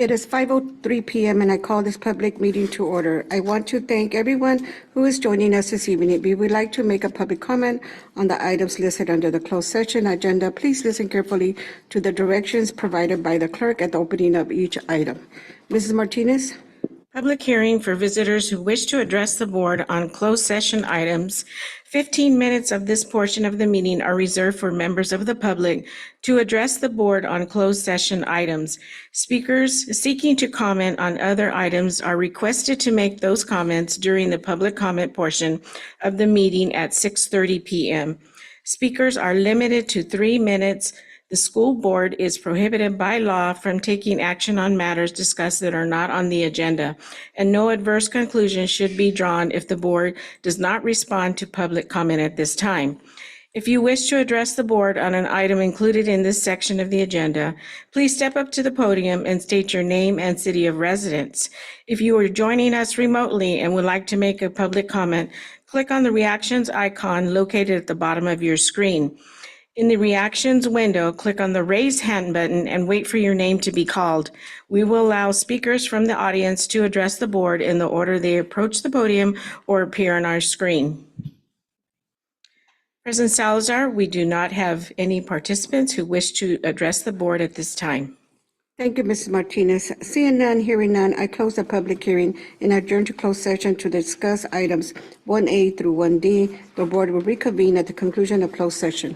It is 5:03 p.m. and I call this public meeting to order. I want to thank everyone who is joining us this evening. We would like to make a public comment on the items listed under the closed session agenda. Please listen carefully to the directions provided by the clerk at the opening of each item. Mrs. Martinez? Public hearing for visitors who wish to address the board on closed session items. 15 minutes of this portion of the meeting are reserved for members of the public to address the board on closed session items. Speakers seeking to comment on other items are requested to make those comments during the public comment portion of the meeting at 6:30 p.m. Speakers are limited to 3 minutes. The school board is prohibited by law from taking action on matters discussed that are not on the agenda, and no adverse conclusion should be drawn if the board does not respond to public comment at this time. If you wish to address the board on an item included in this section of the agenda, please step up to the podium and state your name and city of residence. If you are joining us remotely and would like to make a public comment, click on the reactions icon located at the bottom of your screen. In the reactions window, click on the raise hand button and wait for your name to be called. We will allow speakers from the audience to address the board in the order they approach the podium or appear on our screen. President Salazar, we do not have any participants who wish to address the board at this time. Thank you, Mrs. Martinez. Seeing none, hearing none, I close the public hearing and adjourn to closed session to discuss items 1A through 1D. The board will reconvene at the conclusion of closed session.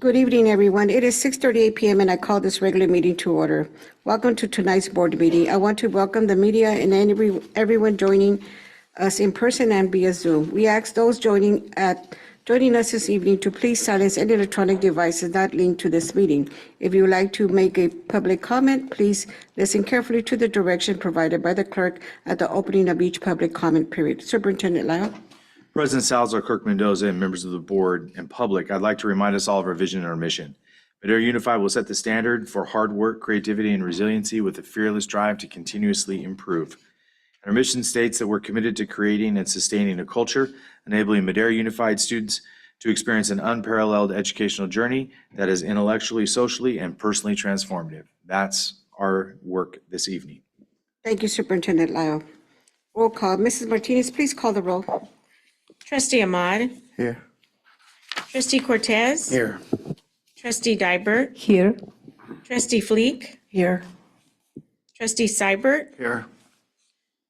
Good evening, everyone. It is 6:38 p.m. and I call this regular meeting to order. Welcome to tonight's board meeting. I want to welcome the media and everyone joining us in person and via Zoom. We ask those joining us this evening to please silence any electronic devices not linked to this meeting. If you would like to make a public comment, please listen carefully to the direction provided by the clerk at the opening of each public comment period. Superintendent Lyle. President Salazar, Clerk Mendoza, and members of the board and public, I'd like to remind us all of our vision and our mission. Madera Unified will set the standard for hard work, creativity, and resiliency with a fearless drive to continuously improve. Our mission states that we're committed to creating and sustaining a culture, enabling Madera Unified students to experience an unparalleled educational journey that is intellectually, socially, and personally transformative. That's our work this evening. Thank you, Superintendent Lyle. Roll call. Mrs. Martinez, please call the roll. Trustee Ahmad. Here. Trustee Cortez. Here. Trustee Dybert. Here. Trustee Fleek. Here. Trustee Seibert. Here.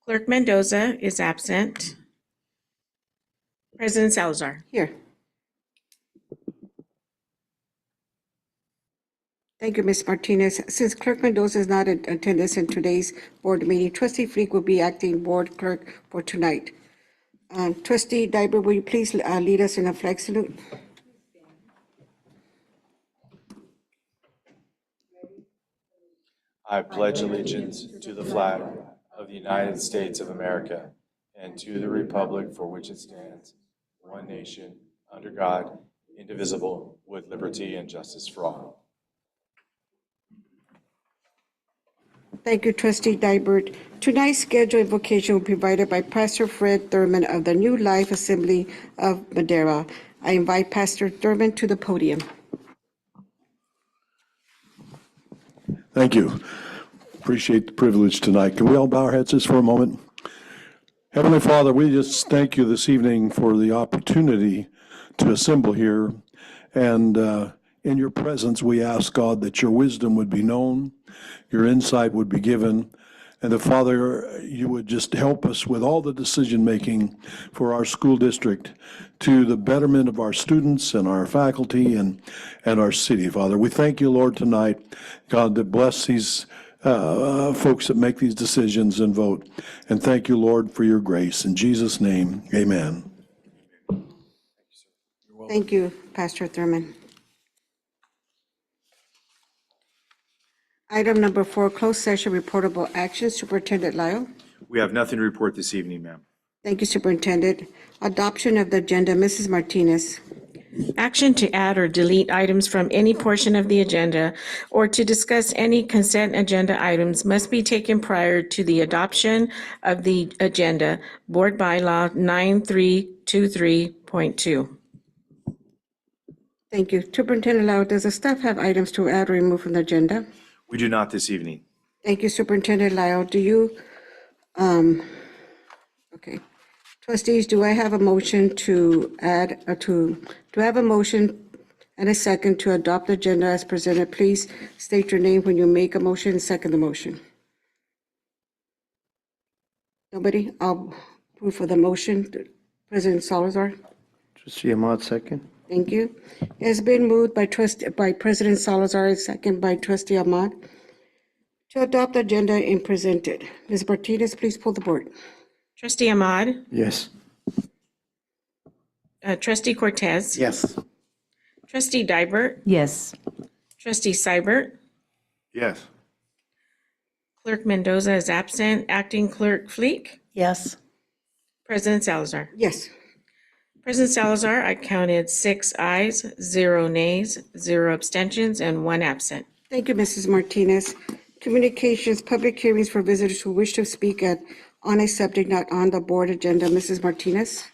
Clerk Mendoza is absent. President Salazar. Here. Thank you, Ms. Martinez. Since Clerk Mendoza is not in attendance in today's board meeting, Trustee Fleek will be acting board clerk for tonight. Trustee Dybert, will you please lead us in a flag salute? I pledge allegiance to the flag of the United States of America and to the republic for which it stands, one nation, under God, indivisible, with liberty and justice for all. Thank you, Trustee Dybert. Tonight's scheduled invocation will be provided by Pastor Fred Thurman of the New Life Assembly of Madera. I invite Pastor Thurman to the podium. Thank you. Appreciate the privilege tonight. Can we all bow our heads just for a moment? Heavenly Father, we just thank you this evening for the opportunity to assemble here. And in your presence, we ask, God, that your wisdom would be known, your insight would be given, and that, Father, you would just help us with all the decision-making for our school district to the betterment of our students and our faculty and our city, Father. We thank you, Lord, tonight, God, that bless these folks that make these decisions and vote. And thank you, Lord, for your grace. In Jesus' name, amen. Thank you, Pastor Thurman. Item number 4, closed session reportable actions. Superintendent Lyle. We have nothing to report this evening, ma'am. Thank you, Superintendent. Adoption of the agenda, Mrs. Martinez. Action to add or delete items from any portion of the agenda or to discuss any consent agenda items must be taken prior to the adoption of the agenda, Board Bylaw 9323.2. Thank you. Superintendent Lyle, does the staff have items to add or remove from the agenda? We do not this evening. Thank you, Superintendent Lyle. Do you, okay. Trustees, do I have a motion to add, do I have a motion and a second to adopt the agenda as presented? Please state your name when you make a motion and second the motion. Nobody? I'll move for the motion. President Salazar? Trustee Ahmad, second. Thank you. It has been moved by President Salazar and second by Trustee Ahmad to adopt the agenda and present it. Ms. Martinez, please pull the board. Trustee Ahmad, Yes. Trustee Cortez, Yes. Trustee Dybert, Yes. Trustee Seibert, Yes. Clerk Mendoza is absent, Acting Clerk Fleek, Yes. President Salazar. Yes. President Salazar, I counted 6 ayes, 0 nays, 0 abstentions, and 1 absent. Thank you, Mrs. Martinez. Communications, public hearings for visitors who wish to speak on a subject not on the board agenda. Mrs. Martinez?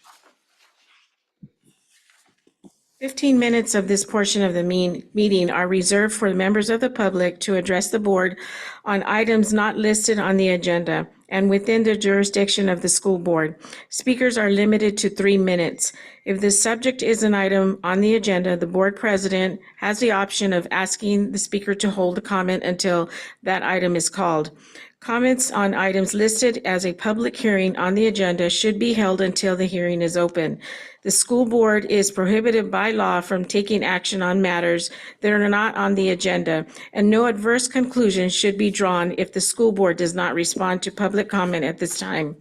15 minutes of this portion of the meeting are reserved for members of the public to address the board on items not listed on the agenda and within the jurisdiction of the school board. Speakers are limited to 3 minutes. If the subject is an item on the agenda, the board president has the option of asking the speaker to hold a comment until that item is called. Comments on items listed as a public hearing on the agenda should be held until the hearing is open. The school board is prohibited by law from taking action on matters that are not on the agenda, and no adverse conclusion should be drawn if the school board does not respond to public comment at this time.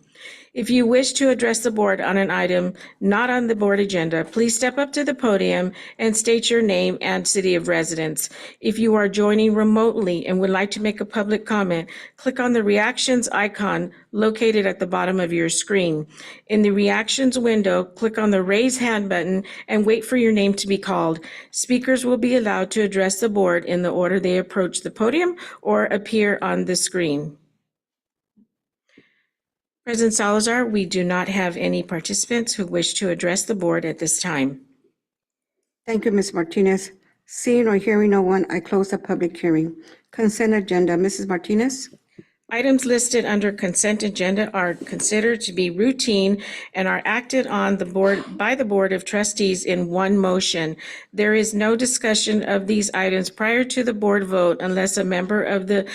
If you wish to address the board on an item not on the board agenda, please step up to the podium and state your name and city of residence. If you are joining remotely and would like to make a public comment, click on the reactions icon located at the bottom of your screen. In the reactions window, click on the raise hand button and wait for your name to be called. Speakers will be allowed to address the board in the order they approach the podium or appear on the screen. President Salazar, we do not have any participants who wish to address the board at this time. Thank you, Ms. Martinez. Seeing or hearing no one, I close the public hearing. Consent agenda, Mrs. Martinez? Items listed under consent agenda are considered to be routine and are acted on by the Board of Trustees in one motion. There is no discussion of these items prior to the board vote unless a member of the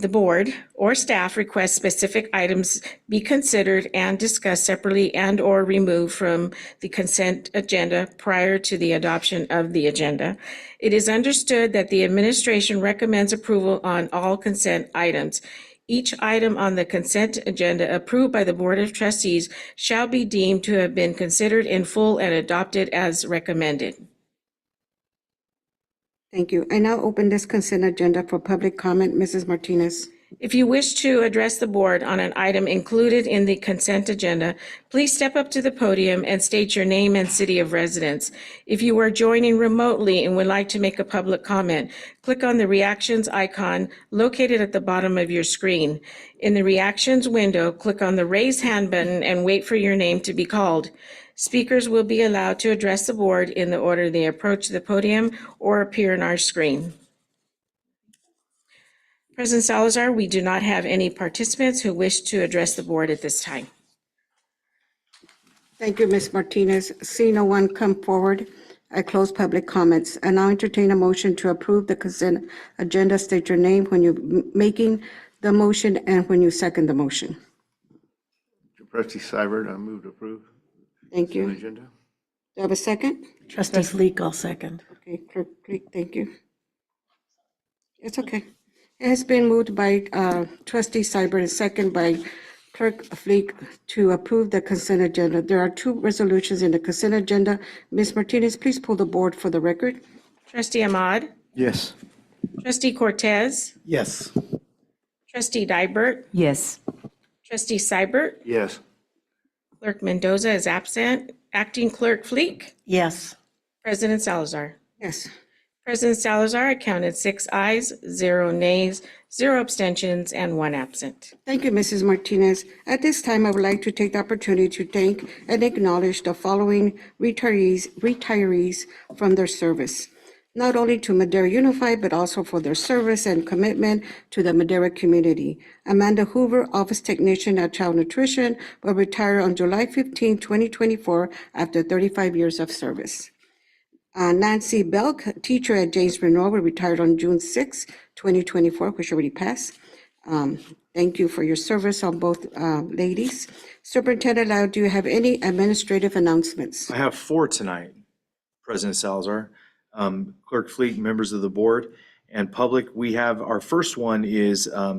board or staff requests specific items be considered and discussed separately and or removed from the consent agenda prior to the adoption of the agenda. It is understood that the administration recommends approval on all consent items. Each item on the consent agenda approved by the Board of Trustees shall be deemed to have been considered in full and adopted as recommended. Thank you. I now open this consent agenda for public comment. Mrs. Martinez? If you wish to address the board on an item included in the consent agenda, please step up to the podium and state your name and city of residence. If you are joining remotely and would like to make a public comment, click on the reactions icon located at the bottom of your screen. In the reactions window, click on the raise hand button and wait for your name to be called. Speakers will be allowed to address the board in the order they approach the podium or appear on our screen. President Salazar, we do not have any participants who wish to address the board at this time. Thank you, Ms. Martinez. Seeing no one come forward, I close public comments. I now entertain a motion to approve the consent agenda. State your name when you're making the motion and when you second the motion. Trustee Seibert, I move to approve. Thank you. Agenda. Do I have a second? Trustee Fleek, I'll second. Okay, Clerk, thank you. It's okay. It has been moved by trustee Seibert and second by clerk Fleek to approve the consent agenda. There are two resolutions in the consent agenda. Ms. Martinez, please pull the board for the record. Trustee Ahmad, Yes. trustee Cortez, Yes. trustee Dybert, Yes. trustee Seibert, Yes. clerk Mendoza is absent, acting clerk Fleek, Yes. President Salazar. Yes. President Salazar, I counted 6 ayes, 0 nays, 0 abstentions, and 1 absent. Thank you, Mrs. Martinez. At this time, I would like to take the opportunity to thank and acknowledge the following retirees from their service, not only to Madera Unified, but also for their service and commitment to the Madera community. Amanda Hoover, Office Technician at Child Nutrition, will retire on July 15, 2024, after 35 years of service. Nancy Belk, teacher at James Monroe, retired on June 6, 2024, which already passed. Thank you for your service on both ladies. Superintendent Lau, do you have any administrative announcements? I have 4 tonight, President Salazar. Clerk Fleet, members of the board, and public. We have, our first one is a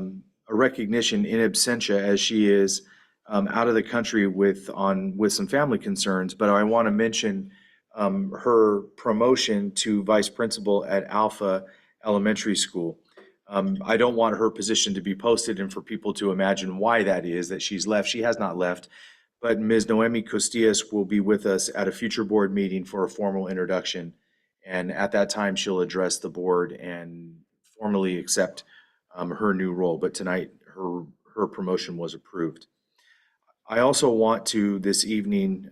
recognition in absentia, as she is out of the country with some family concerns, but I want to mention her promotion to vice principal at Alpha Elementary School. I don't want her position to be posted and for people to imagine why that is, that she's left. She has not left, but Ms. Noemi Costillas will be with us at a future board meeting for a formal introduction. And at that time, she'll address the board and formally accept her new role. But tonight, her promotion was approved. I also want to, this evening,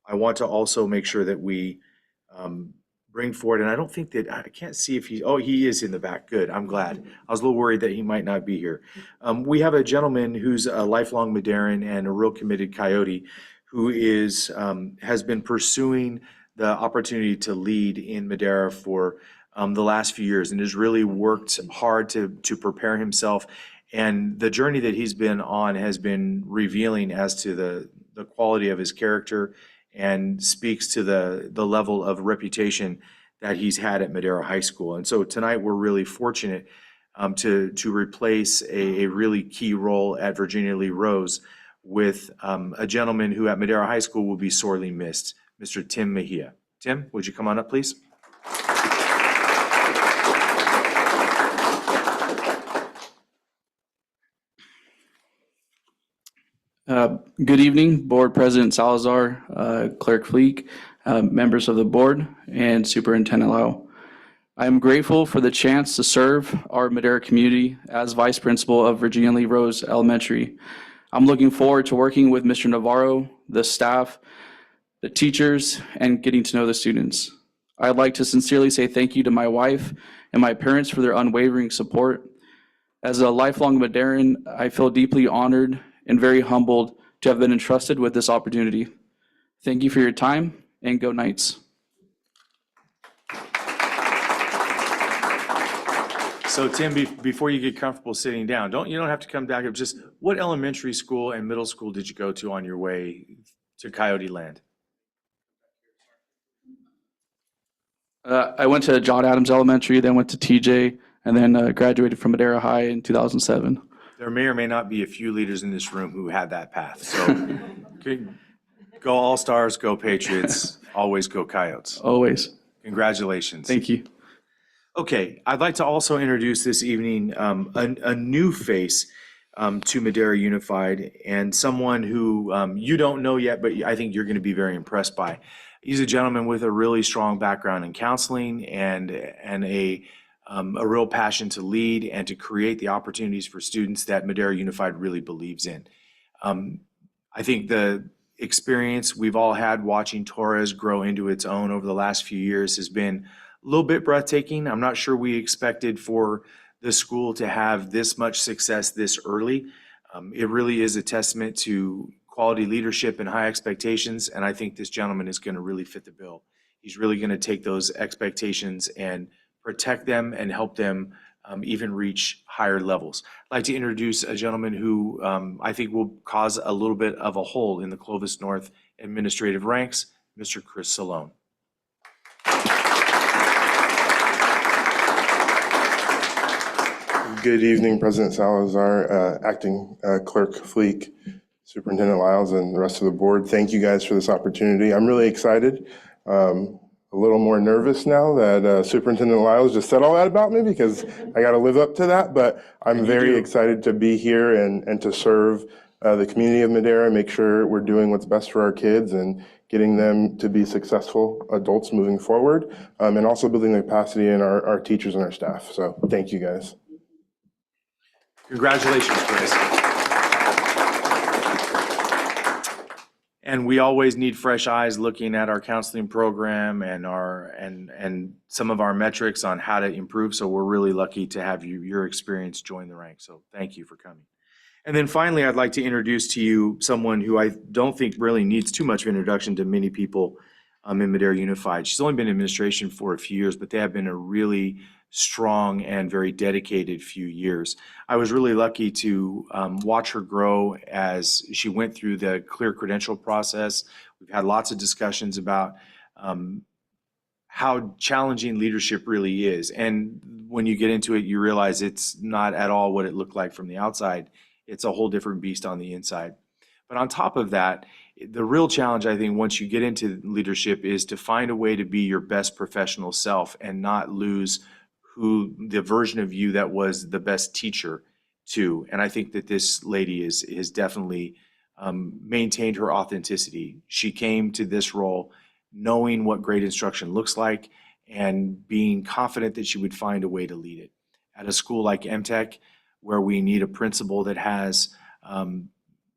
I want to also make sure that we bring forward, and I don't think that, I can't see if he is in the back. Good, I'm glad. I was a little worried that he might not be here. We have a gentleman who's a lifelong Maderan and a real committed Coyote who has been pursuing the opportunity to lead in Madera for the last few years and has really worked hard to prepare himself. And the journey that he's been on has been revealing as to the quality of his character and speaks to the level of reputation that he's had at Madera High School. And so tonight we're really fortunate to replace a really key role at Virginia Lee Rose with a gentleman who at Madera High School will be sorely missed, Mr. Tim Mejia. Tim, would you come on up, please? Good evening, Board President Salazar, Clerk Fleek, members of the board, and Superintendent Lau. I am grateful for the chance to serve our Madera community as Vice Principal of Virginia Lee Rose Elementary. I'm looking forward to working with Mr. Navarro, the staff, the teachers, and getting to know the students. I'd like to sincerely say thank you to my wife and my parents for their unwavering support. As a lifelong Maderan, I feel deeply honored and very humbled to have been entrusted with this opportunity. Thank you for your time, and go Knights. So Tim, before you get comfortable sitting down, you don't have to come back up. Just what elementary school and middle school did you go to on your way to Coyote Land? I went to John Adams Elementary, then went to TJ, and then graduated from Madera High in 2007. There may or may not be a few leaders in this room who had that path. So go All-Stars, go Patriots, always go Coyotes. Always. Congratulations. Thank you. Okay, I'd like to also introduce this evening a new face to Madera Unified, and someone who you don't know yet, but I think you're going to be very impressed by. He's a gentleman with a really strong background in counseling and a real passion to lead and to create the opportunities for students that Madera Unified really believes in. I think the experience we've all had watching Torres grow into its own over the last few years has been a little bit breathtaking. I'm not sure we expected for the school to have this much success this early. It really is a testament to quality leadership and high expectations, and I think this gentleman is going to really fit the bill. He's really going to take those expectations and protect them and help them even reach higher levels. I'd like to introduce a gentleman who I think will cause a little bit of a hole in the Clovis North administrative ranks, Mr. Chris Salone. Good evening, President Salazar, Acting Clerk Fleek, Superintendent Lyles, and the rest of the board. Thank you guys for this opportunity. I'm really excited. A little more nervous now that Superintendent Lyles just said all that about me because I got to live up to that. But I'm very excited to be here and to serve the community of Madera, make sure we're doing what's best for our kids and getting them to be successful adults moving forward, and also building the capacity in our teachers and our staff. So thank you guys. Congratulations, Chris. And we always need fresh eyes looking at our counseling program and and some of our metrics on how to improve. So we're really lucky to have your experience join the ranks. So thank you for coming. And then finally, I'd like to introduce to you someone who I don't think really needs too much of introduction to many people in Madera Unified. She's only been in administration for a few years, but they have been a really strong and very dedicated few years. I was really lucky to watch her grow as she went through the clear credential process. We've had lots of discussions about how challenging leadership really is. And when you get into it, you realize it's not at all what it looked like from the outside. It's a whole different beast on the inside. But on top of that, the real challenge, I think, once you get into leadership is to find a way to be your best professional self and not lose the version of you that was the best teacher too. And I think that this lady is definitely maintained her authenticity. She came to this role knowing what great instruction looks like and being confident that she would find a way to lead it. At a school like MTech, where we need a principal that has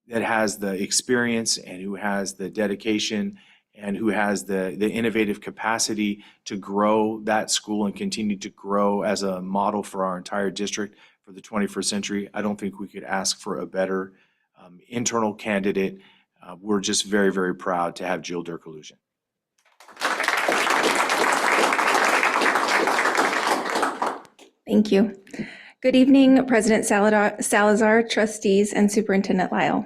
the experience and who has the dedication and who has the innovative capacity to grow that school and continue to grow as a model for our entire district for the 21st century, I don't think we could ask for a better internal candidate. We're just very, very proud to have Jill Dirk-Illusion. Thank you. Good evening, President Salazar, trustees, and Superintendent Lyle.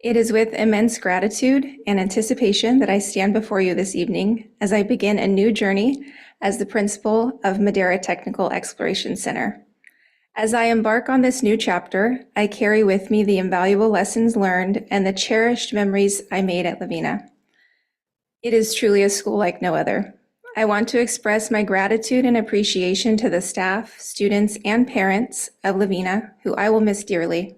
It is with immense gratitude and anticipation that I stand before you this evening as I begin a new journey as the principal of Madera Technical Exploration Center. As I embark on this new chapter, I carry with me the invaluable lessons learned and the cherished memories I made at Lavina. It is truly a school like no other. I want to express my gratitude and appreciation to the staff, students, and parents of Lavina, who I will miss dearly.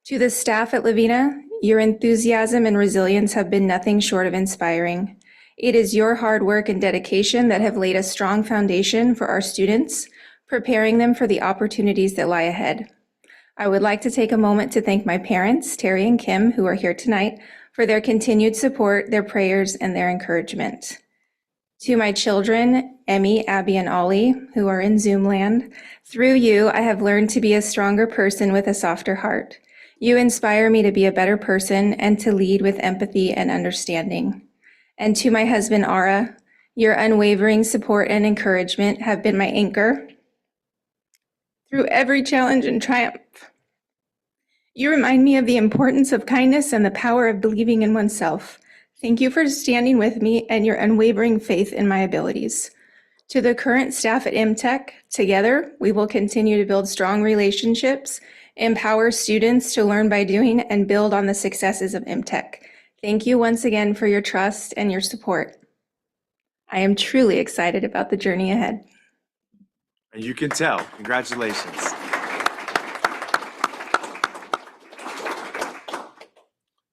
To the staff at Lavina, your enthusiasm and resilience have been nothing short of inspiring. It is your hard work and dedication that have laid a strong foundation for our students, preparing them for the opportunities that lie ahead. I would like to take a moment to thank my parents, Terry and Kim, who are here tonight, for their continued support, their prayers, and their encouragement. To my children, Emmy, Abby, and Ollie, who are in Zoom land, through you, I have learned to be a stronger person with a softer heart. You inspire me to be a better person and to lead with empathy and understanding. And to my husband, Ara, your unwavering support and encouragement have been my anchor through every challenge and triumph. You remind me of the importance of kindness and the power of believing in oneself. Thank you for standing with me and your unwavering faith in my abilities. To the current staff at MTech, together, we will continue to build strong relationships, empower students to learn by doing, and build on the successes of MTech. Thank you once again for your trust and your support. I am truly excited about the journey ahead. And you can tell. Congratulations.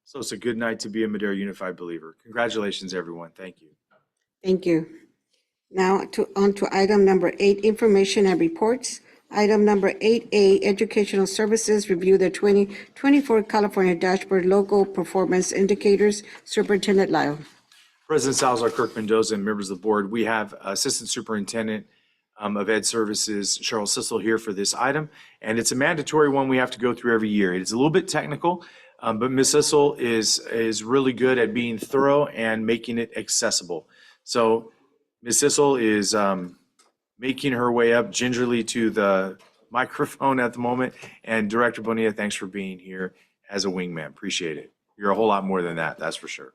So it's a good night to be a Madera Unified believer. Congratulations, everyone. Thank you. Thank you. Now on to item number 8, information and reports. Item number 8A, Educational Services, review the 2024 California Dashboard Local Performance Indicators. Superintendent Lyle. President Salazar, Kirk Mendoza, and members of the board, we have Assistant Superintendent of Ed Services, Cheryl Sissel, here for this item. And it's a mandatory one we have to go through every year. It's a little bit technical, but Ms. Sissel is really good at being thorough and making it accessible. So Ms. Sissel is making her way up gingerly to the microphone at the moment. And Director Bonilla, thanks for being here as a wingman. Appreciate it. You're a whole lot more than that, that's for sure.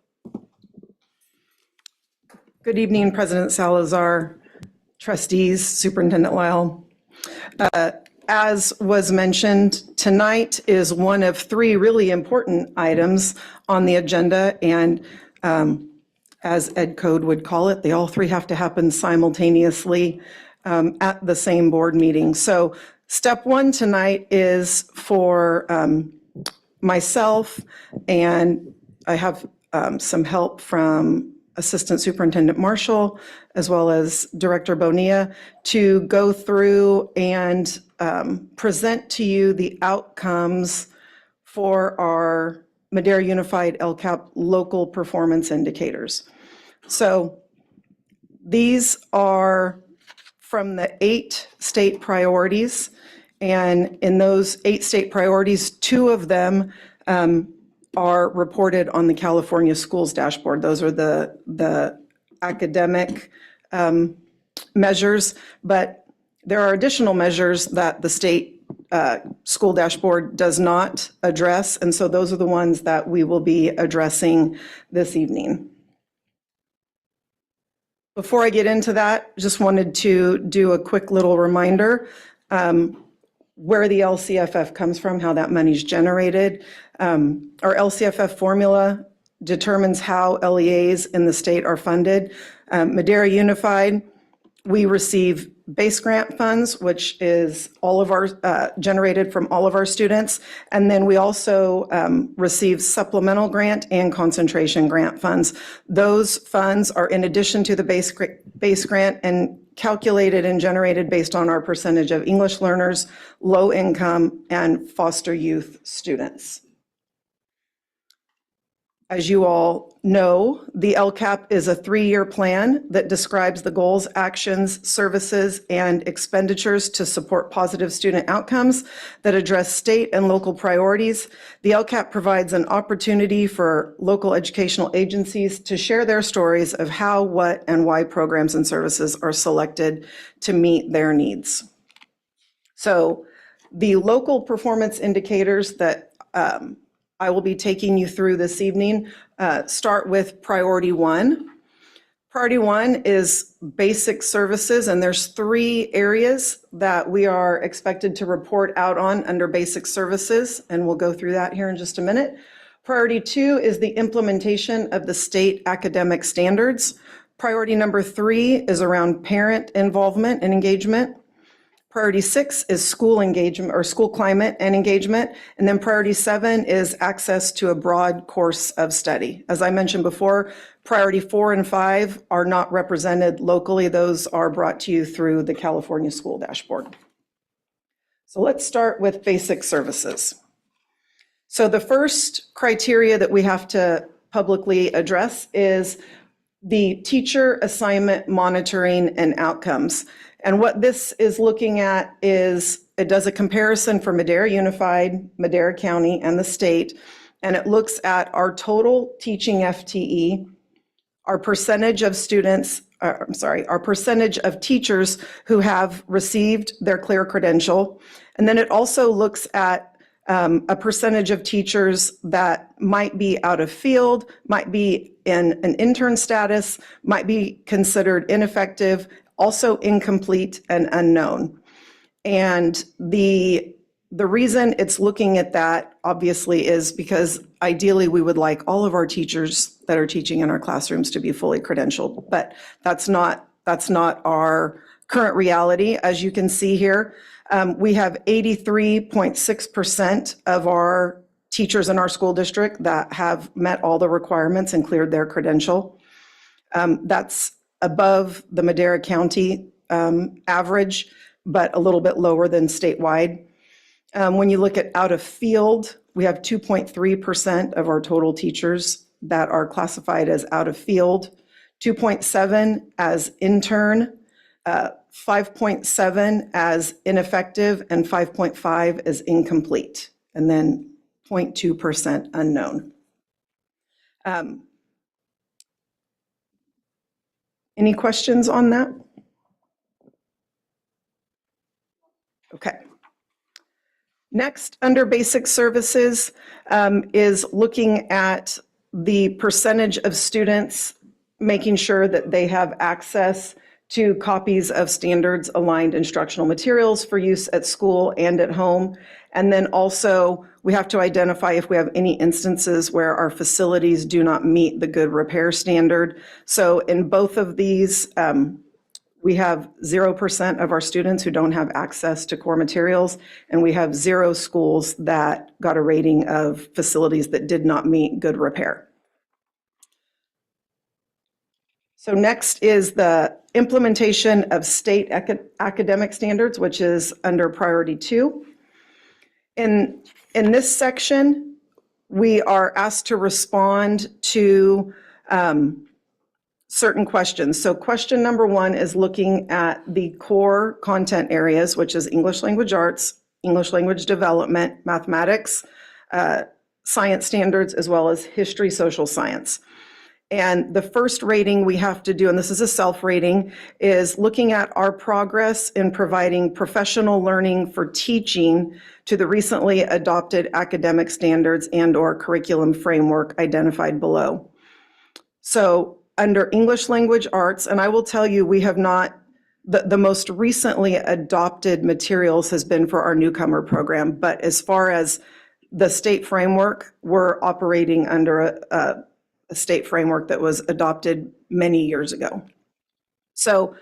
Good evening, President Salazar, trustees, Superintendent Lyle. as was mentioned, tonight is one of three really important items on the agenda, and as Ed Code would call it, they all three have to happen simultaneously at the same board meeting. So step one tonight is for myself, and I have some help from Assistant Superintendent Marshall, as well as Director Bonilla, to go through and present to you the outcomes for our Madera Unified LCAP local performance indicators. So these are from the 8 state priorities, and in those 8 state priorities, 2 of them are reported on the California Schools dashboard. Those are the academic measures, but there are additional measures that the state school dashboard does not address, and so those are the ones that we will be addressing this evening. Before I get into that, just wanted to do a quick little reminder where the LCFF comes from, how that money's generated. Our LCFF formula determines how LEAs in the state are funded. Madera Unified, we receive base grant funds, which is all of our, generated from all of our students. And then we also receive supplemental grant and concentration grant funds. Those funds are in addition to the base grant and calculated and generated based on our percentage of English learners, low income, and foster youth students. As you all know, the LCAP is a 3-year plan that describes the goals, actions, services, and expenditures to support positive student outcomes that address state and local priorities. The LCAP provides an opportunity for local educational agencies to share their stories of how, what, and why programs and services are selected to meet their needs. So the local performance indicators that I will be taking you through this evening start with priority 1. Priority 1 is basic services, and there's 3 areas that we are expected to report out on under basic services, and we'll go through that here in just a minute. Priority 2 is the implementation of the state academic standards. Priority number 3 is around parent involvement and engagement. Priority 6 is school engagement or school climate and engagement. And then priority 7 is access to a broad course of study. As I mentioned before, priority 4 and 5 are not represented locally. Those are brought to you through the California School Dashboard. So let's start with basic services. So the first criteria that we have to publicly address is the teacher assignment monitoring and outcomes. And what this is looking at is it does a comparison for Madera Unified, Madera County, and the state, and it looks at our total teaching FTE, our percentage of students, our percentage of teachers who have received their clear credential, and then it also looks at a percentage of teachers that might be out of field, might be in an intern status, might be considered ineffective, also incomplete and unknown. And the reason it's looking at that, obviously, is because ideally we would like all of our teachers that are teaching in our classrooms to be fully credentialed, but that's not our current reality. As you can see here, we have 83.6% of our teachers in our school district that have met all the requirements and cleared their credential. That's above the Madera County average, but a little bit lower than statewide. When you look at out of field, we have 2.3% of our total teachers that are classified as out of field, 2.7 as intern, 5.7 as ineffective, and 5.5 as incomplete, and then 0.2% unknown. Any questions on that? Okay. Next, under basic services, is looking at the percentage of students, making sure that they have access 2 copies of standards-aligned instructional materials for use at school and at home. And then also, we have to identify if we have any instances where our facilities do not meet the good repair standard. So in both of these, we have 0% of our students who don't have access to core materials, and we have 0 schools that got a rating of facilities that did not meet good repair. So next is the implementation of state academic standards, which is under priority 2. In this section, we are asked to respond to certain questions. So question number 1 is looking at the core content areas, which is English language arts, English language development, mathematics, science standards, as well as history, social science. And the first rating we have to do, and this is a self-rating, is looking at our progress in providing professional learning for teaching to the recently adopted academic standards and/or curriculum framework identified below. So under English language arts, and I will tell you, we have not, the most recently adopted materials has been for our newcomer program, but as far as the state framework, we're operating under a state framework that was adopted many years ago. So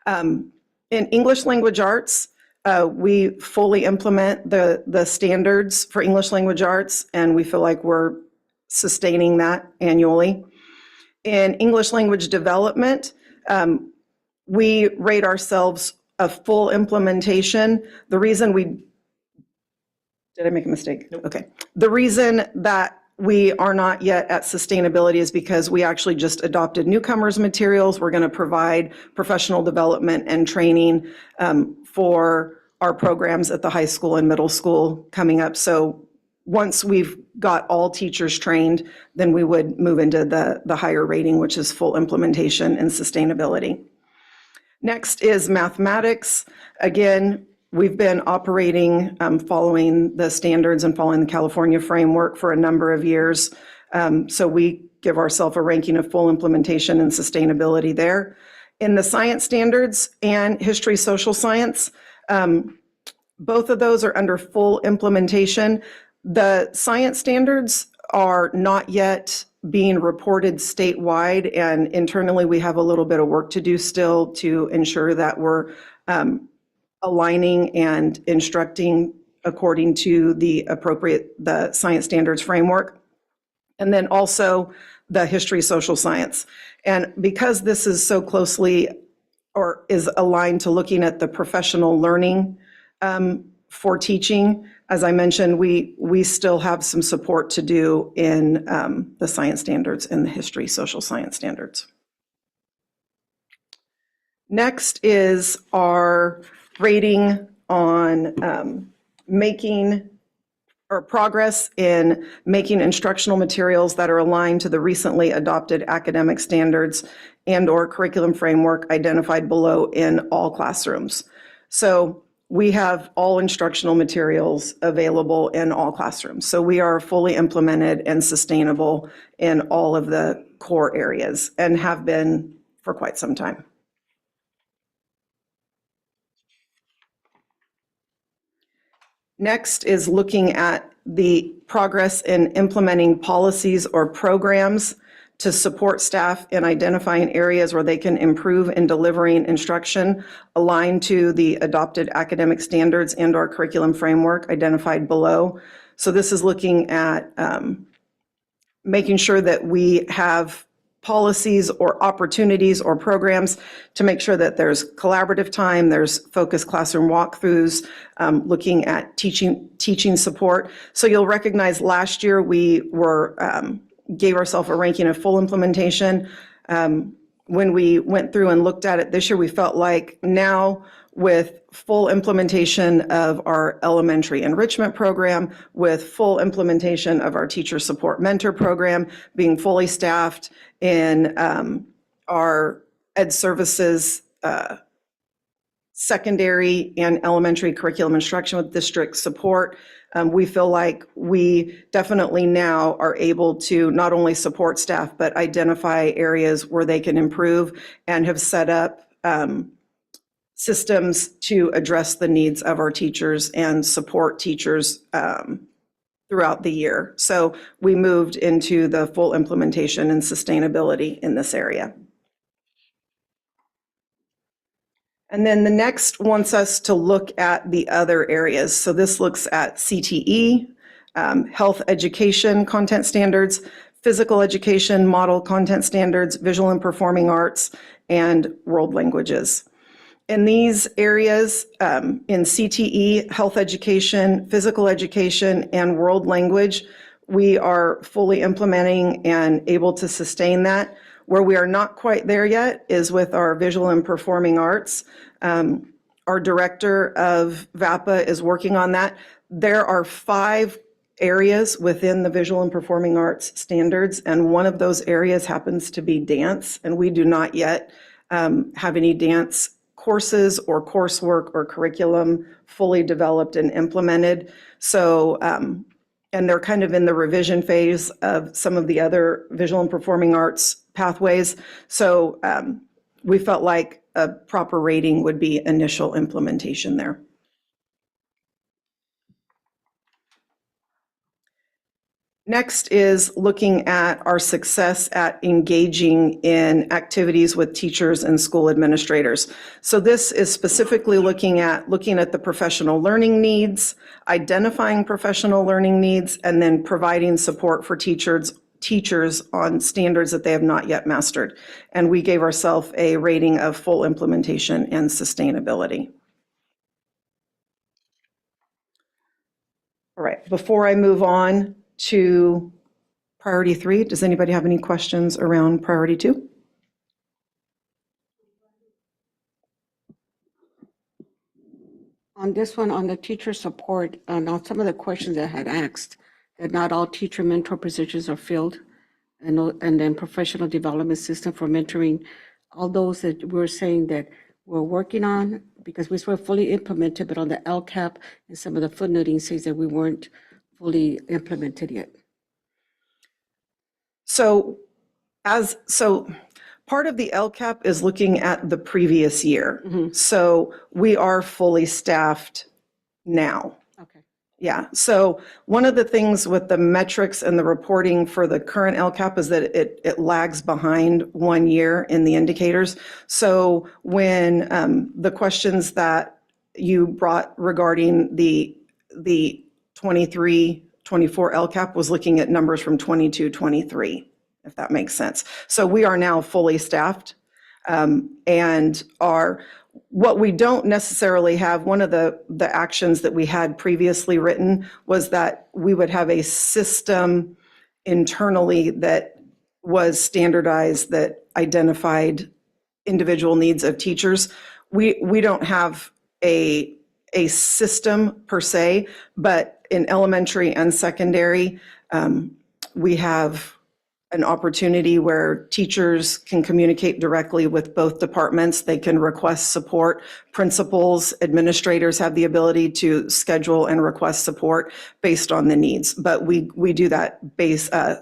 in English language arts, we fully implement the standards for English language arts, and we feel like we're sustaining that annually. In English language development, we rate ourselves a full implementation. The reason did I make a mistake? Nope. Okay. The reason that we are not yet at sustainability is because we actually just adopted newcomers materials. We're going to provide professional development and training for our programs at the high school and middle school coming up. So once we've got all teachers trained, then we would move into the higher rating, which is full implementation and sustainability. Next is mathematics. Again, we've been operating following the standards and following the California framework for a number of years. So we give ourselves a ranking of full implementation and sustainability there. In the science standards and history, social science, both of those are under full implementation. The science standards are not yet being reported statewide, and internally we have a little bit of work to do still to ensure that we're aligning and instructing according to the science standards framework. And then also the history, social science. And because this is so closely or is aligned to looking at the professional learning for teaching, as I mentioned, we still have some support to do in the science standards and the history, social science standards. Next is our rating on making or progress in making instructional materials that are aligned to the recently adopted academic standards and/or curriculum framework identified below in all classrooms. So we have all instructional materials available in all classrooms. So we are fully implemented and sustainable in all of the core areas and have been for quite some time. Next is looking at the progress in implementing policies or programs to support staff in identifying areas where they can improve in delivering instruction aligned to the adopted academic standards and/or curriculum framework identified below. So this is looking at making sure that we have policies or opportunities or programs to make sure that there's collaborative time, there's focused classroom walkthroughs, looking at teaching support. So you'll recognize last year we were gave ourselves a ranking of full implementation. When we went through and looked at it this year, we felt like now with full implementation of our elementary enrichment program, with full implementation of our teacher support mentor program, being fully staffed in our ed services secondary and elementary curriculum instruction with district support, we feel like we definitely now are able to not only support staff, but identify areas where they can improve and have set up systems to address the needs of our teachers and support teachers throughout the year. So we moved into the full implementation and sustainability in this area. And then the next wants us to look at the other areas. So this looks at CTE, health education content standards, physical education model content standards, visual and performing arts, and world languages. In these areas, in CTE, health education, physical education, and world language, we are fully implementing and able to sustain that. Where we are not quite there yet is with our visual and performing arts. Our director of VAPA is working on that. There are 5 areas within the visual and performing arts standards, and one of those areas happens to be dance, and we do not yet have any dance courses or coursework or curriculum fully developed and implemented. So, and they're kind of in the revision phase of some of the other visual and performing arts pathways. So we felt like a proper rating would be initial implementation there. Next is looking at our success at engaging in activities with teachers and school administrators. So this is specifically looking at the professional learning needs, identifying professional learning needs, and then providing support for teachers on standards that they have not yet mastered. And we gave ourselves a rating of full implementation and sustainability. All right, before I move on to priority 3, does anybody have any questions around priority 2? On this one, on the teacher support, now some of the questions I had asked, that not all teacher mentor positions are filled, and then professional development system for mentoring, all those that we're saying that we're working on, because we were fully implemented, but on the LCAP and some of the footnoting says that we weren't fully implemented yet. So part of the LCAP is looking at the previous year. So we are fully staffed now. Okay. Yeah, so one of the things with the metrics and the reporting for the current LCAP is that it lags behind 1 year in the indicators. So when the questions that you brought regarding the 23-24 LCAP was looking at numbers from 22-23, if that makes sense. So we are now fully staffed, and what we don't necessarily have, one of the actions that we had previously written was that we would have a system internally that was standardized, that identified individual needs of teachers. We don't have a system per se, but in elementary and secondary, we have an opportunity where teachers can communicate directly with both departments. They can request support. Principals, administrators have the ability to schedule and request support based on the needs. But we do that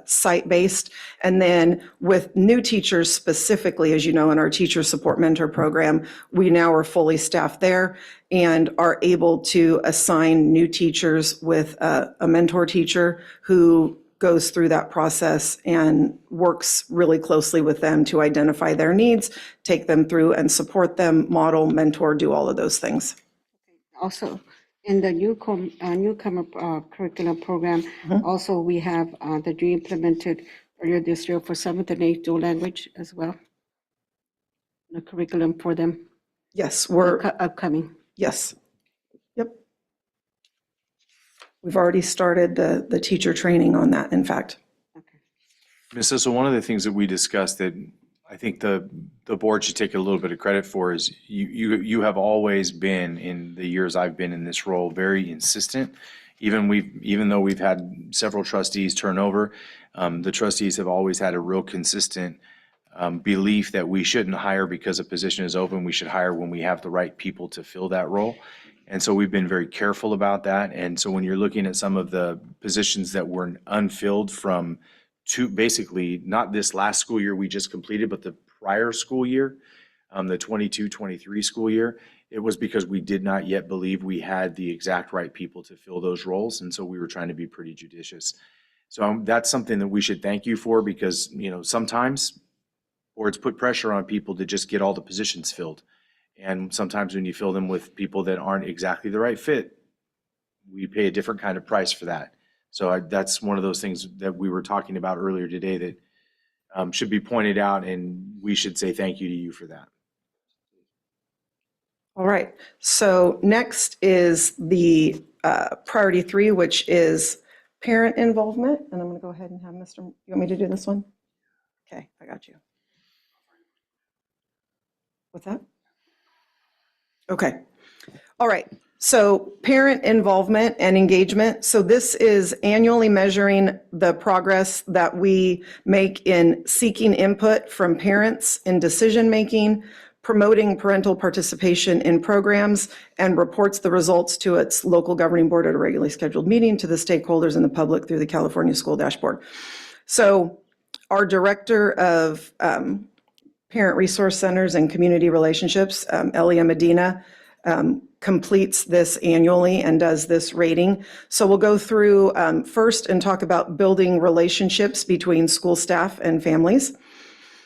site-based. And then with new teachers specifically, as you know, in our Teacher Support Mentor program, we now are fully staffed there and are able to assign new teachers with a mentor teacher who goes through that process and works really closely with them to identify their needs, take them through and support them, model, mentor, do all of those things. Also, in the newcomer curriculum program, also we have that you implemented earlier this year for 7th and 8th dual language as well, the curriculum for them. Yes, we're Upcoming. Yes. Yep. We've already started the teacher training on that, in fact. Ms. Sissel, one of the things that we discussed that I think the board should take a little bit of credit for is you have always been, in the years I've been in this role, very insistent. Even though we've had several trustees turn over, the trustees have always had a real consistent belief that we shouldn't hire because a position is open. We should hire when we have the right people to fill that role. And so we've been very careful about that. And so when you're looking at some of the positions that were unfilled from basically not this last school year we just completed, but the prior school year, the 22-23 school year, it was because we did not yet believe we had the exact right people to fill those roles. And so we were trying to be pretty judicious. So that's something that we should thank you for, because, sometimes boards put pressure on people to just get all the positions filled. And sometimes when you fill them with people that aren't exactly the right fit, we pay a different kind of price for that. So that's one of those things that we were talking about earlier today that should be pointed out, and we should say thank you to you for that. All right, so next is the priority 3, which is parent involvement. And I'm going to go ahead and have Mr., you want me to do this one? Okay, I got you. What's that? Okay, all right. So parent involvement and engagement. So this is annually measuring the progress that we make in seeking input from parents in decision-making, promoting parental participation in programs, and reports the results to its local governing board at a regularly scheduled meeting to the stakeholders and the public through the California School Dashboard. So our director of Parent Resource Centers and Community Relationships, Elia Medina, completes this annually and does this rating. So we'll go through first and talk about building relationships between school staff and families.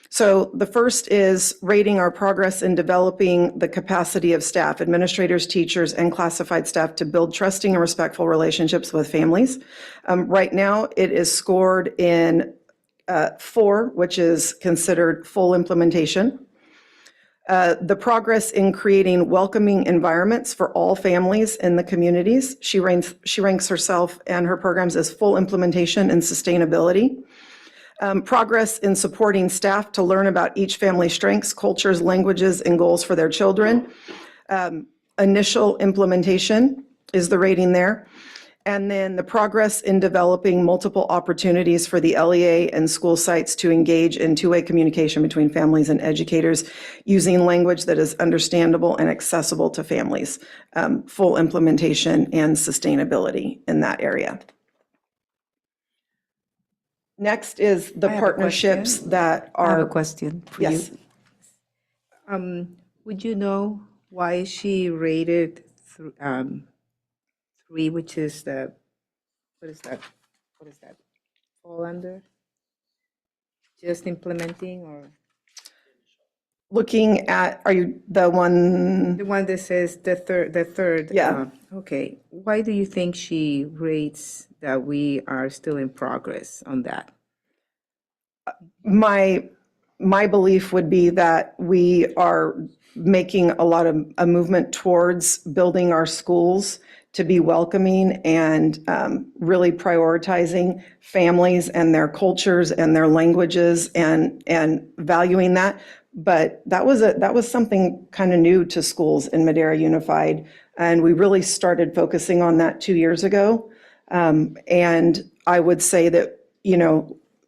So the first is rating our progress in developing the capacity of staff, administrators, teachers, and classified staff to build trusting and respectful relationships with families. Right now, it is scored in 4, which is considered full implementation. The progress in creating welcoming environments for all families in the communities. She ranks herself and her programs as full implementation and sustainability. Progress in supporting staff to learn about each family's strengths, cultures, languages, and goals for their children. Initial implementation is the rating there. And then the progress in developing multiple opportunities for the LEA and school sites to engage in two-way communication between families and educators using language that is understandable and accessible to families. Full implementation and sustainability in that area. Next is the partnerships that I have a are, question for yes. you. Would you know why she rated 3, which is the, what is that? What is that fall under? Just implementing, or Looking at, are you the one? the one that says the third? Yeah. Okay. Why do you think she rates that we are still in progress on that? My belief would be that we are making a lot of a movement towards building our schools to be welcoming and really prioritizing families and their cultures and their languages and valuing that. But that was something kind of new to schools in Madera Unified, and we really started focusing on that 2 years ago. And I would say that,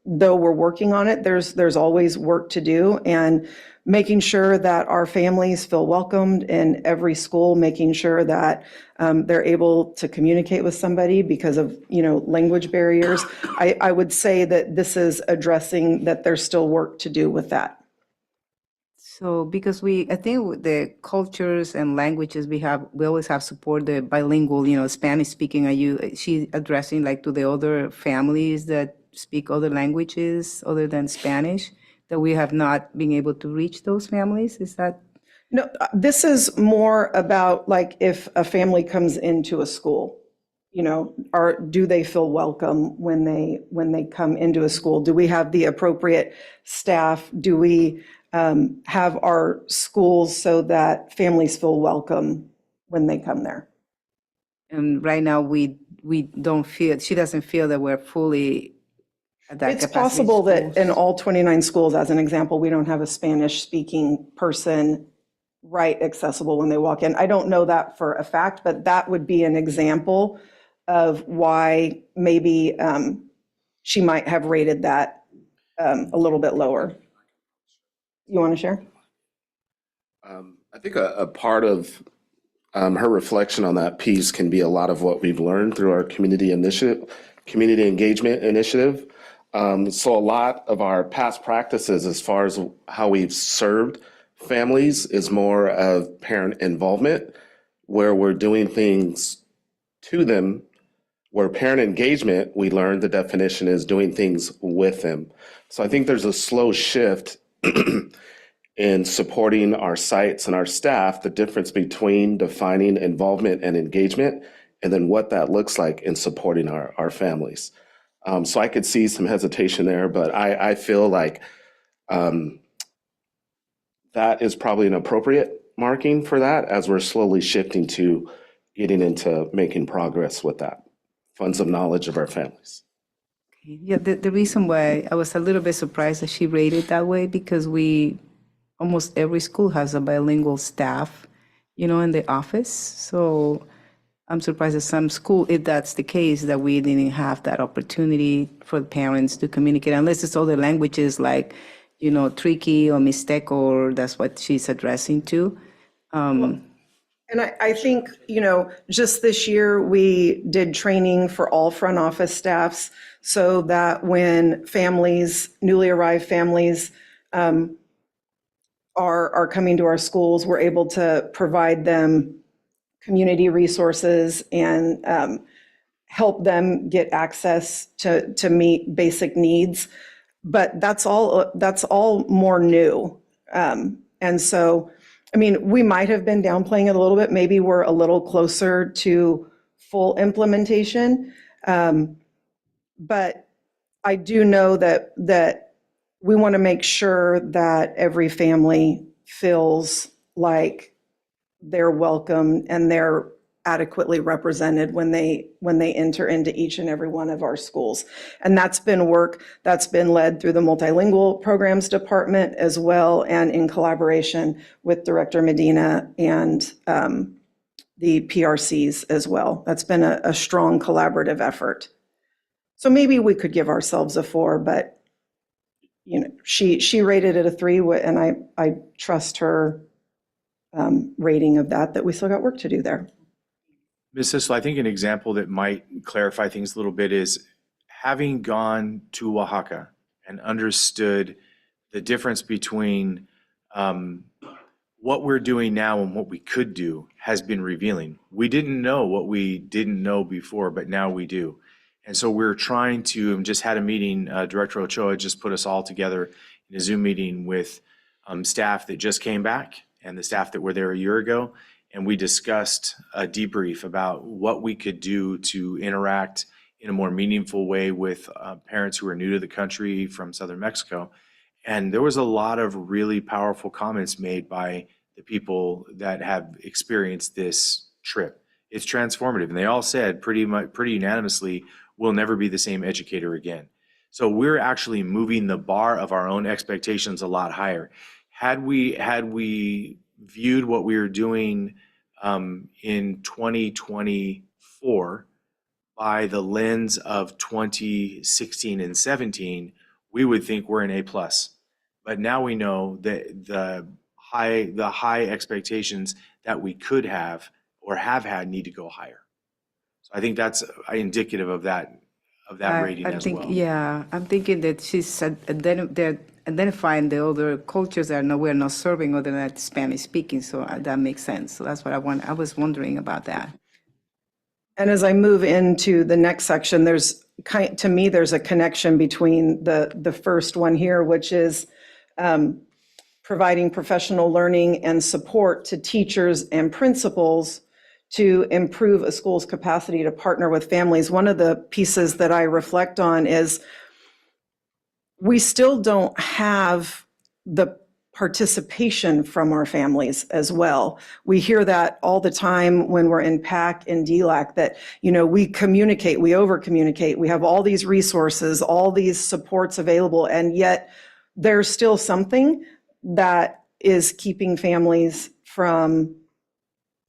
though we're working on it, there's always work to do, and making sure that our families feel welcomed in every school, making sure that they're able to communicate with somebody because of, language barriers. I would say that this is addressing that there's still work to do with that. So because I think with the cultures and languages we always have support the bilingual, Spanish speaking. She addressing like to the other families that speak other languages other than Spanish, that we have not been able to reach those families? Is that? No, this is more about like if a family comes into a school, do they feel welcome when they come into a school? Do we have the appropriate staff? Do we have our schools so that families feel welcome when they come there? And right now we don't feel, she doesn't feel that we're fully at that It's capacity possible that schools. in all 29 schools, as an example, we don't have a Spanish-speaking person right accessible when they walk in. I don't know that for a fact, but that would be an example of why maybe she might have rated that a little bit lower. You want to share? I think a part of her reflection on that piece can be a lot of what we've learned through our community engagement initiative. So a lot of our past practices as far as how we've served families is more of parent involvement, where we're doing things to them. Where parent engagement, we learned the definition is doing things with them. So I think there's a slow shift in supporting our sites and our staff, the difference between defining involvement and engagement, and then what that looks like in supporting our families. So I could see some hesitation there, but I feel like that is probably an appropriate marking for that as we're slowly shifting to getting into making progress with that. Funds of knowledge of our families. Yeah, the reason why I was a little bit surprised that she rated that way, because almost every school has a bilingual staff, in the office. So I'm surprised at some school, if that's the case, that we didn't have that opportunity for parents to communicate, unless it's other languages like, Triqui or Mixteco, or that's what she's addressing to. And I think, just this year, we did training for all front office staffs so that when newly arrived families are coming to our schools, we're able to provide them community resources and help them get access to meet basic needs. But that's all more new. And so, we might have been downplaying it a little bit. Maybe we're a little closer to full implementation. But I do know that we want to make sure that every family feels like they're welcome and they're adequately represented when they enter into each and every one of our schools. And that's been work that's been led through the multilingual programs department as well, and in collaboration with Director Medina and the PRCs as well. That's been a strong collaborative effort. So maybe we could give ourselves a 4, but she rated it a 3, and I trust her rating of that we still got work to do there. Ms. Sisel, I think an example that might clarify things a little bit is having gone to Oaxaca and understood the difference between what we're doing now and what we could do has been revealing. We didn't know what we didn't know before, but now we do. And so we're trying to, just had a meeting, Director Ochoa just put us all together in a Zoom meeting with staff that just came back and the staff that were there a year ago. And we discussed a debrief about what we could do to interact in a more meaningful way with parents who are new to the country from Southern Mexico. And there was a lot of really powerful comments made by the people that have experienced this trip. It's transformative. And they all said pretty unanimously, we'll never be the same educator again. So we're actually moving the bar of our own expectations a lot higher. Had we viewed what we were doing in 2024 by the lens of 2016 and 17, we would think we're an A+. But now we know that the high expectations that we could have or have had need to go higher. So I think that's indicative of that rating as well. Yeah, I'm thinking that she's identifying the other cultures that we're not serving other than Spanish speaking, so that makes sense. So that's what I was wondering about that. And as I move into the next section, to me, there's a connection between the first one here, which is providing professional learning and support to teachers and principals to improve a school's capacity to partner with families. One of the pieces that I reflect on is we still don't have the participation from our families as well. We hear that all the time when we're in PAC and DLAC, that, we communicate, we over-communicate, we have all these resources, all these supports available, and yet there's still something that is keeping families from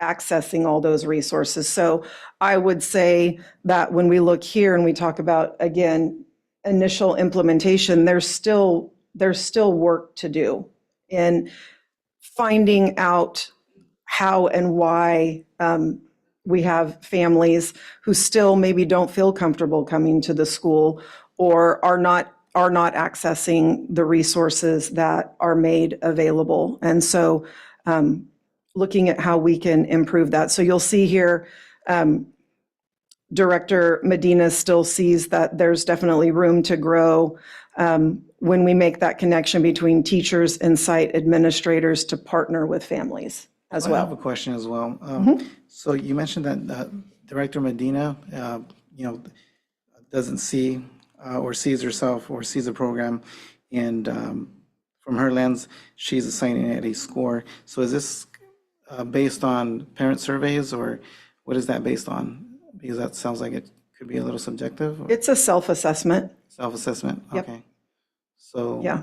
accessing all those resources. So I would say that when we look here and we talk about, again, initial implementation, there's still work to do in finding out how and why we have families who still maybe don't feel comfortable coming to the school or are not are not accessing the resources that are made available. And so looking at how we can improve that. So you'll see here, Director Medina still sees that there's definitely room to grow when we make that connection between teachers and site administrators to partner with families as I have well. a question as well. So you mentioned that Director Medina, doesn't see or sees herself or sees a program, and from her lens, she's assigning it a score. So is this based on parent surveys, or what is that based on? Because that sounds like it could be a little subjective. Or It's a self-assessment. self-assessment. Yep. Okay. So Yeah,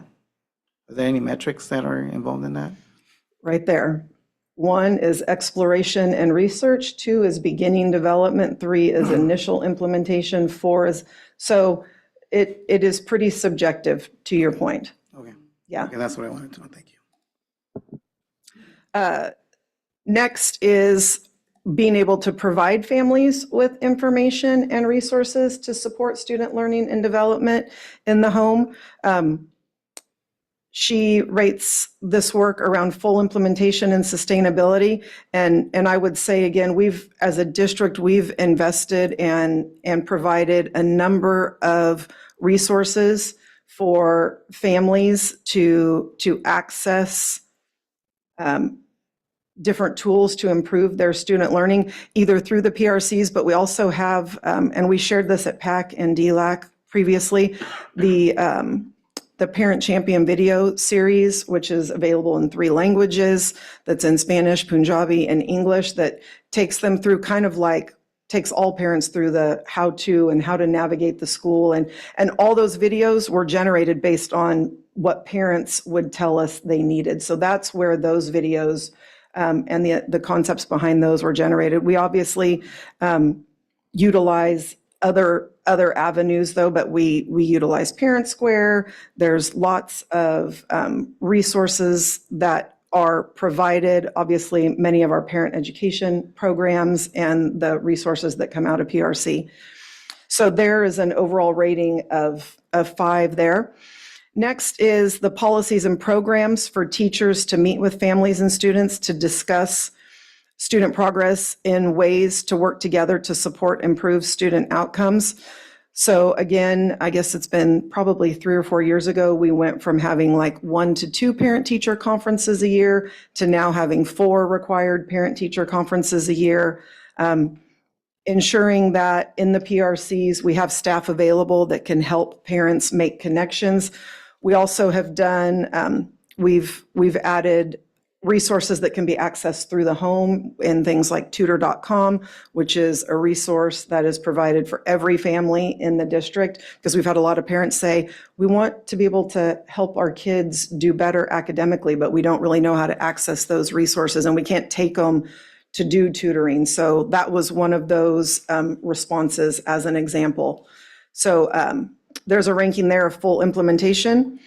are there any metrics that are involved in that? right there. 1 is exploration and research, 2 is beginning development, 3 is initial implementation, 4 is, so it is pretty subjective, to your point. Okay. Yeah. Okay, that's what I wanted to know. Thank you. Next is being able to provide families with information and resources to support student learning and development in the home. She rates this work around full implementation and sustainability. And I would say, again, as a district, we've invested and provided a number of resources for families to access different tools to improve their student learning, either through the PRCs, but we also have, and we shared this at PAC and DLAC previously, the Parent Champion video series, which is available in 3 languages, that's in Spanish, Punjabi, and English, that takes them through takes all parents through the how-to and how to navigate the school. And all those videos were generated based on what parents would tell us they needed. So that's where those videos and the concepts behind those were generated. We obviously utilize other avenues though, but we utilize Parent Square. There's lots of resources that are provided, obviously many of our parent education programs and the resources that come out of PRC. So there is an overall rating of 5 there. Next is the policies and programs for teachers to meet with families and students to discuss student progress in ways to work together to support improved student outcomes. So again, I guess it's been probably 3 or 4 years ago, we went from having like 1 to 2 parent-teacher conferences a year to now having 4 required parent-teacher conferences a year. Ensuring that in the PRCs, we have staff available that can help parents make connections. We also have done, we've added resources that can be accessed through the home in things like tutor.com, which is a resource that is provided for every family in the district, because we've had a lot of parents say, we want to be able to help our kids do better academically, but we don't really know how to access those resources and we can't take them to do tutoring. So that was one of those responses as an example. So there's a ranking there of full implementation.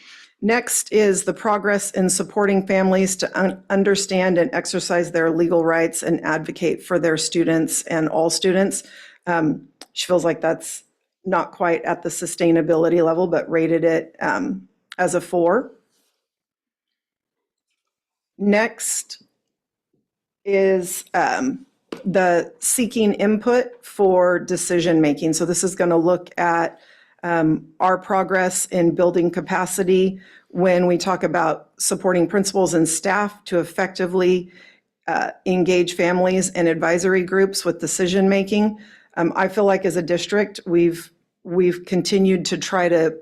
Next is the progress in supporting families to understand and exercise their legal rights and advocate for their students and all students. She feels like that's not quite at the sustainability level, but rated it as a 4. Next is the seeking input for decision-making. So this is going to look at our progress in building capacity when we talk about supporting principals and staff to effectively engage families and advisory groups with decision-making. I feel like as a district, we've continued to try to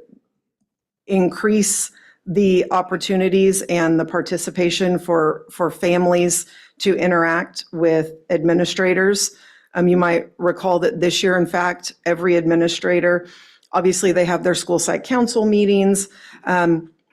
increase the opportunities and the participation for families to interact with administrators. You might recall that this year, in fact, every administrator, obviously they have their school site council meetings.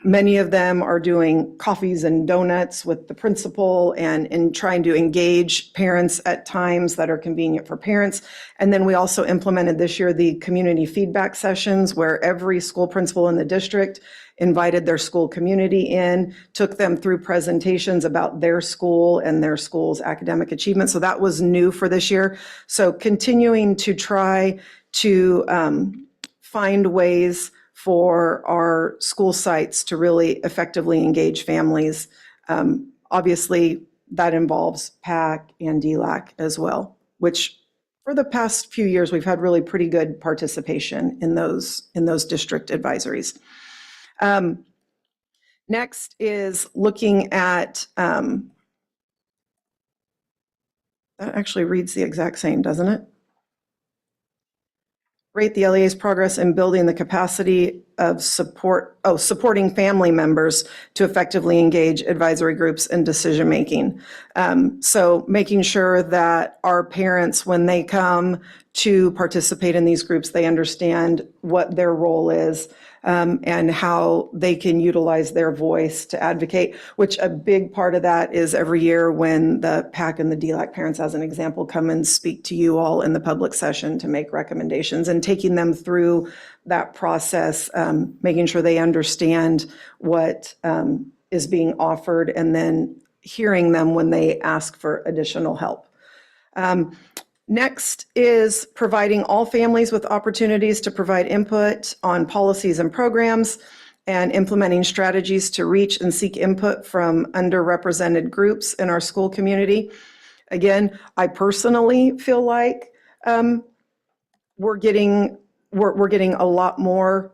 Many of them are doing coffees and donuts with the principal and trying to engage parents at times that are convenient for parents. And then we also implemented this year the community feedback sessions where every school principal in the district invited their school community in, took them through presentations about their school and their school's academic achievement. So that was new for this year. So continuing to try to find ways for our school sites to really effectively engage families. Obviously, that involves PAC and DLAC as well, which for the past few years, we've had really pretty good participation in those district advisories. Next is looking at, that actually reads the exact same, doesn't it? Rate the LEA's progress in building the capacity of supporting family members to effectively engage advisory groups in decision-making. So making sure that our parents, when they come to participate in these groups, they understand what their role is, and how they can utilize their voice to advocate, which a big part of that is every year when the PAC and the DLAC parents, as an example, come and speak to you all in the public session to make recommendations, and taking them through that process, making sure they understand what is being offered, and then hearing them when they ask for additional help. Next is providing all families with opportunities to provide input on policies and programs, and implementing strategies to reach and seek input from underrepresented groups in our school community. Again, I personally feel like we're getting a lot more,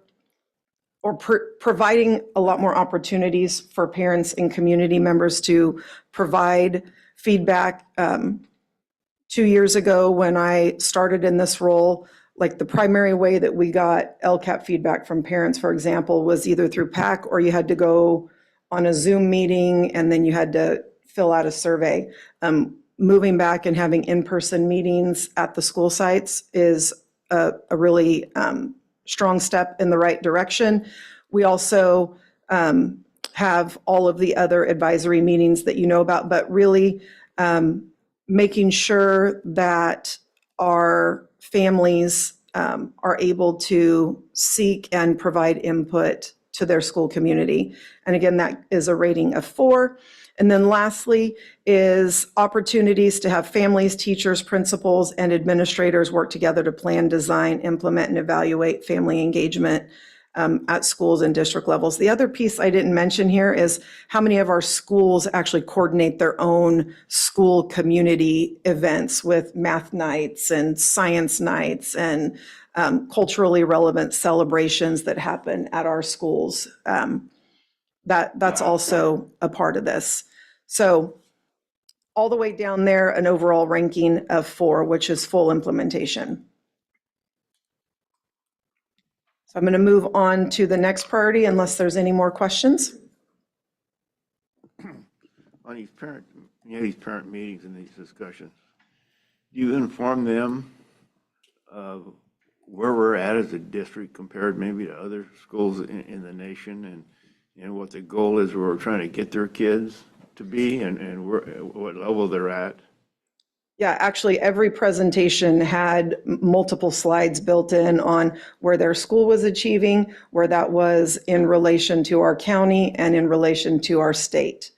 or providing a lot more opportunities for parents and community members to provide feedback. 2 years ago, when I started in this role, like the primary way that we got LCAP feedback from parents, for example, was either through PAC, or you had to go on a Zoom meeting and then you had to fill out a survey. Moving back and having in-person meetings at the school sites is a really strong step in the right direction. We also have all of the other advisory meetings that you know about, but really making sure that our families are able to seek and provide input to their school community. And again, that is a rating of 4. And then lastly is opportunities to have families, teachers, principals, and administrators work together to plan, design, implement, and evaluate family engagement at schools and district levels. The other piece I didn't mention here is how many of our schools actually coordinate their own school community events with math nights and science nights and culturally relevant celebrations that happen at our schools. That's also a part of this. So all the way down there, an overall ranking of 4, which is full implementation. So I'm going to move on to the next priority unless there's any more questions. On these parent meetings and these discussions, do you inform them of where we're at as a district compared maybe to other schools in the nation, and what the goal is where we're trying to get their kids to be, and what level they're at? Yeah, actually, every presentation had multiple slides built in on where their school was achieving, where that was in relation to our county and in relation to our state.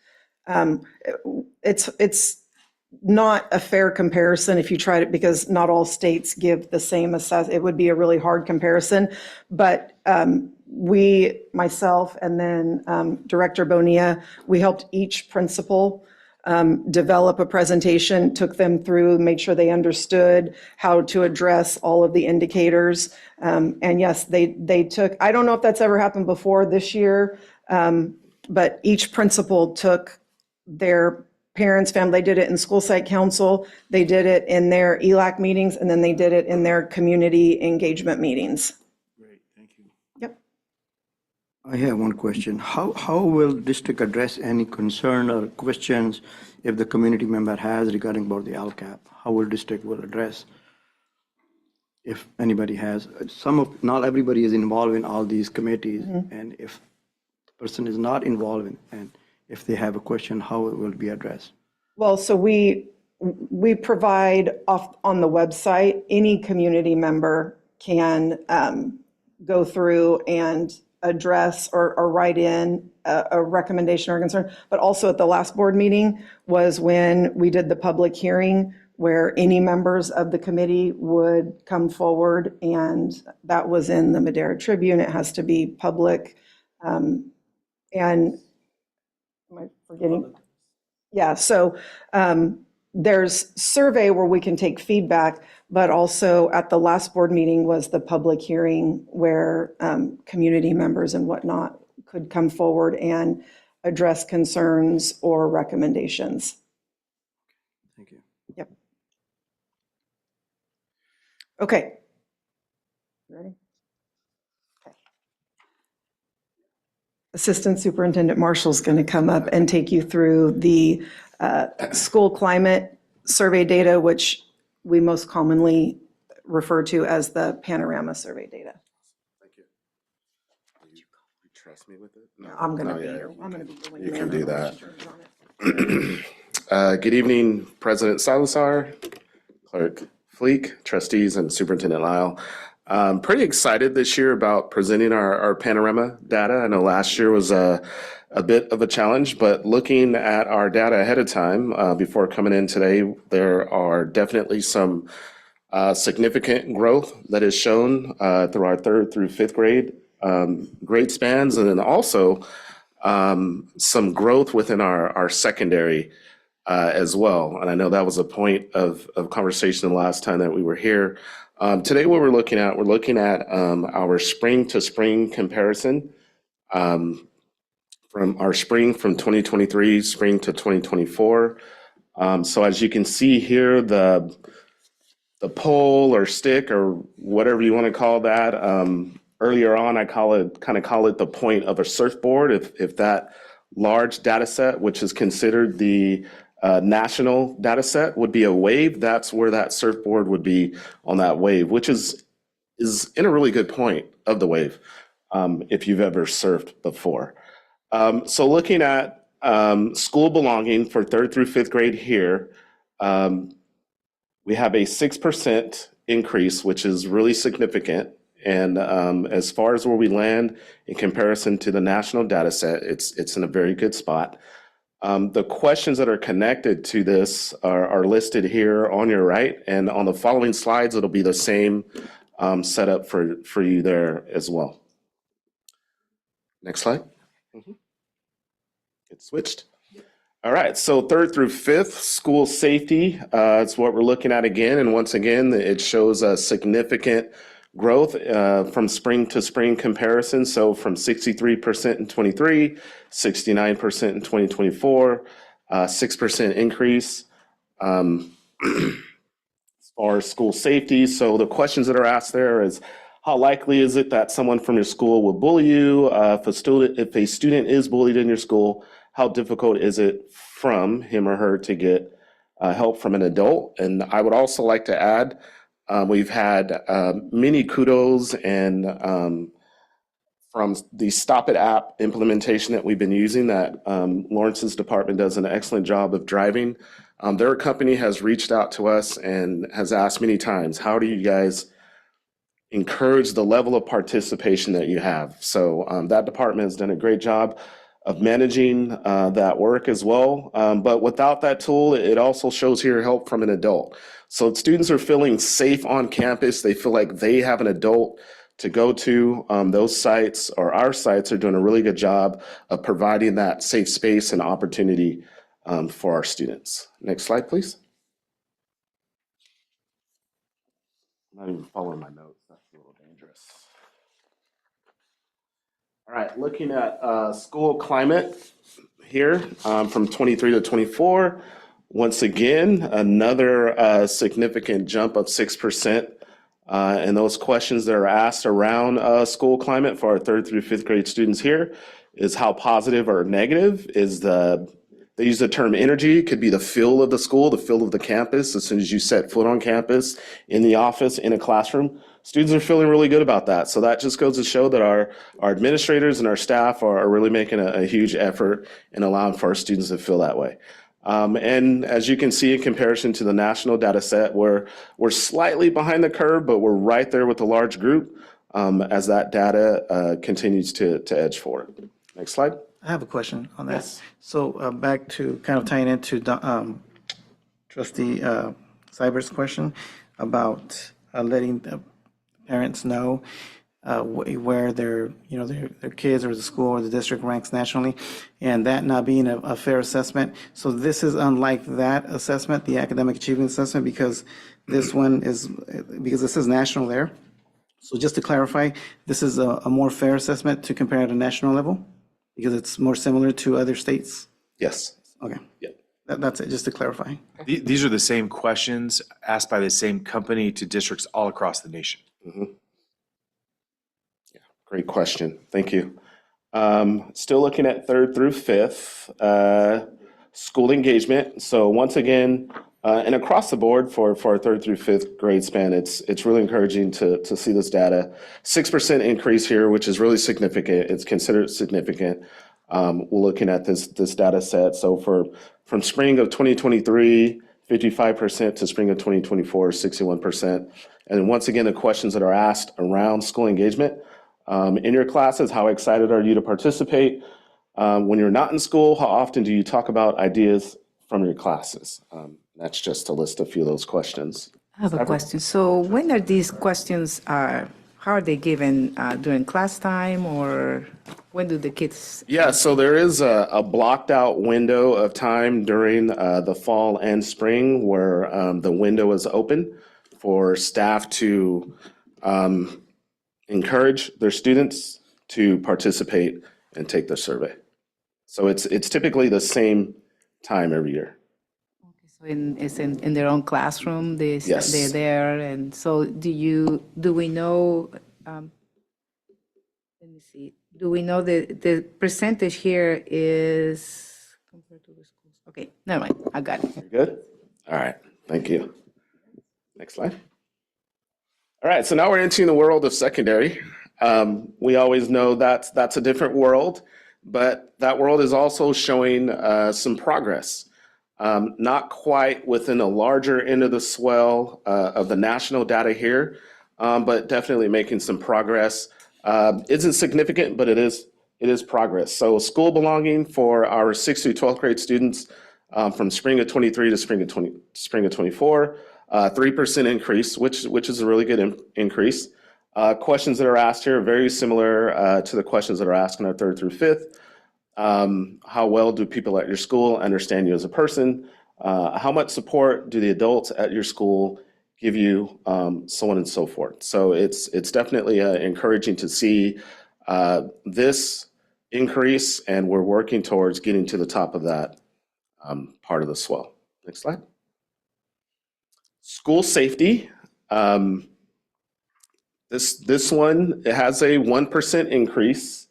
It's not a fair comparison if you tried it, because not all states give the same assessment. It would be a really hard comparison. But we, myself, and then Director Bonilla, we helped each principal develop a presentation, took them through, made sure they understood how to address all of the indicators. And yes, they took, I don't know if that's ever happened before this year, but each principal took their parents, family, they did it in school site council, they did it in their ELAC meetings, and then they did it in their community engagement meetings. Great, thank you. Yep. I have one question. How will district address any concern or questions if the community member has regarding about the LCAP? How will district will address if anybody has? Not everybody is involved in all these committees, and if the person is not involved in, and if they have a question, how it will be addressed? Well, so we provide on the website, any community member can go through and address or write in a recommendation or concern. But also at the last board meeting was when we did the public hearing where any members of the committee would come forward, and that was in the Madera Tribune. It has to be public. And am I forgetting? Yeah, so there's survey where we can take feedback, but also at the last board meeting was the public hearing where community members and whatnot could come forward and address concerns or recommendations. Thank you. Yep. Okay. Ready? Okay. Assistant Superintendent Marshall's going to come up and take you through the school climate survey data, which we most commonly refer to as the panorama survey data. Thank you. You trust me with it? No. I'm going to Oh, be yeah, here. I'm going to be doing you the can do that. questions on it. Good evening, President Salazar, Clerk Fleek, trustees, and Superintendent Lyle. I'm pretty excited this year about presenting our panorama data. I know last year was a bit of a challenge, but looking at our data ahead of time, before coming in today, there are definitely some significant growth that is shown through our 3rd through 5th grade grade spans, and then also some growth within our secondary as well. And I know that was a point of conversation the last time that we were here. Today, what we're looking at our spring to spring comparison from our spring from 2023, spring to 2024. So as you can see here, the pole or stick or whatever you want to call that, earlier on, I call it the point of a surfboard. If that large data set, which is considered the national data set, would be a wave, that's where that surfboard would be on that wave, which is in a really good point of the wave, if you've ever surfed before. So looking at school belonging for 3rd through 5th grade here, we have a 6% increase, which is really significant. And as far as where we land in comparison to the national data set, it's in a very good spot. The questions that are connected to this are listed here on your right, and on the following slides, it'll be the same setup for you there as well. Next slide. Get switched. All right, so 3rd through 5th, school safety, it's what we're looking at again. And once again, it shows a significant growth from spring to spring comparison. So from 63% in 23, 69% in 2024, 6% increase as far as school safety. So the questions that are asked there is, how likely is it that someone from your school will bully you? If a student is bullied in your school, how difficult is it from him or her to get help from an adult? And I would also like to add, we've had many kudos and from the Stop It app implementation that we've been using that Lawrence's department does an excellent job of driving. Their company has reached out to us and has asked many times, how do you guys encourage the level of participation that you have? So that department has done a great job of managing that work as well. But without that tool, it also shows here help from an adult. So students are feeling safe on campus. They feel like they have an adult to go to. Those sites or our sites are doing a really good job of providing that safe space and opportunity for our students. Next slide, please. I'm not even following my notes. That's a little dangerous. All right, looking at school climate here from 23 to 24. Once again, another significant jump of 6%. And those questions that are asked around school climate for our 3rd through 5th grade students here is how positive or negative is they use the term energy. It could be the feel of the school, the feel of the campus. As soon as you set foot on campus, in the office, in a classroom, students are feeling really good about that. So that just goes to show that our administrators and our staff are really making a huge effort in allowing for our students to feel that way. And as you can see, in comparison to the national data set, we're slightly behind the curve, but we're right there with the large group as that data continues to edge forward. Next slide. I have a question on that. Yes. So back to kind of tying into Trustee Cyber's question about letting the parents know where their, you know, their kids or the school or the district ranks nationally, and that not being a fair assessment. So this is unlike that assessment, the academic achievement assessment, because this one is, because this is national there. So just to clarify, this is a more fair assessment to compare at a national level, because it's more similar to other states? Yes. Okay. Yeah. That's it, just to clarify. These are the same questions asked by the same company to districts all across the nation. Great question. Thank you. Still looking at 3rd through 5th, school engagement. So once again, and across the board for our 3rd through 5th grade span, it's really encouraging to see this data. 6% increase here, which is really significant. It's considered significant. We're looking at this data set. So from spring of 2023, 55% to spring of 2024, 61%. And once again, the questions that are asked around school engagement. In your classes, how excited are you to participate? When you're not in school, how often do you talk about ideas from your classes? That's just to list a few of those questions. I have a question. So when are these questions, how are they given, during class time, or when do the kids? Yeah, so there is a blocked out window of time during the fall and spring where the window is open for staff to encourage their students to participate and take the survey. So it's typically the same time every year. So it's in their own classroom, Yes. they're there, and so do we know, let me see, do we know the percentage here is compared to the schools? Okay, never mind, I got it. You're good? All right, thank you. Next slide. All right, so now we're entering the world of secondary. We always know that's a different world, but that world is also showing some progress. Not quite within a larger end of the swell of the national data here, but definitely making some progress. Isn't significant, but it is progress. So school belonging for our 6th through 12th grade students from spring of 23 to spring of 24. 3% increase, which is a really good increase. Questions that are asked here are very similar to the questions that are asked in our 3rd through 5th. How well do people at your school understand you as a person? How much support do the adults at your school give you? So on and so forth. So it's definitely encouraging to see this increase, and we're working towards getting to the top of that part of the swell. Next slide. School safety. This one, it has a 1% increase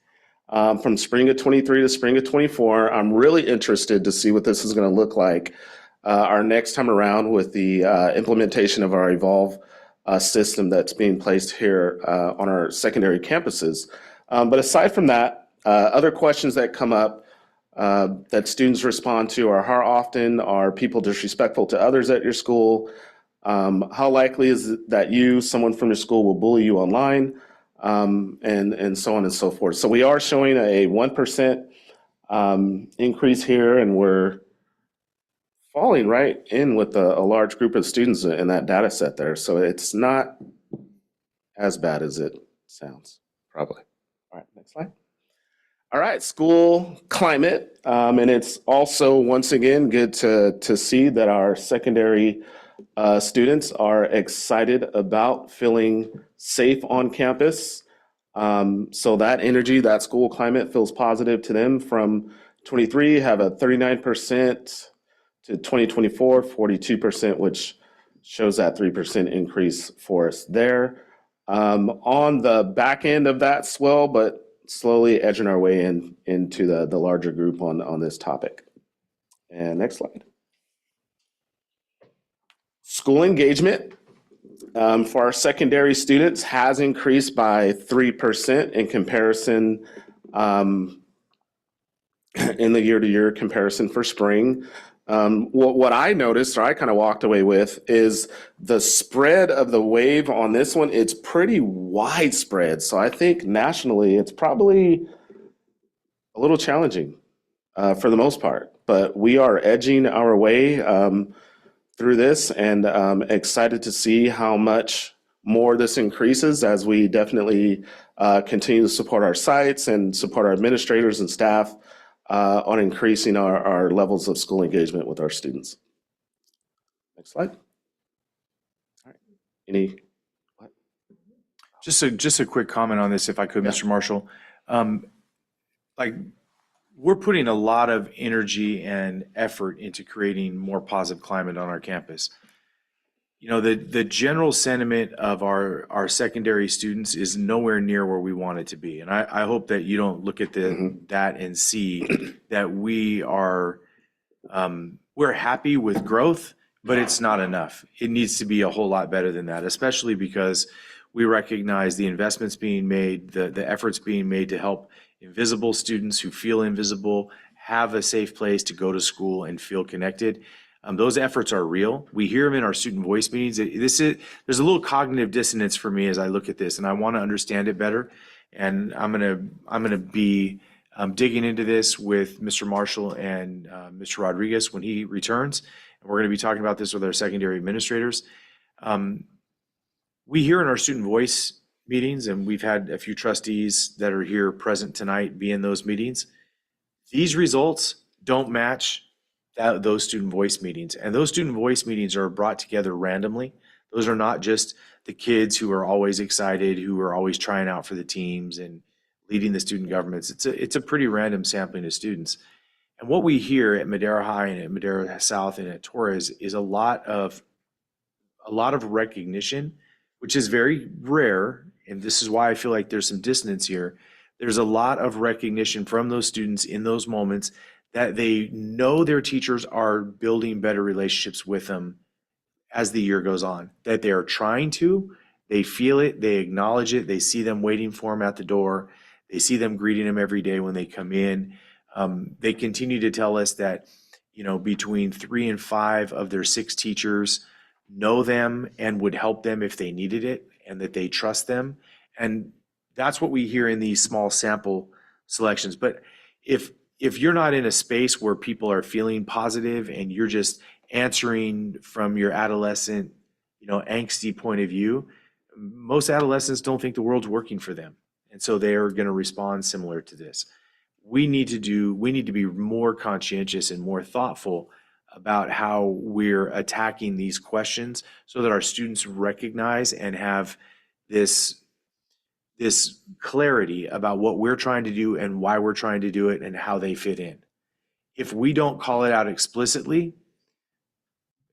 from spring of 23 to spring of 24. I'm really interested to see what this is going to look like our next time around with the implementation of our Evolve system that's being placed here on our secondary campuses. But aside from that, other questions that come up that students respond to are: how often are people disrespectful to others at your school? How likely is it that someone from your school will bully you online? And so on and so forth. So we are showing a 1% increase here, and we're falling right in with a large group of students in that data set there. So it's not as bad as it sounds, probably. All right, next slide. All right, school climate. And it's also, once again, good to see that our secondary students are excited about feeling safe on campus. So that energy, that school climate feels positive to them. From 23, have a 39% to 2024, 42%, which shows that 3% increase for us there. On the back end of that swell, but slowly edging our way into the larger group on this topic. And next slide. School engagement for our secondary students has increased by 3% in comparison in the year-to-year comparison for spring. What I noticed, or I kind of walked away with, is the spread of the wave on this one. It's pretty widespread. So I think nationally, it's probably a little challenging for the most part. But we are edging our way through this, and excited to see how much more this increases as we definitely continue to support our sites and support our administrators and staff on increasing our levels of school engagement with our students. Next slide. All right. Any? Just a quick comment on this, if I could, Mr. Marshall. Like, we're putting a lot of energy and effort into creating more positive climate on our campus. You know, the general sentiment of our secondary students is nowhere near where we want it to be. And I hope that you don't look at that and see that we are, we're happy with growth, but it's not enough. It needs to be a whole lot better than that, especially because we recognize the investments being made, the efforts being made to help invisible students who feel invisible have a safe place to go to school and feel connected. Those efforts are real. We hear them in our student voice meetings. There's a little cognitive dissonance for me as I look at this, and I want to understand it better. And I'm gonna be digging into this with Mr. Marshall and Mr. Rodriguez when he returns. And we're going to be talking about this with our secondary administrators. We hear in our student voice meetings, and we've had a few trustees that are here present tonight be in those meetings. These results don't match those student voice meetings. And those student voice meetings are brought together randomly. Those are not just the kids who are always excited, who are always trying out for the teams and leading the student governments. It's a pretty random sampling of students. And what we hear at Madera High and at Madera South and at Torres is a lot of recognition, which is very rare. And this is why I feel like there's some dissonance here. There's a lot of recognition from those students in those moments that they know their teachers are building better relationships with them as the year goes on, that they are trying to, they feel it, they acknowledge it, they see them waiting for them at the door, they see them greeting them every day when they come in. They continue to tell us that, you know, between 3 and 5 of their 6 teachers know them and would help them if they needed it, and that they trust them. And that's what we hear in these small sample selections. But if you're not in a space where people are feeling positive and you're just answering from your adolescent, you know, angsty point of view, most adolescents don't think the world's working for them. And so they are going to respond similar to this. We need to be more conscientious and more thoughtful about how we're attacking these questions so that our students recognize and have this clarity about what we're trying to do and why we're trying to do it and how they fit in. If we don't call it out explicitly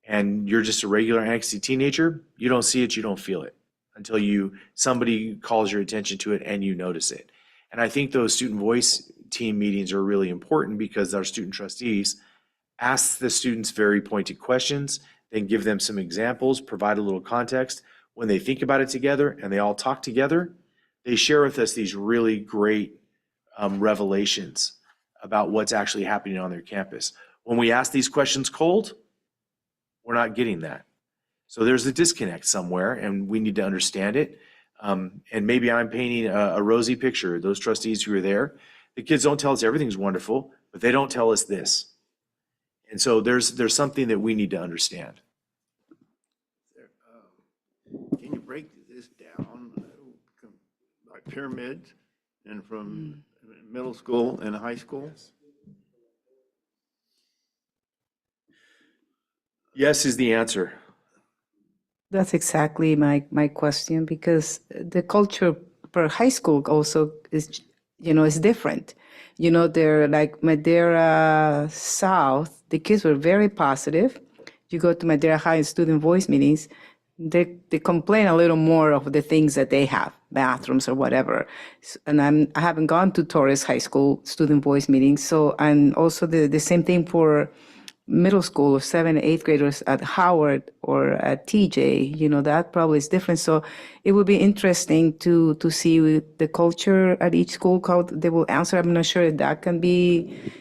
and you're just a regular angsty teenager, you don't see it, you don't feel it until somebody calls your attention to it and you notice it. And I think those student voice team meetings are really important because our student trustees ask the students very pointed questions, then give them some examples, provide a little context. When they think about it together and they all talk together, they share with us these really great revelations about what's actually happening on their campus. When we ask these questions cold, we're not getting that. So there's a disconnect somewhere and we need to understand it. And maybe I'm painting a rosy picture. Those trustees who are there, the kids don't tell us everything's wonderful, but they don't tell us this. And so there's something that we need to understand. Can you break this down by pyramids and from middle school and high school? Yes is the answer. That's exactly my question, because the culture per high school also is, is different. They're like Madera South, the kids were very positive. You go to Madera High student voice meetings, they complain a little more of the things that they have, bathrooms or whatever. And I haven't gone to Torres High School student voice meetings. So, and also the same thing for middle school or 7th and 8th graders at Howard or at TJ, that probably is different. So it would be interesting to see the culture at each school, how they will answer. I'm not sure if that can be,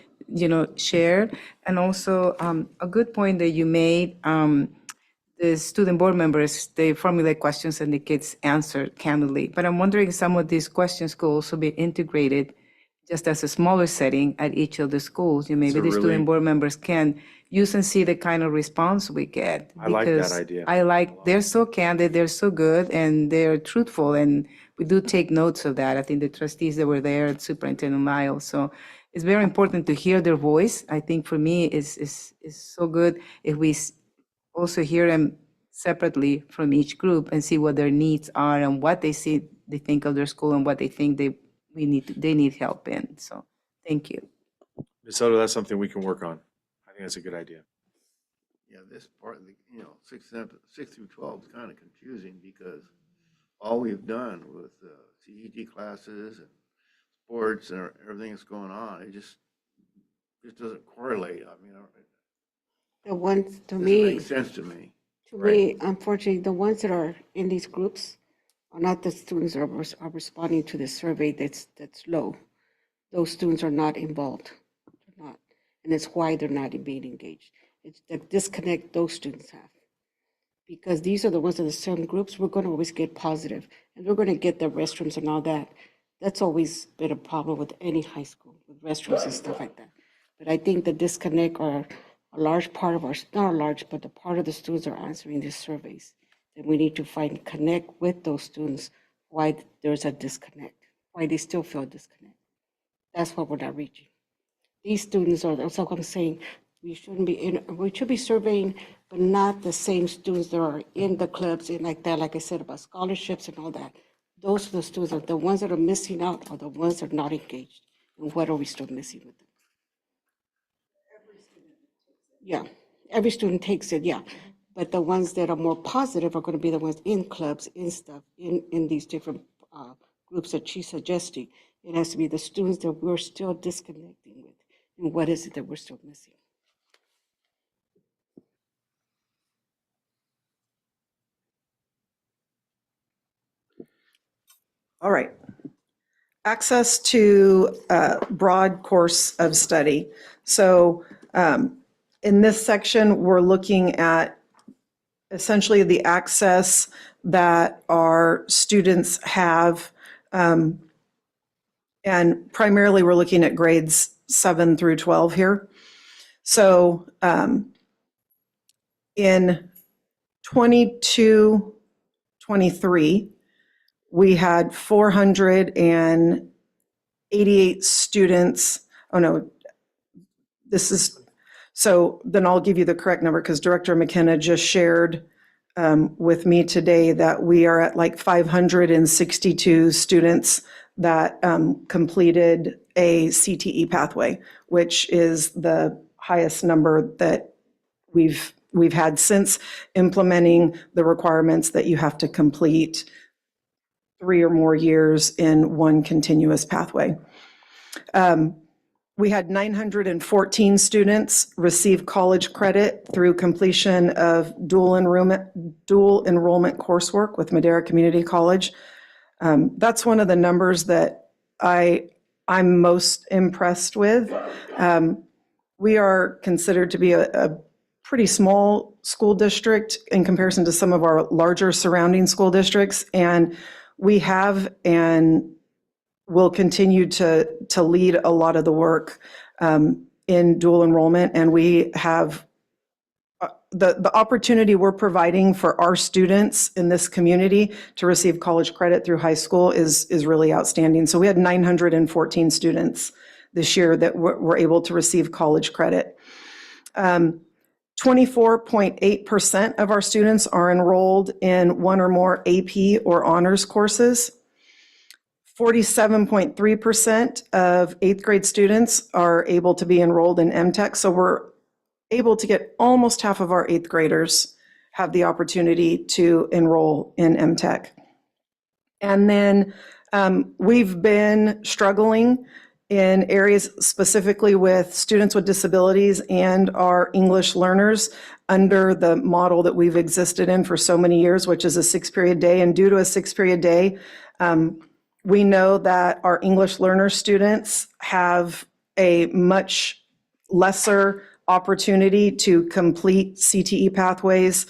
shared. And also a good point that you made, the student board members, they formulate questions and the kids answer candidly. But I'm wondering if some of these questions could also be integrated just as a smaller setting at each of the schools. Maybe So the really- student board members can use and see the kind of response we get. I like that because idea. I like, they're so candid, they're so good, and they're truthful, and we do take notes of that. I think the trustees that were there, and Superintendent Lyle, so it's very important to hear their voice. I think for me, is so good if we also hear them separately from each group and see what their needs are and what they think of their school and what they think they need help in. So, thank you. Ms. Soto, that's something we can work on. I think that's a good idea. Yeah, this part, 6 through 12 is kind of confusing because all we've done with CET classes and sports and everything that's going on, it just doesn't correlate. I mean, The ones, to it doesn't me, make sense to me. unfortunately, the ones that are in these groups are not the students that are responding to the survey that's low. Those students are not involved. They're not. And it's why they're not being engaged. It's the disconnect those students have. Because these are the ones in the certain groups, we're going to always get positive, and we're going to get the restrooms and all that. That's always been a problem with any high school, with restrooms and stuff like that. But I think the disconnect are a large part of our, not a large, but the part of the students are answering these surveys. And we need to connect with those students, why there's a disconnect, why they still feel a disconnect. That's what we're not reaching. These students are, that's what I'm saying, we should be surveying, but not the same students that are in the clubs and like that, like I said about scholarships and all that. Those are the students, the ones that are missing out are the ones that are not engaged. And what are we still missing with them? Yeah, every student takes it, yeah. But the ones that are more positive are going to be the ones in clubs, in stuff, in these different groups that she's suggesting. It has to be the students that we're still disconnecting with. And what is it that we're still missing? All right. Access to broad course of study. So in this section, we're looking at essentially the access that our students have. And primarily, we're looking at grades 7 through 12 here. So in 22-23, we had 488 students. Oh, no, so then I'll give you the correct number because Director McKenna just shared with me today that we are at like 562 students that completed a CTE pathway, which is the highest number that we've had since implementing the requirements that you have to complete 3 or more years in one continuous pathway. We had 914 students receive college credit through completion of dual enrollment coursework with Madera Community College. That's one of the numbers that I'm most impressed with. We are considered to be a pretty small school district in comparison to some of our larger surrounding school districts, and we have and will continue to lead a lot of the work in dual enrollment, and we have the opportunity we're providing for our students in this community to receive college credit through high school is really outstanding. So we had 914 students this year that were able to receive college credit. 24.8% of our students are enrolled in one or more AP or honors courses. 47.3% of 8th grade students are able to be enrolled in MTech. So we're able to get almost half of our 8th graders have the opportunity to enroll in MTech. And then we've been struggling in areas specifically with students with disabilities and our English learners under the model that we've existed in for so many years, which is a 6-period day. And due to a 6-period day, we know that our English learner students have a much lesser opportunity to complete CTE pathways,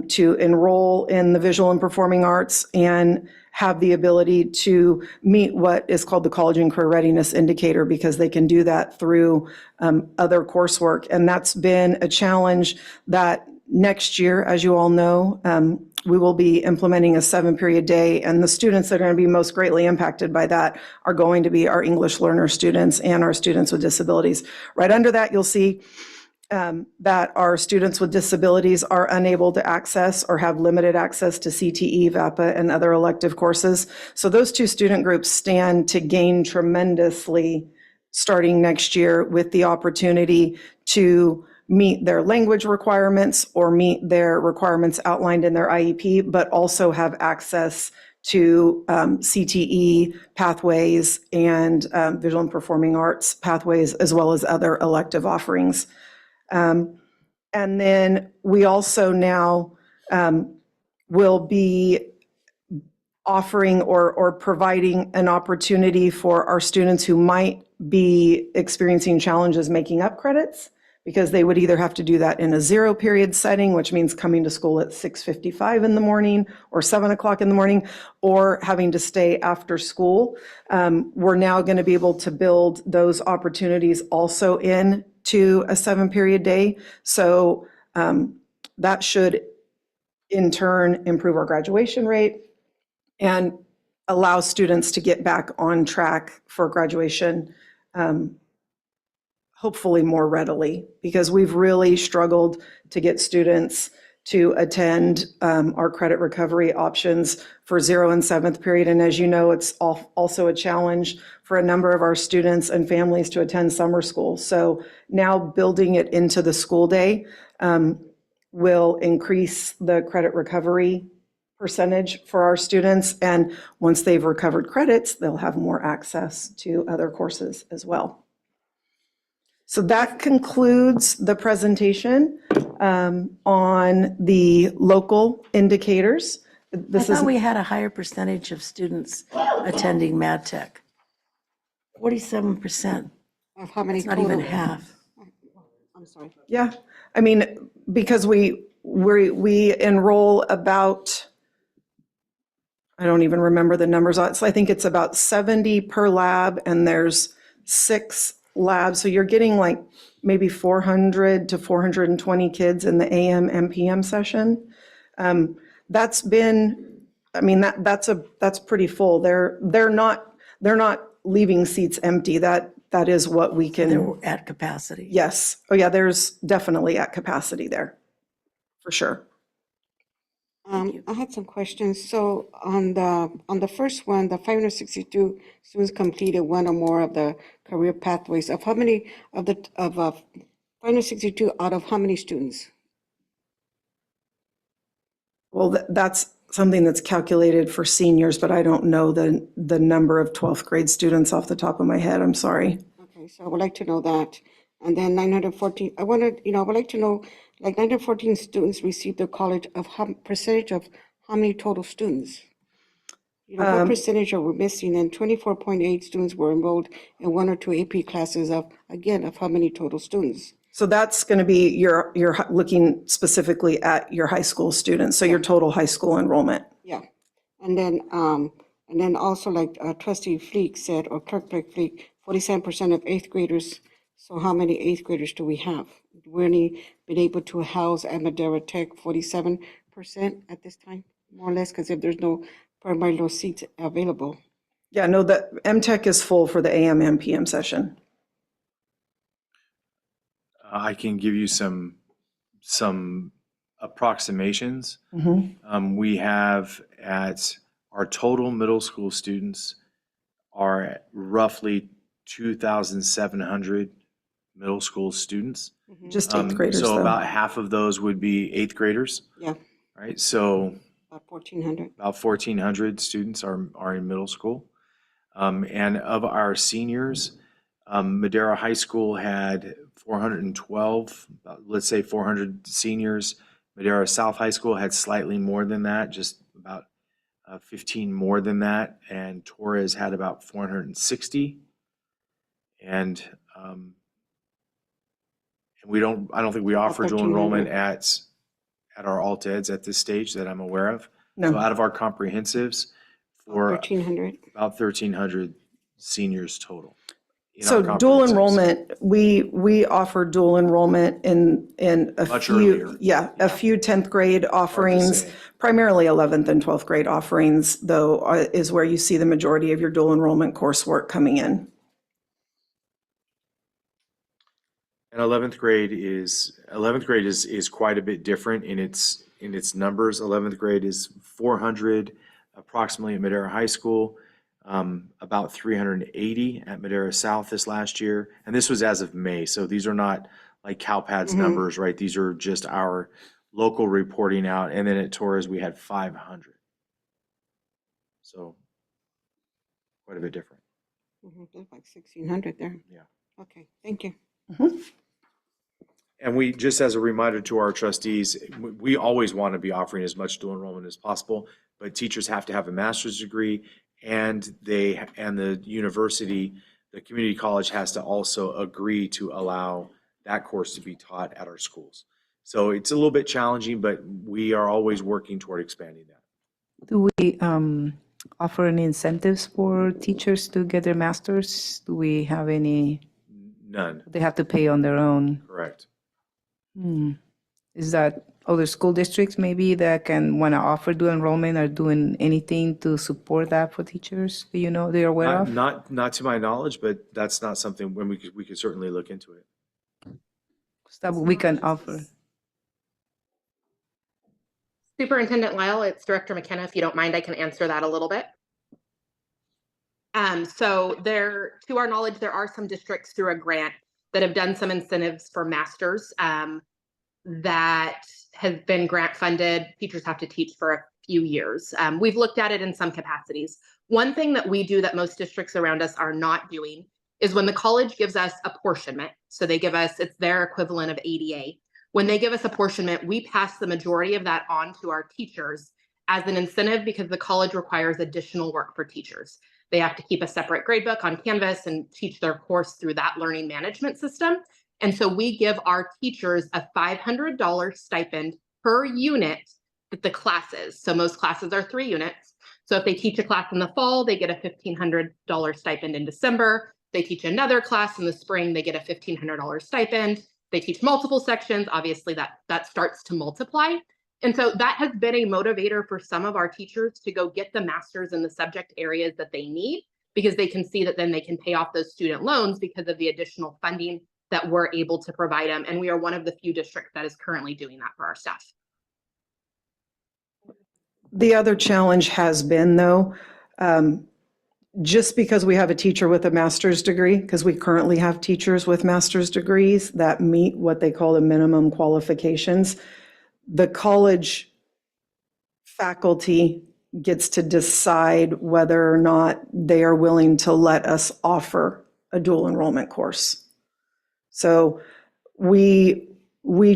to enroll in the visual and performing arts, and have the ability to meet what is called the College and Career Readiness Indicator, because they can do that through other coursework. And that's been a challenge that next year, as you all know, we will be implementing a 7-period day, and the students that are going to be most greatly impacted by that are going to be our English learner students and our students with disabilities. Right under that, you'll see that our students with disabilities are unable to access or have limited access to CTE, VAPA, and other elective courses. So those two student groups stand to gain tremendously starting next year with the opportunity to meet their language requirements or meet their requirements outlined in their IEP, but also have access to CTE pathways and visual and performing arts pathways, as well as other elective offerings. And then we also now will be offering or providing an opportunity for our students who might be experiencing challenges making up credits, because they would either have to do that in a 0-period setting, which means coming to school at 6:55 in the morning or 7 o'clock in the morning, or having to stay after school. We're now going to be able to build those opportunities also into a 7-period day. So that should in turn improve our graduation rate and allow students to get back on track for graduation, hopefully more readily, because we've really struggled to get students to attend our credit recovery options for 0 and 7th period. And as you know, it's also a challenge for a number of our students and families to attend summer school. So now building it into the school day will increase the credit recovery percentage for our students. And once they've recovered credits, they'll have more access to other courses as well. So that concludes the presentation on the local indicators. I thought we had a higher percentage of students attending MadTech. 47%. Of how many It's not even total? half. I'm sorry. Yeah, I mean, because we enroll about, I don't even remember the numbers. I think it's about 70 per lab, and there's 6 labs. So you're getting like maybe 400 to 420 kids in the AM and PM session. That's been, I mean, that's pretty full. They're not leaving seats empty. That is what we can. They're at capacity. Yes. Oh yeah, there's definitely at capacity there, for sure. I had some questions. So on the first one, the 562 students completed one or more of the career pathways. Of how many of 562 out of how many students? Well, that's something that's calculated for seniors, but I don't know the number of 12th grade students off the top of my head. I'm sorry. Okay, so I would like to know that. And then 914, I would like to know, like 914 students received the college of percentage of how many total students? What percentage are we missing? And 24.8 students were enrolled in 1 or 2 AP classes of how many total students? So that's going to be you're looking specifically at your high school students, so your total high school enrollment. Yeah. And then also like Trustee Fleek said, or Clerk Fleek, 47% of 8th graders. So how many 8th graders do we have? We've only been able to house at Madera Tech 47% at this time, more or less, because if there's no primary seats available. Yeah, no, the MTech is full for the AM and PM session. I can give you some approximations. We have at our total middle school students are at roughly 2,700 middle school students. Just 8th graders, So though. about half of those would be 8th graders, Yeah, right? So about 1,400. about 1,400 students are in middle school. And of our seniors, Madera High School had 412, let's say 400 seniors. Madera South High School had slightly more than that, just about 15 more than that. And Torres had about 460. And I don't think we offer dual enrollment at our alt eds at this stage that I'm aware of. No. So out of our comprehensives, for 1,300. about 1,300 seniors total. in So our dual comprehensive. enrollment, we offer dual enrollment in a Much few, earlier. a few 10th grade offerings, say. primarily 11th and 12th grade offerings, though, is where you see the majority of your dual enrollment coursework coming in. And 11th grade is quite a bit different in its numbers. 11th grade is 400 approximately at Madera High School, about 380 at Madera South this last year. And this was as of May, so these are not like CalPADS numbers, right? These are just our local reporting out. And then at Torres, we had 500. So quite a bit different. There's like 1,600 there. Yeah. Okay, thank you. And we, just as a reminder to our trustees, we always want to be offering as much dual enrollment as possible, but teachers have to have a master's degree, and the university, the community college has to also agree to allow that course to be taught at our schools. So it's a little bit challenging, but we are always working toward expanding that. Do we offer any incentives for teachers to get their masters? Do we have any? None, They have to pay on their own. correct. Is that other school districts maybe that can want to offer dual enrollment or doing anything to support that for teachers? Do you know, they're aware of? Not to my knowledge, but that's not something when we could certainly look into it. That we can offer. Superintendent Lyle, it's Director McKenna. If you don't mind, I can answer that a little bit. So to our knowledge, there are some districts through a grant that have done some incentives for masters that has been grant funded. Teachers have to teach for a few years. We've looked at it in some capacities. One thing that we do that most districts around us are not doing is when the college gives us apportionment. So they give us, it's their equivalent of ADA. When they give us apportionment, we pass the majority of that on to our teachers as an incentive because the college requires additional work for teachers. They have to keep a separate gradebook on Canvas and teach their course through that learning management system. And so we give our teachers a $500 stipend per unit that the classes. So most classes are 3 units. So if they teach a class in the fall, they get a $1,500 stipend in December. They teach another class in the spring, they get a $1,500 stipend. They teach multiple sections. Obviously that starts to multiply. And so that has been a motivator for some of our teachers to go get the masters in the subject areas that they need, because they can see that then they can pay off those student loans because of the additional funding that we're able to provide them. And we are one of the few districts that is currently doing that for our staff. The other challenge has been, though, just because we have a teacher with a master's degree, because we currently have teachers with master's degrees that meet what they call the minimum qualifications, the college faculty gets to decide whether or not they are willing to let us offer a dual enrollment course. So we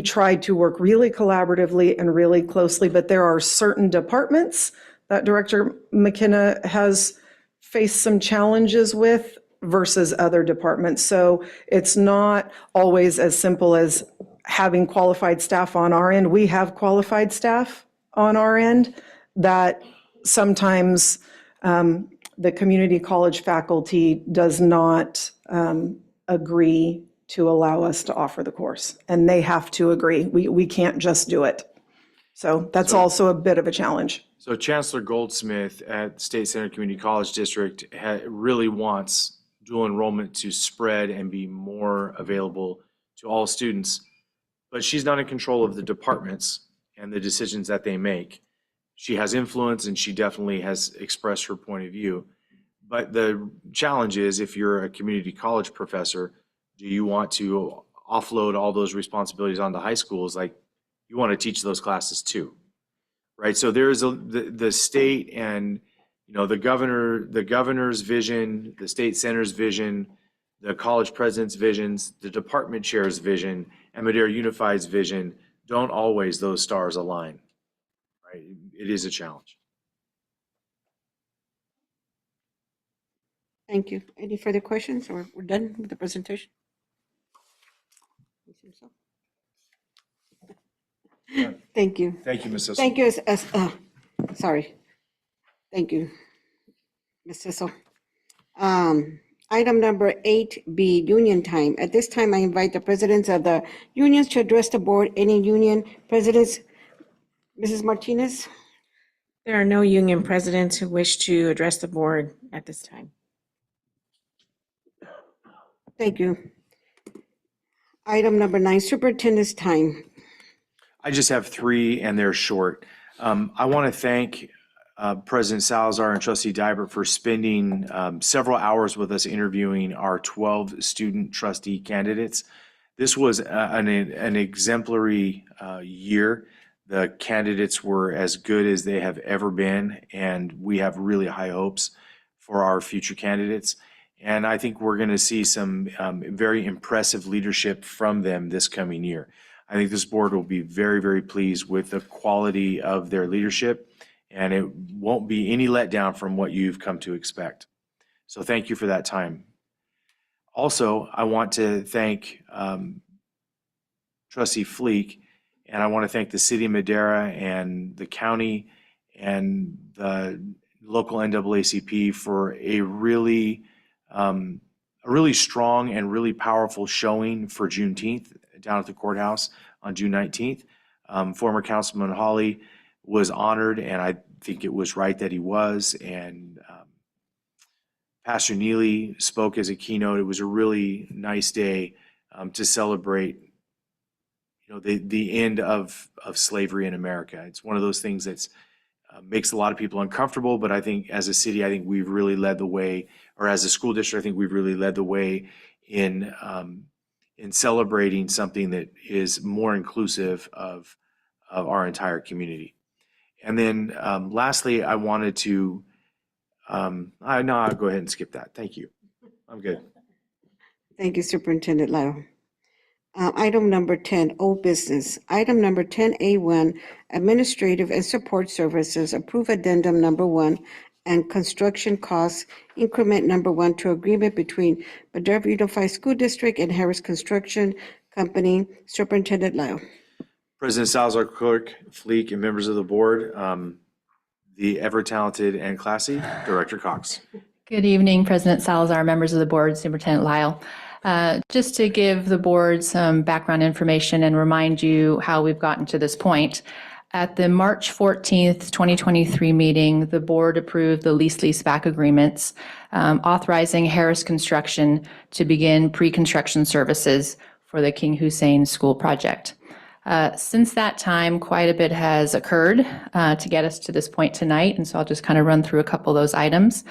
try to work really collaboratively and really closely, but there are certain departments that Director McKenna has faced some challenges with versus other departments. So it's not always as simple as having qualified staff on our end. We have qualified staff on our end that sometimes the community college faculty does not agree to allow us to offer the course, and they have to agree. We can't just do it. So that's also a bit of a challenge. So Chancellor Goldsmith at State Center Community College District really wants dual enrollment to spread and be more available to all students, but she's not in control of the departments and the decisions that they make. She has influence and she definitely has expressed her point of view. But the challenge is, if you're a community college professor, do you want to offload all those responsibilities onto high schools? Like, you want to teach those classes too, right? So there is the state and, you know, the governor's vision, the state senator's vision, the college president's visions, the department chair's vision, and Madera Unified's vision. Don't always those stars align, right? It is a challenge. Thank you. Any further questions, or we're done with the presentation? Thank you. Thank you, Ms. Sisson. Thank you. Sorry. Thank you. Ms. Sissel. Item number 8B, union time. At this time, I invite the presidents of the unions to address the board. Any union presidents? Mrs. Martinez? There are no union presidents who wish to address the board at this time. Thank you. Item number 9, superintendent's time. I just have 3 and they're short. I want to thank President Salazar and Trustee Dybert for spending several hours with us interviewing our 12 student trustee candidates. This was an exemplary year. The candidates were as good as they have ever been, and we have really high hopes for our future candidates. And I think we're going to see some very impressive leadership from them this coming year. I think this board will be very, very pleased with the quality of their leadership, and it won't be any letdown from what you've come to expect. So thank you for that time. Also, I want to thank Trustee Fleek, and I want to thank the City of Madera and the county and the local NAACP for a really strong and really powerful showing for Juneteenth down at the courthouse on June 19th. Former Councilman Hawley was honored, and I think it was right that he was. And Pastor Neely spoke as a keynote. It was a really nice day to celebrate, the end of slavery in America. It's one of those things that's makes a lot of people uncomfortable, but I think as a city, I think we've really led the way, or as a school district, I think we've really led the way in celebrating something that is more inclusive of our entire community. And then lastly, I wanted to, I'll go ahead and skip that. Thank you. I'm good. Thank you, Superintendent Lytle. Item number 10, old business. Item number 10A1, administrative and support services, approve addendum number 1 and construction costs increment number 1 to agreement between Madera Unified School District and Harris Construction Company. Superintendent Lytle. President Salazar, Clerk Fleek, and members of the board, the ever-talented and classy Director Cox. Good evening, President Salazar, members of the board, Superintendent Lyle. Just to give the board some background information and remind you how we've gotten to this point. At the March 14th, 2023 meeting, the board approved the lease-back agreements, authorizing Harris Construction to begin pre-construction services for the King Hussein School project. Since that time, quite a bit has occurred to get us to this point tonight, and so I'll just kind of run through a couple of those items.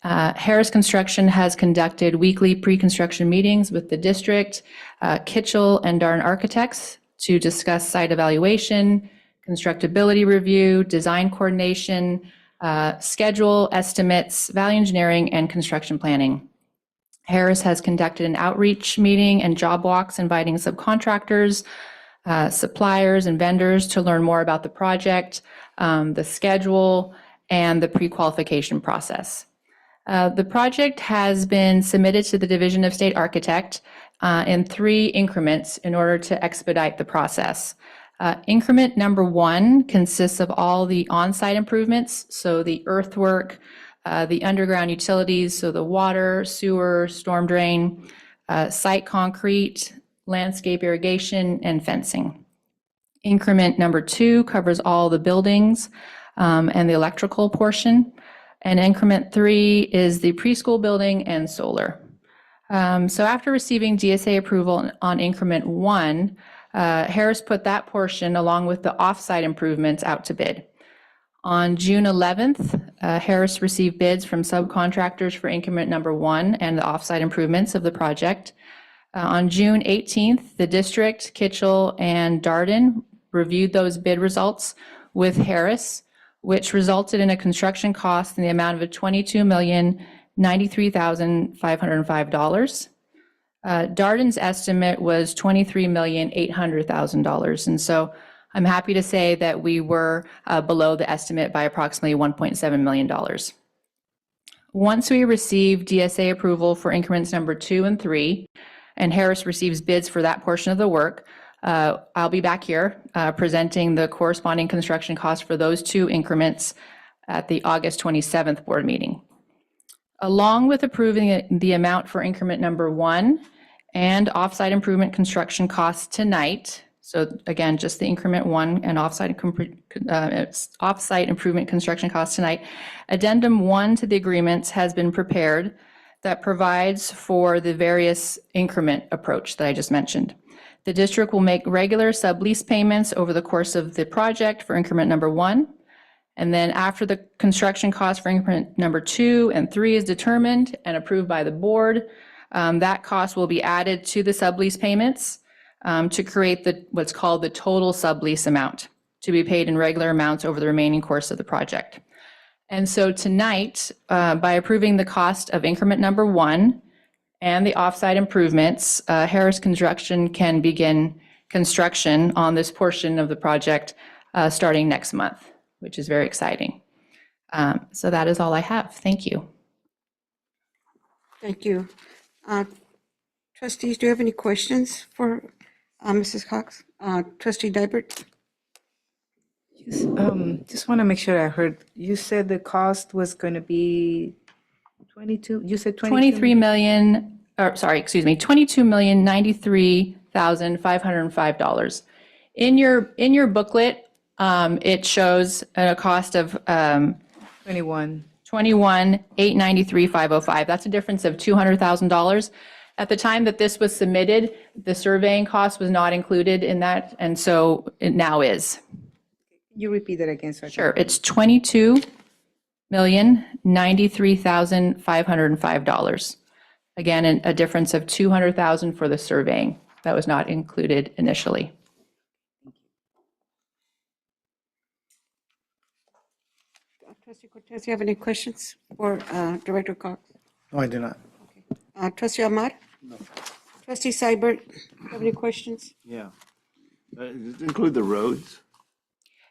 Harris Construction has conducted weekly pre-construction meetings with the district, Kitchell and Darden Architects to discuss site evaluation, constructability review, design coordination, schedule, estimates, value engineering, and construction planning. Harris has conducted an outreach meeting and job walks inviting subcontractors, suppliers, and vendors to learn more about the project, the schedule, and the pre-qualification process. The project has been submitted to the Division of State Architect in 3 increments in order to expedite the process. Increment number 1 consists of all the on-site improvements, so the earthwork, the underground utilities, so the water, sewer, storm drain, site concrete, landscape irrigation, and fencing. Increment number 2 covers all the buildings and the electrical portion. And increment 3 is the preschool building and solar. So after receiving DSA approval on increment 1, Harris put that portion along with the off-site improvements out to bid. On June 11th, Harris received bids from subcontractors for increment number 1 and the off-site improvements of the project. On June 18th, the district, Kitchell, and Darden reviewed those bid results with Harris, which resulted in a construction cost in the amount of $22,093,505. Darden's estimate was $23,800,000. And so I'm happy to say that we were below the estimate by approximately $1.7 million. Once we receive DSA approval for increments number 2 and 3, and Harris receives bids for that portion of the work, I'll be back here presenting the corresponding construction costs for those 2 increments at the August 27th board meeting. along with approving the amount for increment number 1 and offsite improvement construction costs tonight. So again, just the increment 1 and offsite improvement construction costs tonight. Addendum 1 to the agreements has been prepared that provides for the various increment approach that I just mentioned. The district will make regular sublease payments over the course of the project for increment number 1. And then after the construction cost for increment number 2 and 3 is determined and approved by the board, that cost will be added to the sublease payments to create what's called the total sublease amount to be paid in regular amounts over the remaining course of the project. And so tonight, by approving the cost of increment number 1 and the offsite improvements, Harris Construction can begin construction on this portion of the project starting next month, which is very exciting. So that is all I have. Thank you. Thank you. Trustees, do you have any questions for Mrs. Cox? Trustee Dybert? Just want to make sure I heard, you said the cost was going to be 22, you said 23 million, or sorry, excuse me, $22,093,505. In your booklet, it shows a cost of 21,893,505. That's a difference of $200,000. At the time that this was submitted, the surveying cost was not included in that, and so it now is. You repeat that again, so I can- Sure, it's $22,093,505. Again, a difference of $200,000 for the surveying. That was not included initially. Trustee Cortez, do you have any questions for Director Cox? No, I do not. Trustee Ahmad? No. Trustee Seibert, do you have any questions? Yeah. Does it include the roads?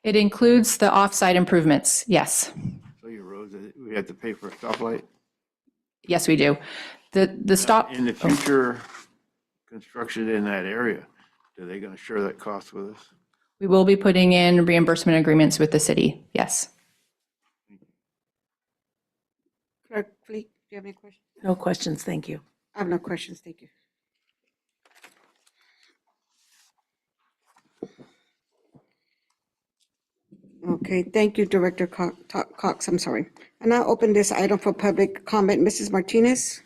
It includes the off-site improvements, yes. So your roads, we have to pay for a stoplight? Yes, we do. The stop. In the future construction in that area, are they going to share that cost with us? We will be putting in reimbursement agreements with the city, yes. Clerk Fleet, do you have any questions? No questions, thank you. I have no questions, thank you. Okay, thank you, Director Cox, I'm sorry. I now open this item for public comment. Mrs. Martinez?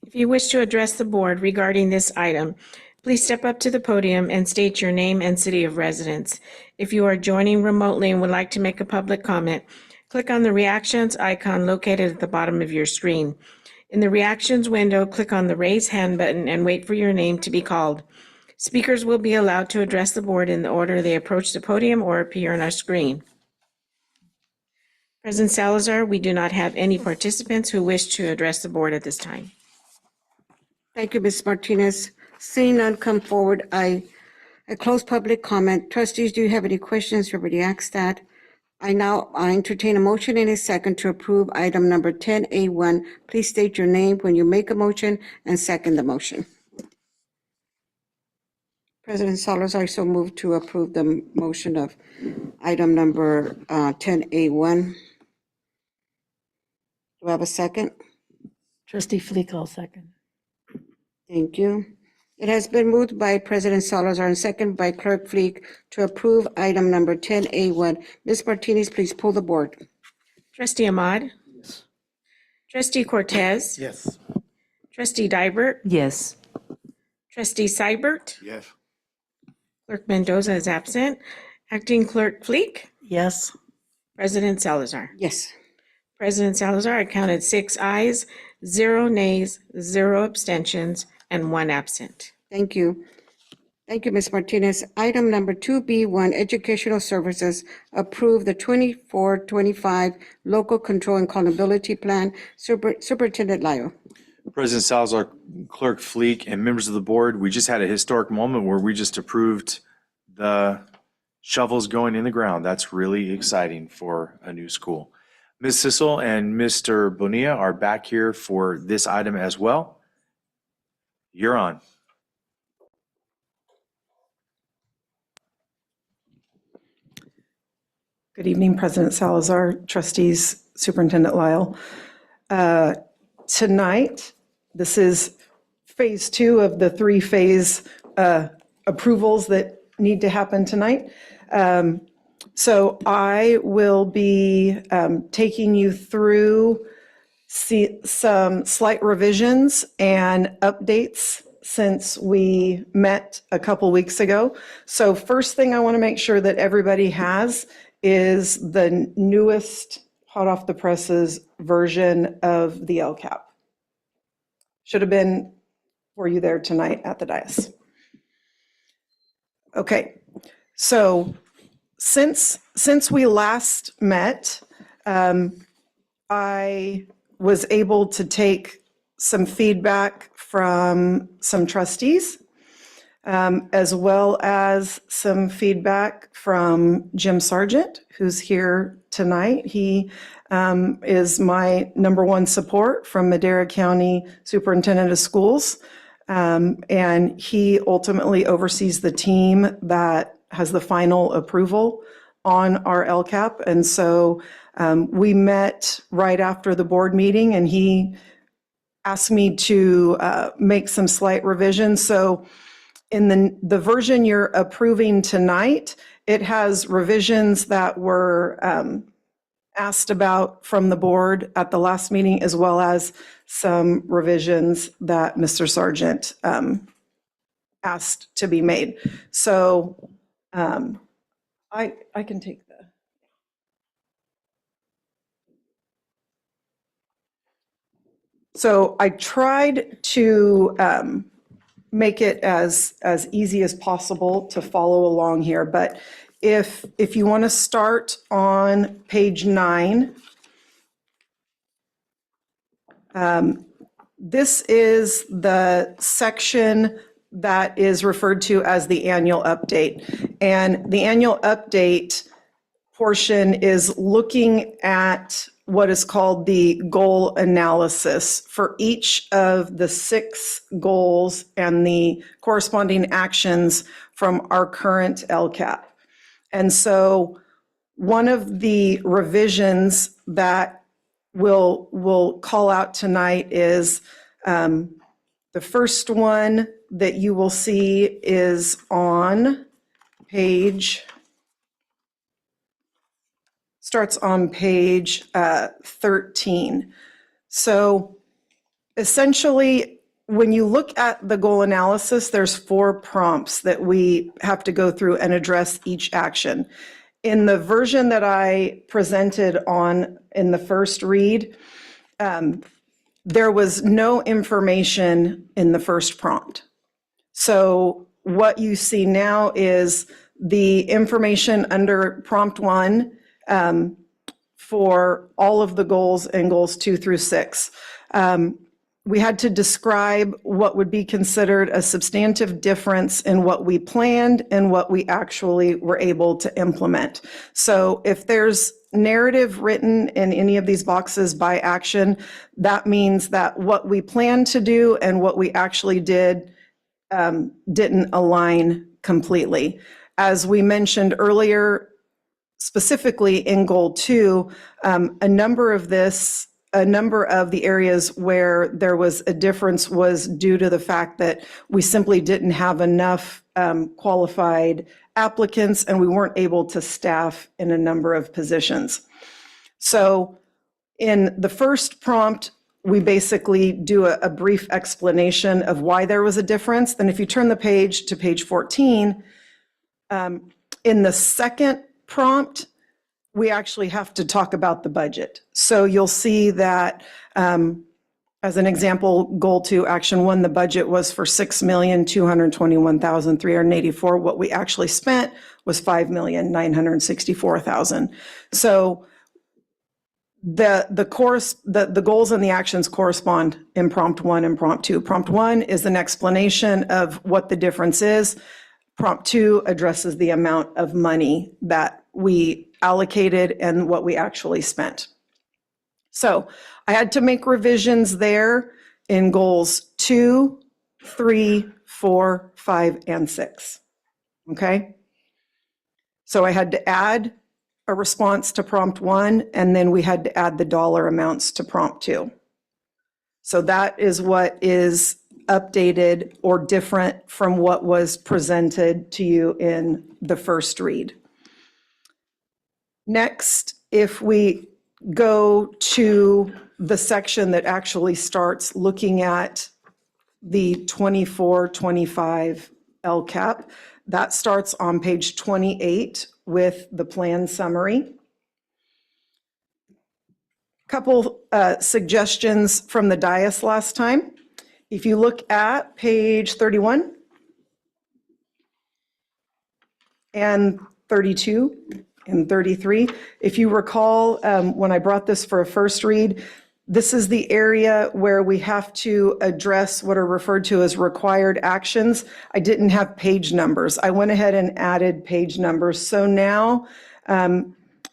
If you wish to address the board regarding this item, please step up to the podium and state your name and city of residence. If you are joining remotely and would like to make a public comment, click on the reactions icon located at the bottom of your screen. In the reactions window, click on the raise hand button and wait for your name to be called. Speakers will be allowed to address the board in the order they approach the podium or appear on our screen. President Salazar, we do not have any participants who wish to address the board at this time. Thank you, Ms. Martinez. Seeing none come forward, I close public comment. Trustees, do you have any questions? You already asked that. I entertain a motion in a second to approve item number 10A1. Please state your name when you make a motion and second the motion. President Salazar, so moved to approve the motion of item number 10A1. Do I have a second? Trustee Fleek, I'll second. Thank you. It has been moved by President Salazar and seconded by Clerk Fleek to approve item number 10A1. Ms. Martinez, please pull the board. Trustee Ahmad? Yes. Trustee Cortez? Yes. Trustee Dybert? Yes. Trustee Seibert? Yes. Clerk Mendoza is absent. Acting Clerk Fleek? Yes. President Salazar? Yes. President Salazar, I counted 6 ayes, 0 nays, 0 abstentions, and 1 absent. Thank you. Thank you, Ms. Martinez. Item number 2B1, Educational Services, approve the 24-25 Local Control and Accountability Plan. Superintendent Lyle. President Salazar, Clerk Fleek, and members of the board, we just had a historic moment where we just approved the shovels going in the ground. That's really exciting for a new school. Ms. Sissel and Mr. Bonilla are back here for this item as well. You're on. Good evening, President Salazar, trustees, Superintendent Lyle. tonight, this is phase 2 of the 3-phase approvals that need to happen tonight. So I will be taking you through some slight revisions and updates since we met a couple weeks ago. So first thing I want to make sure that everybody has is the newest, hot off the presses version of the LCAP. Should have been for you there tonight at the dais. Okay, so since we last met, I was able to take some feedback from some trustees, as well as some feedback from Jim Sargent, who's here tonight. He is my #1 support from Madera County Superintendent of Schools. And he ultimately oversees the team that has the final approval on our LCAP. And so we met right after the board meeting, and he asked me to make some slight revisions. So in the version you're approving tonight, it has revisions that were asked about from the board at the last meeting, as well as some revisions that Mr. Sargent asked to be made. So I can take the. So I tried to make it as easy as possible to follow along here, but if you want to start on page 9, this is the section that is referred to as the annual update. And the annual update portion is looking at what is called the goal analysis for each of the 6 goals and the corresponding actions from our current LCAP. And so one of the revisions that we'll call out tonight is the first one that you will see is on page, starts on page 13. So essentially, when you look at the goal analysis, there's 4 prompts that we have to go through and address each action. In the version that I presented on in the first read, there was no information in the first prompt. So what you see now is the information under prompt 1 for all of the goals and goals 2 through 6. We had to describe what would be considered a substantive difference in what we planned and what we actually were able to implement. So if there's narrative written in any of these boxes by action, that means that what we planned to do and what we actually did didn't align completely. As we mentioned earlier, specifically in goal 2, a number of the areas where there was a difference was due to the fact that we simply didn't have enough qualified applicants, and we weren't able to staff in a number of positions. So in the first prompt, we basically do a brief explanation of why there was a difference. Then if you turn the page to page 14, in the second prompt, we actually have to talk about the budget. So you'll see that, as an example, goal 2, action 1, the budget was for $6,221,384. What we actually spent was $5,964,000. So the goals and the actions correspond in prompt 1 and prompt 2. Prompt 1 is an explanation of what the difference is. Prompt 2 addresses the amount of money that we allocated and what we actually spent. So I had to make revisions there in goals 2, 3, 4, 5, and 6. Okay? So I had to add a response to prompt 1, and then we had to add the dollar amounts to prompt 2. So that is what is updated or different from what was presented to you in the first read. Next, if we go to the section that actually starts looking at the 24-25 LCAP, that starts on page 28 with the plan summary. Couple suggestions from the dais last time. If you look at page 31 and 32 and 33, if you recall, when I brought this for a first read, this is the area where we have to address what are referred to as required actions. I didn't have page numbers. I went ahead and added page numbers. So now,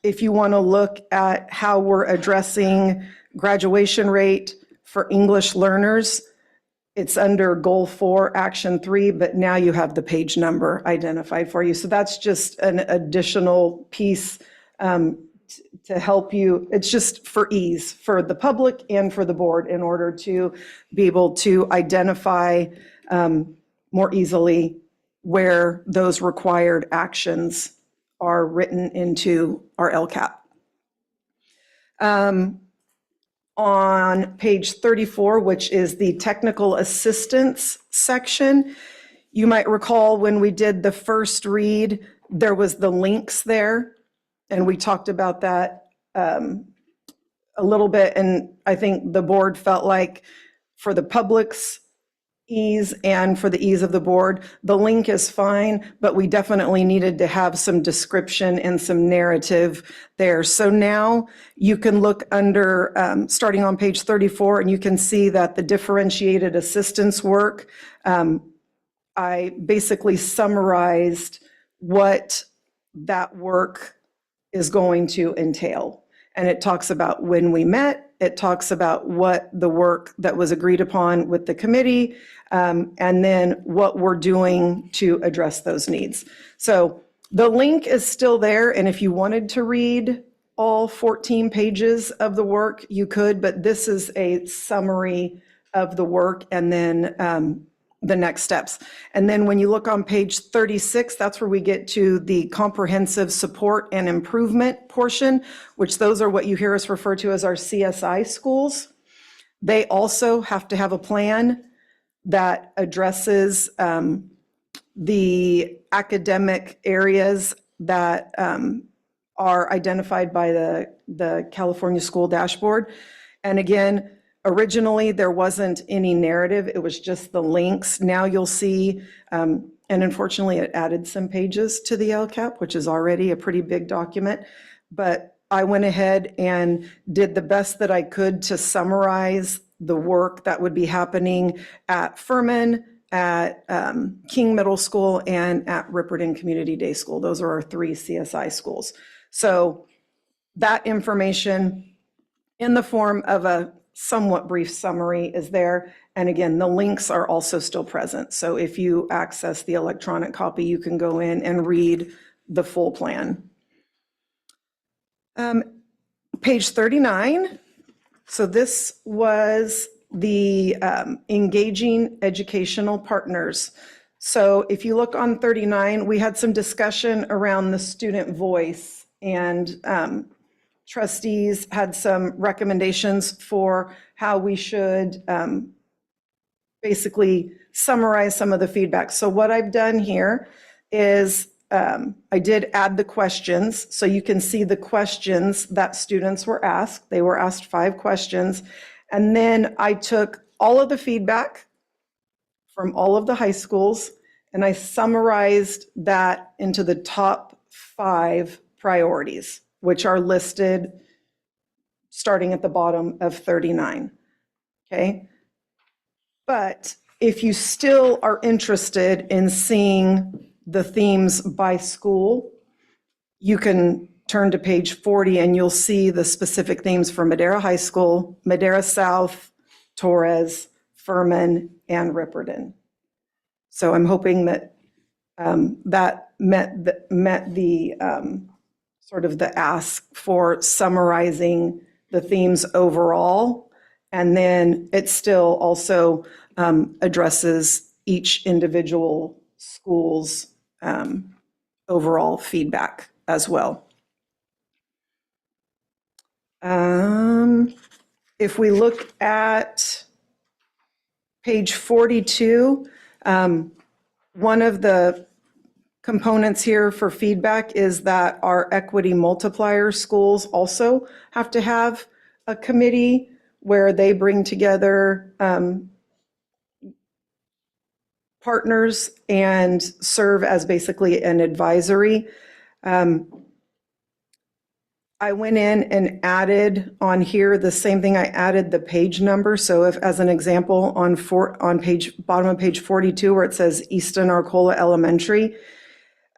if you want to look at how we're addressing graduation rate for English learners, it's under Goal 4, Action 3, but now you have the page number identified for you. So that's just an additional piece to help you. It's just for ease for the public and for the board in order to be able to identify more easily where those required actions are written into our LCAP. On page 34, which is the technical assistance section, you might recall when we did the first read, there was the links there, and we talked about that a little bit, and I think the board felt like for the public's ease and for the ease of the board, the link is fine, but we definitely needed to have some description and some narrative there. So now you can look under, starting on page 34, and you can see that the differentiated assistance work, I basically summarized what that work is going to entail. And it talks about when we met, it talks about what the work that was agreed upon with the committee, and then what we're doing to address those needs. So the link is still there, and if you wanted to read all 14 pages of the work, you could, but this is a summary of the work and then the next steps. And then when you look on page 36, that's where we get to the comprehensive support and improvement portion, which those are what you hear us refer to as our CSI schools. They also have to have a plan that addresses the academic areas that are identified by the California School Dashboard. And again, originally, there wasn't any narrative, it was just the links. Now you'll see, and unfortunately, it added some pages to the LCAP, which is already a pretty big document. But I went ahead and did the best that I could to summarize the work that would be happening at Furman, at King Middle School, and at Ripperton Community Day School. Those are our 3 CSI schools. So that information in the form of a somewhat brief summary is there. And again, the links are also still present. So if you access the electronic copy, you can go in and read the full plan. Page 39. So this was the engaging educational partners. So if you look on 39, we had some discussion around the student voice, and trustees had some recommendations for how we should basically summarize some of the feedback. So what I've done here is I did add the questions, so you can see the questions that students were asked. They were asked 5 questions. And then I took all of the feedback from all of the high schools, and I summarized that into the top 5 priorities, which are listed starting at the bottom of 39, okay? But if you still are interested in seeing the themes by school, you can turn to page 40 and you'll see the specific themes for Madera High School, Madera South, Torres, Furman, and Ripperton. So I'm hoping that that met the sort of the ask for summarizing the themes overall And then it still also addresses each individual school's overall feedback as well. If we look at page 42, one of the components here for feedback is that our equity multiplier schools also have to have a committee where they bring together partners and serve as basically an advisory. I went in and added on here the same thing. I added the page number. So if, as an example, on bottom of page 42, where it says Easton Arcola Elementary,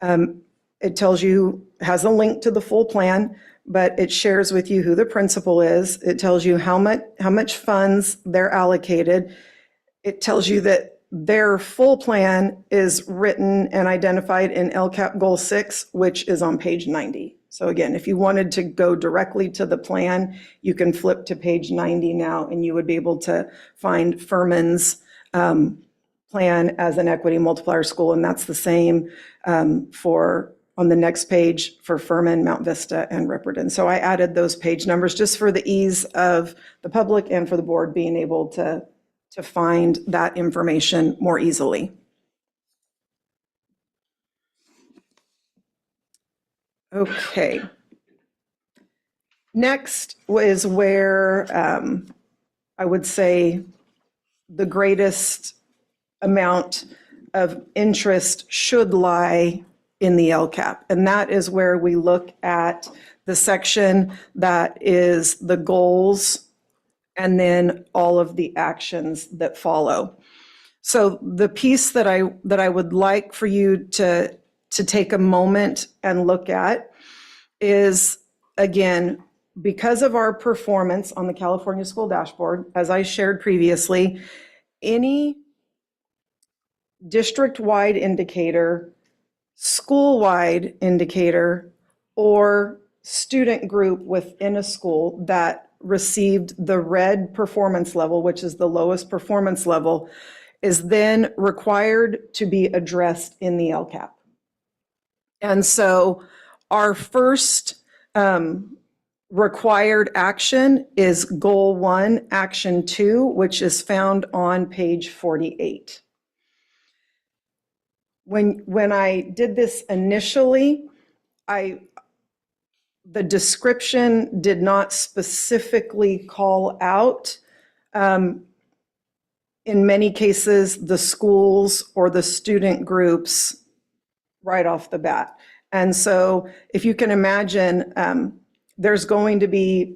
it tells you, has a link to the full plan, but it shares with you who the principal is. It tells you how much funds they're allocated. It tells you that their full plan is written and identified in LCAP Goal 6, which is on page 90. So again, if you wanted to go directly to the plan, you can flip to page 90 now, and you would be able to find Furman's plan as an equity multiplier school, and that's the same for on the next page for Furman, Mount Vista, and Ripperton. So I added those page numbers just for the ease of the public and for the board being able to find that information more easily. Okay. Next is where I would say the greatest amount of interest should lie in the LCAP. And that is where we look at the section that is the goals and then all of the actions that follow. So the piece that I would like for you to take a moment and look at is, again, because of our performance on the California School Dashboard, as I shared previously, any district-wide indicator, school-wide indicator, or student group within a school that received the red performance level, which is the lowest performance level, is then required to be addressed in the LCAP. And so our first required action is Goal 1, Action 2, which is found on page 48. When I did this initially, the description did not specifically call out, in many cases, the schools or the student groups right off the bat. And so if you can imagine, there's going to be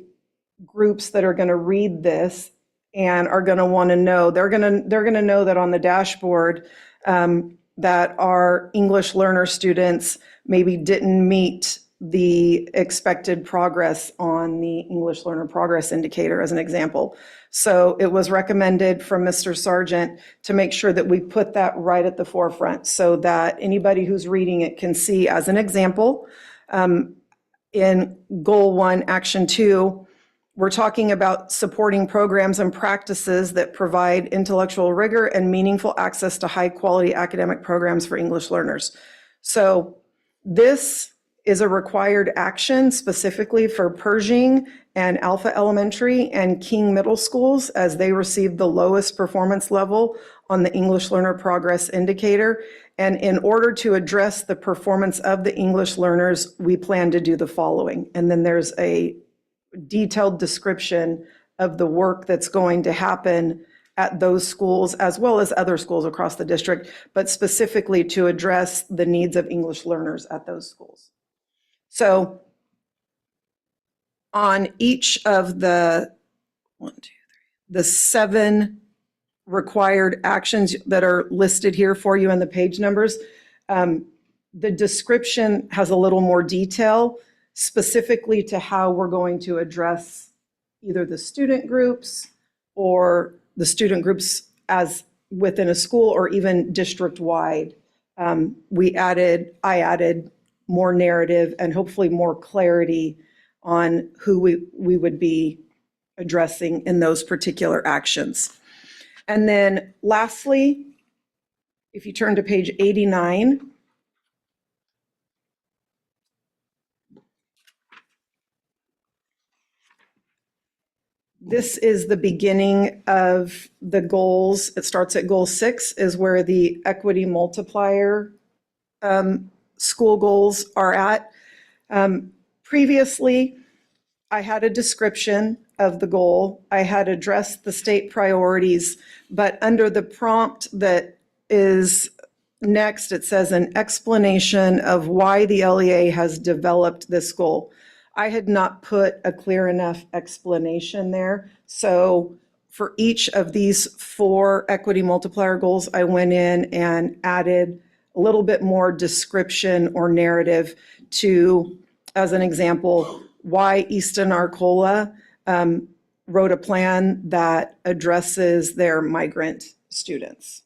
groups that are going to read this and are going to want to know, they're going to know that on the dashboard that our English learner students maybe didn't meet the expected progress on the English learner progress indicator, as an example. So it was recommended from Mr. Sargent to make sure that we put that right at the forefront so that anybody who's reading it can see, as an example, in Goal 1, Action 2, we're talking about supporting programs and practices that provide intellectual rigor and meaningful access to high-quality academic programs for English learners. So this is a required action specifically for Pershing and Alpha Elementary and King Middle Schools, as they received the lowest performance level on the English Learner Progress Indicator. And in order to address the performance of the English learners, we plan to do the following. And then there's a detailed description of the work that's going to happen at those schools, as well as other schools across the district, but specifically to address the needs of English learners at those schools. So on each of the 7 required actions that are listed here for you in the page numbers, the description has a little more detail specifically to how we're going to address either the student groups or the student groups as within a school or even district-wide. I added more narrative and hopefully more clarity on who we would be addressing in those particular actions. And then lastly, if you turn to page 89, this is the beginning of the goals. It starts at goal 6 is where the equity multiplier school goals are at. Previously, I had a description of the goal. I had addressed the state priorities, but under the prompt that is next, it says an explanation of why the LEA has developed this goal. I had not put a clear enough explanation there. So for each of these 4 equity multiplier goals, I went in and added a little bit more description or narrative to, as an example, why Easton Arcola wrote a plan that addresses their migrant students.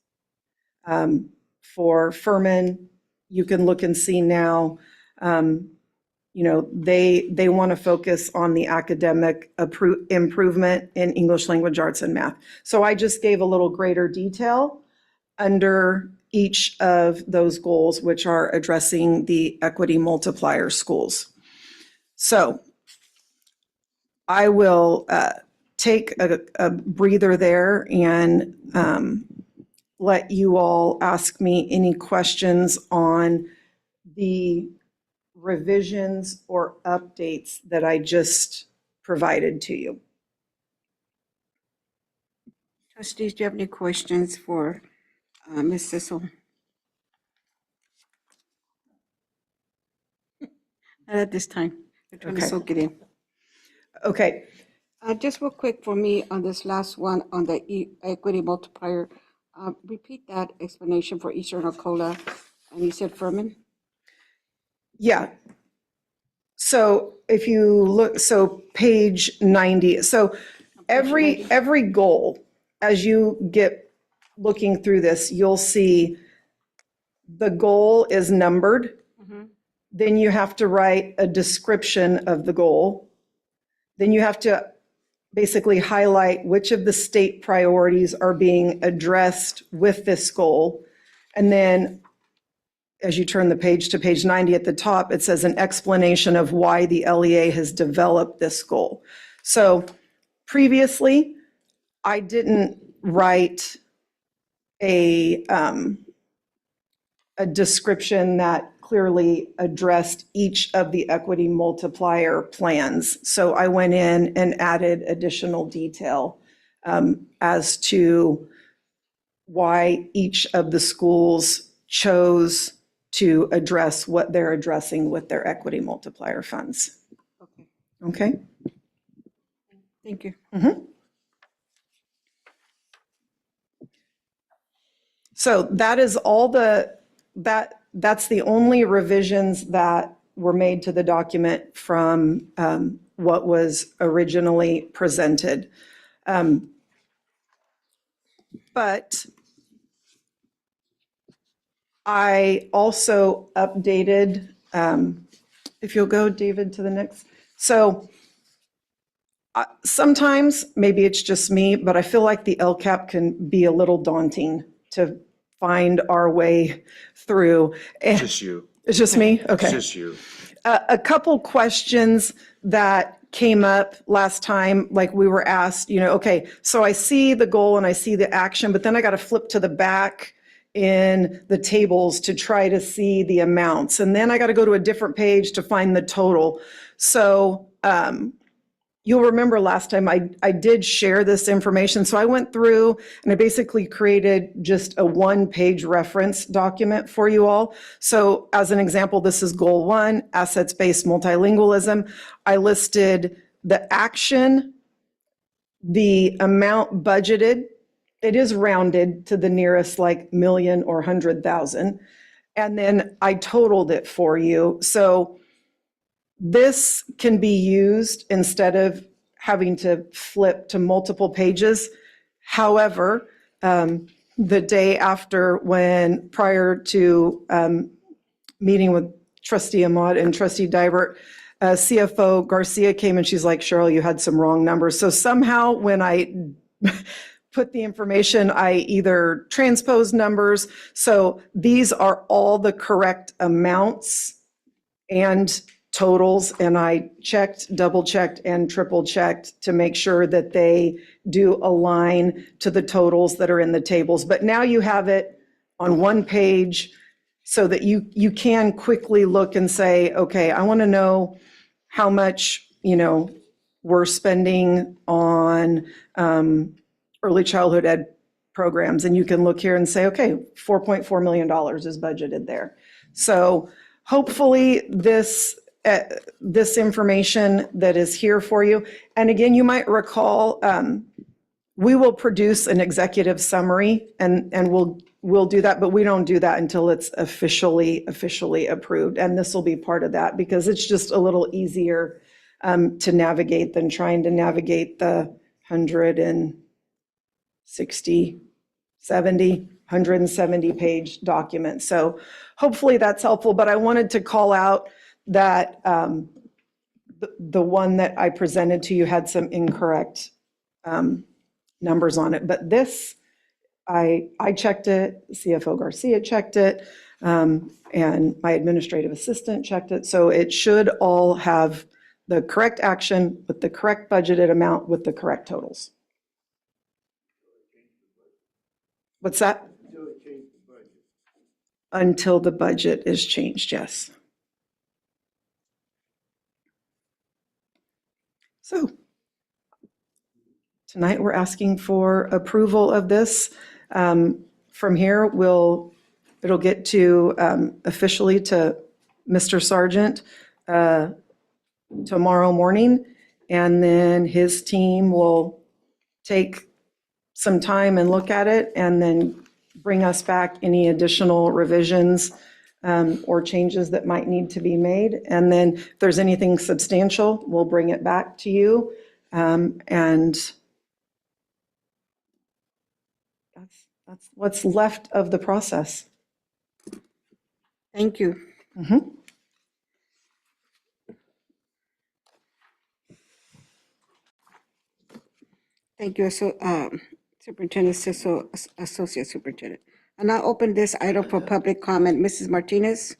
For Furman, you can look and see now, they want to focus on the academic improvement in English language arts and math. So I just gave a little greater detail under each of those goals, which are addressing the equity multiplier schools. So I will take a breather there and let you all ask me any questions on the revisions or updates that I just provided to you. Trustees, do you have any questions for Ms. Sissel? Not at this time. We're trying to Okay. soak it in. Okay, Just real quick for me on this last one on the equity multiplier. Repeat that explanation for Eastern Arcola, and you said Furman? yeah. So if you look, so page 90, so every goal, as you get looking through this, you'll see the goal is numbered. Then you have to write a description of the goal. Then you have to basically highlight which of the state priorities are being addressed with this goal. And then as you turn the page to page 90 at the top, it says an explanation of why the LEA has developed this goal. So previously, I didn't write a description that clearly addressed each of the equity multiplier plans. So I went in and added additional detail as to why each of the schools chose to address what they're addressing with their equity multiplier funds. Okay? Thank you. So that is all that's the only revisions that were made to the document from what was originally presented. But I also updated, if you'll go, David, to the next. So sometimes, maybe it's just me, but I feel like the LCAP can be a little daunting to find our way through. It's just you. It's just me? Okay. It's just you. A couple questions that came up last time, like we were asked, okay, so I see the goal and I see the action, but then I got to flip to the back in the tables to try to see the amounts. And then I got to go to a different page to find the total. So you'll remember last time I did share this information. So I went through and I basically created just a 1-page reference document for you all. So as an example, this is goal 1, assets-based multilingualism. I listed the action, the amount budgeted. It is rounded to the nearest like million or 100,000. And then I totaled it for you. So this can be used instead of having to flip to multiple pages. However, the day after, prior to meeting with Trustee Ahmad and Trustee Dybert, CFO Garcia came and she's like, Cheryl, you had some wrong numbers. So somehow when I put the information, I either transposed numbers. So these are all the correct amounts and totals, and I checked, double checked, and triple checked to make sure that they do align to the totals that are in the tables. But now you have it on one page so that you can quickly look and say, okay, I want to know how much, we're spending on early childhood ed programs. And you can look here and say, okay, $4.4 million is budgeted there. So hopefully this information that is here for you. And again, you might recall, we will produce an executive summary and we'll do that, but we don't do that until it's officially approved. And this will be part of that because it's just a little easier to navigate than trying to navigate the 170 page document. So hopefully that's helpful, but I wanted to call out that the one that I presented to you had some incorrect numbers on it, but this, I checked it, CFO Garcia checked it, and my administrative assistant checked it, so it should all have the correct action with the correct budgeted amount with the correct totals. What's that? Until the budget is changed, yes. So tonight we're asking for approval of this. From here, it'll get to officially to Mr. Sargent tomorrow morning, and then his team will take some time and look at it and then bring us back any additional revisions or changes that might need to be made. And then if there's anything substantial, we'll bring it back to you. And that's what's left of the process. Thank you. Thank you, Superintendent Cecil, Associate Superintendent. I'll now open this item for public comment. Mrs. Martinez?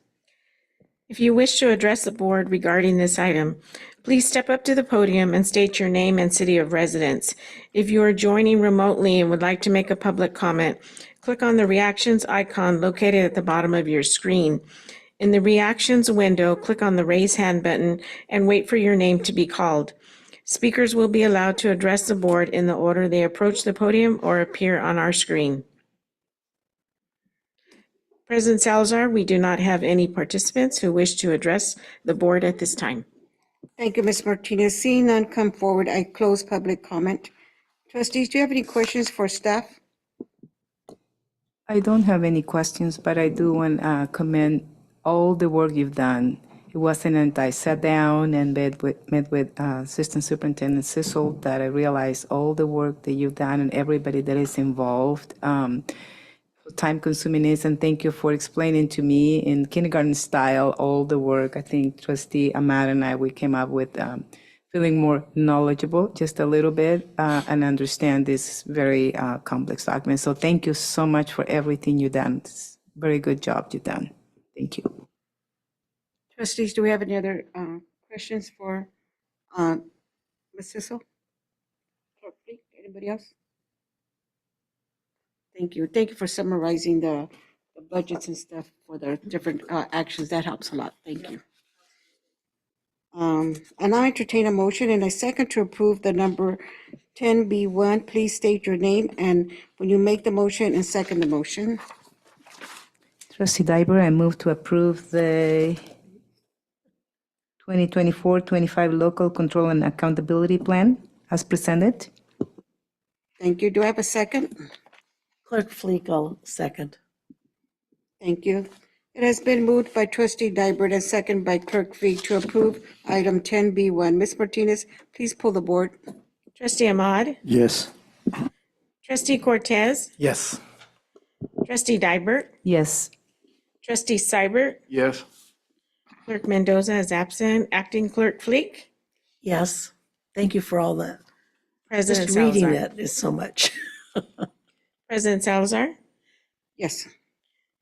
If you wish to address the board regarding this item, please step up to the podium and state your name and city of residence. If you are joining remotely and would like to make a public comment, click on the reactions icon located at the bottom of your screen. In the reactions window, click on the raise hand button and wait for your name to be called. Speakers will be allowed to address the board in the order they approach the podium or appear on our screen. President Salazar, we do not have any participants who wish to address the board at this time. Thank you, Ms. Martinez. Seeing none come forward, I close public comment. Trustees, do you have any questions for staff? I don't have any questions, but I do want to commend all the work you've done. It wasn't until I sat down and met with Assistant Superintendent Cecil that I realized all the work that you've done and everybody that is involved. Time-consuming is, and thank you for explaining to me in kindergarten style all the work. I think Trustee Ahmad and we came up with feeling more knowledgeable just a little bit and understand this very complex document. So thank you so much for everything you've done. It's a very good job you've done. Thank you. Trustees, do we have any other questions for Ms. Cecil? Anybody else? Thank you. Thank you for summarizing the budgets and stuff for the different actions. That helps a lot. Thank you. And I entertain a motion and a second to approve the number 10B1. Please state your name and when you make the motion and second the motion. Trustee Diber, I move to approve the 2024-25 Local Control and Accountability Plan as presented. Thank you. Do I have a second? Clerk Fleagle, second. Thank you. It has been moved by Trustee Dybert and second by Clerk Fleek to approve item 10B1. Ms. Martinez, please pull the board. Trustee Ahmad? Yes. Trustee Cortez? Yes. Trustee Dybert? Yes. Trustee Seibert? Yes. Clerk Mendoza is absent. Acting Clerk Fleek? Yes, thank you for all that. President Just reading Salazar? it is so much. President Salazar? Yes.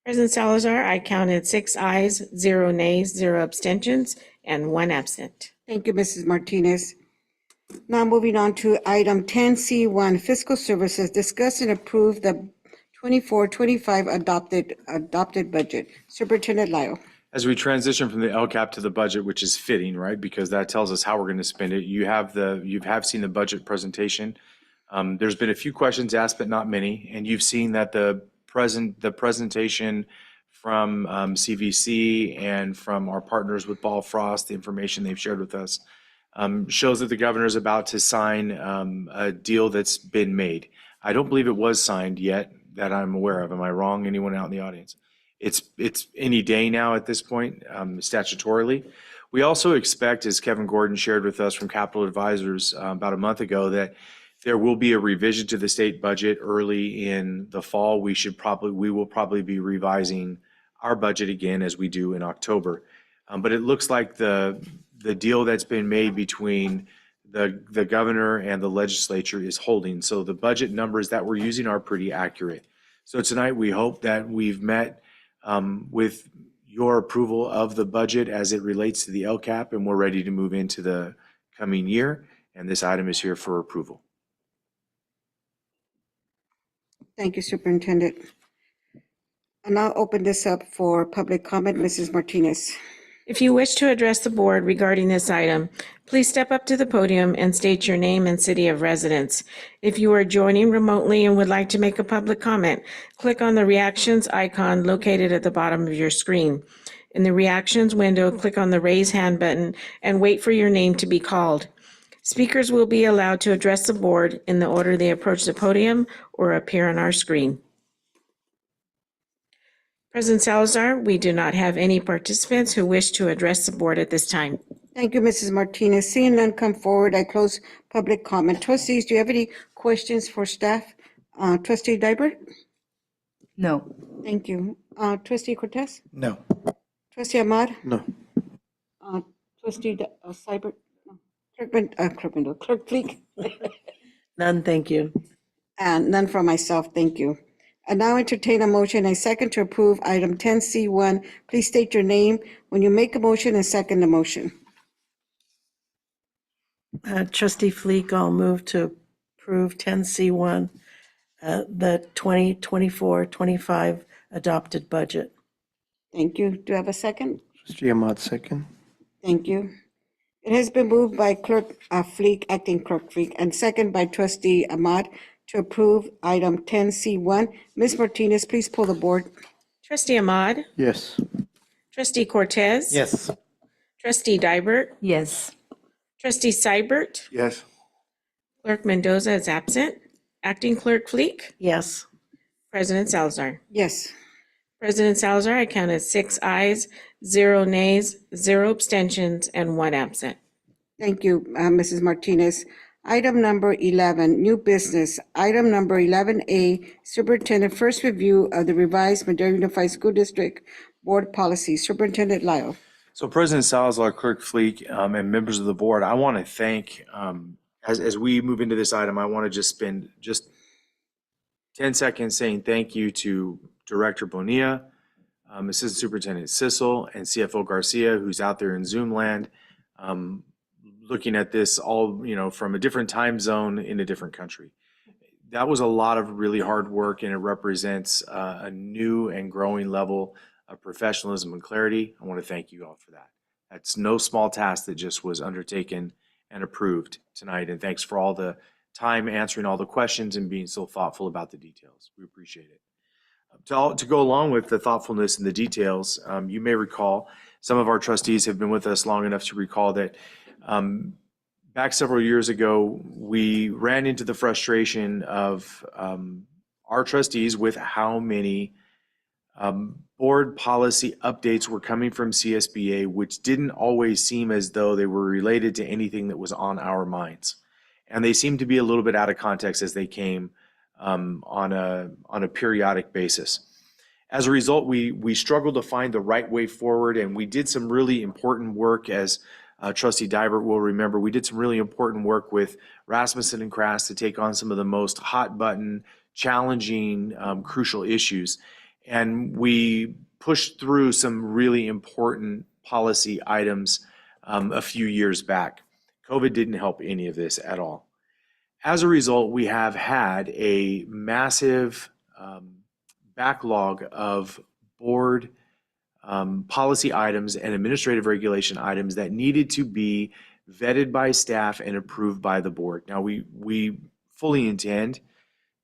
President Salazar, I counted 6 ayes, 0 nays, 0 abstentions, and 1 absent. Thank you, Mrs. Martinez. Now moving on to item 10C1, Fiscal Services, discuss and approve the 24-25 adopted budget. Superintendent Lyle. As we transition from the LCAP to the budget, which is fitting, right? Because that tells us how we're going to spend it. You have seen the budget presentation. There's been a few questions asked, but not many. And you've seen that the presentation from CVC and from our partners with Ball Frost, the information they've shared with us, shows that the governor is about to sign a deal that's been made. I don't believe it was signed yet that I'm aware of. Am I wrong? Anyone out in the audience? It's any day now at this point, statutorily. We also expect, as Kevin Gordon shared with us from Capital Advisors about a month ago, that there will be a revision to the state budget early in the fall. We will probably be revising our budget again as we do in October. But it looks like the deal that's been made between the governor and the legislature is holding. So the budget numbers that we're using are pretty accurate. So tonight we hope that we've met with your approval of the budget as it relates to the LCAP, and we're ready to move into the coming year. And this item is here for approval. Thank you, Superintendent. I'll now open this up for public comment. Mrs. Martinez. If you wish to address the board regarding this item, please step up to the podium and state your name and city of residence. If you are joining remotely and would like to make a public comment, click on the reactions icon located at the bottom of your screen. In the reactions window, click on the raise hand button and wait for your name to be called. Speakers will be allowed to address the board in the order they approach the podium or appear on our screen. President Salazar, we do not have any participants who wish to address the board at this time. Thank you, Mrs. Martinez. Seeing none come forward, I close public comment. Trustees, do you have any questions for staff? Trustee Dybert? No. Thank you. Trustee Cortez? No. Trustee Ahmad? No. Trustee Seibert? No. Clerk Fleek? None, thank you. And none from myself, thank you. I now entertain a motion, a second to approve item 10C1. Please state your name when you make a motion and second the motion. Trustee Fleek, I'll move to approve 10C1, the 2024-25 adopted budget. Thank you. Do I have a second? Trustee Ahmad, second. Thank you. It has been moved by Clerk Fleek, Acting Clerk Fleek, and second by Trustee Ahmad to approve item 10C1. Ms. Martinez, please pull the board. Trustee Ahmad? Yes. Trustee Cortez? Yes. Trustee Dybert? Yes. Trustee Seibert? Yes. Clerk Mendoza is absent. Acting Clerk Fleek? Yes. President Salazar? Yes. President Salazar, I counted 6 ayes, 0 nays, 0 abstentions, and 1 absent. Thank you, Mrs. Martinez. Item number 11, new business. Item number 11A, Superintendent, first review of the revised Madera Unified School District Board Policy. Superintendent Lyle. So President Salazar, Clerk Fleek, and members of the board, I want to thank, as we move into this item, I want to just spend 10 seconds saying thank you to Director Bonilla, Assistant Superintendent Sissel, and CFO Garcia, who's out there in Zoom land, looking at this all, from a different time zone in a different country. That was a lot of really hard work, and it represents a new and growing level of professionalism and clarity. I want to thank you all for that. That's no small task that just was undertaken and approved tonight, and thanks for all the time answering all the questions and being so thoughtful about the details. We appreciate it. To go along with the thoughtfulness and the details, you may recall, some of our trustees have been with us long enough to recall that back several years ago, we ran into the frustration of our trustees with how many board policy updates were coming from CSBA, which didn't always seem as though they were related to anything that was on our minds. And they seemed to be a little bit out of context as they came on a periodic basis. As a result, we struggled to find the right way forward, and we did some really important work, as Trustee Dybert will remember. We did some really important work with Rasmussen and Kraft to take on some of the most hot button, challenging, crucial issues. And we pushed through some really important policy items a few years back. COVID didn't help any of this at all. As a result, we have had a massive backlog of board policy items and administrative regulation items that needed to be vetted by staff and approved by the board. Now, we fully intend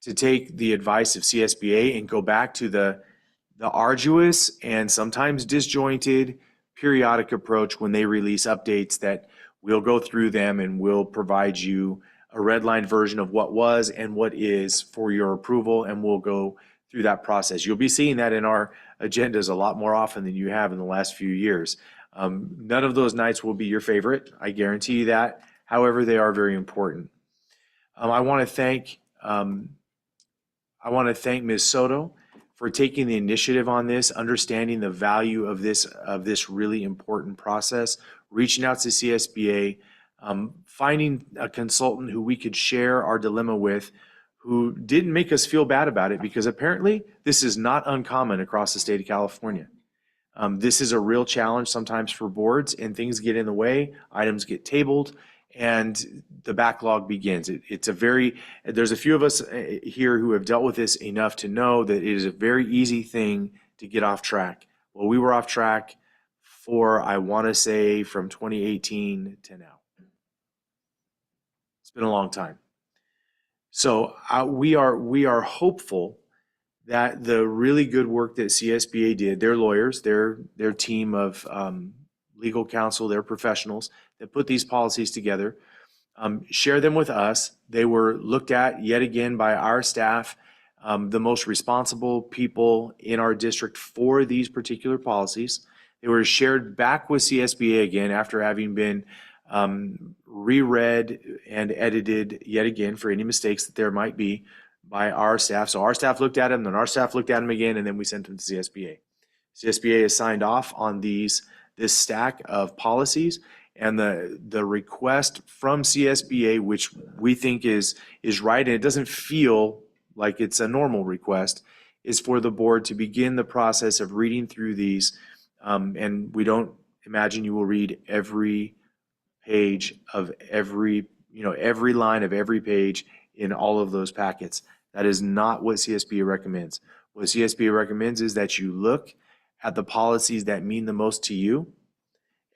to take the advice of CSBA and go back to the arduous and sometimes disjointed periodic approach when they release updates, that we'll go through them and we'll provide you a redlined version of what was and what is for your approval, and we'll go through that process. You'll be seeing that in our agendas a lot more often than you have in the last few years. None of those nights will be your favorite, I guarantee you that. However, they are very important. I want to thank Ms. Soto for taking the initiative on this, understanding the value of this really important process, reaching out to CSBA, finding a consultant who we could share our dilemma with, who didn't make us feel bad about it, because apparently this is not uncommon across the state of California. This is a real challenge sometimes for boards, and things get in the way, items get tabled, and the backlog begins. There's a few of us here who have dealt with this enough to know that it is a very easy thing to get off track. Well, we were off track for, I want to say, from 2018 to now. It's been a long time. So we are hopeful that the really good work that CSBA did, their lawyers, their team of legal counsel, their professionals that put these policies together, share them with us. They were looked at yet again by our staff, the most responsible people in our district for these particular policies. They were shared back with CSBA again after having been reread and edited yet again for any mistakes that there might be by our staff. So our staff looked at them, then our staff looked at them again, and then we sent them to CSBA. CSBA has signed off on this stack of policies, and the request from CSBA, which we think is right, and it doesn't feel like it's a normal request, is for the board to begin the process of reading through these. And we don't imagine you will read every page of every line of every page in all of those packets. That is not what CSBA recommends. What CSBA recommends is that you look at the policies that mean the most to you,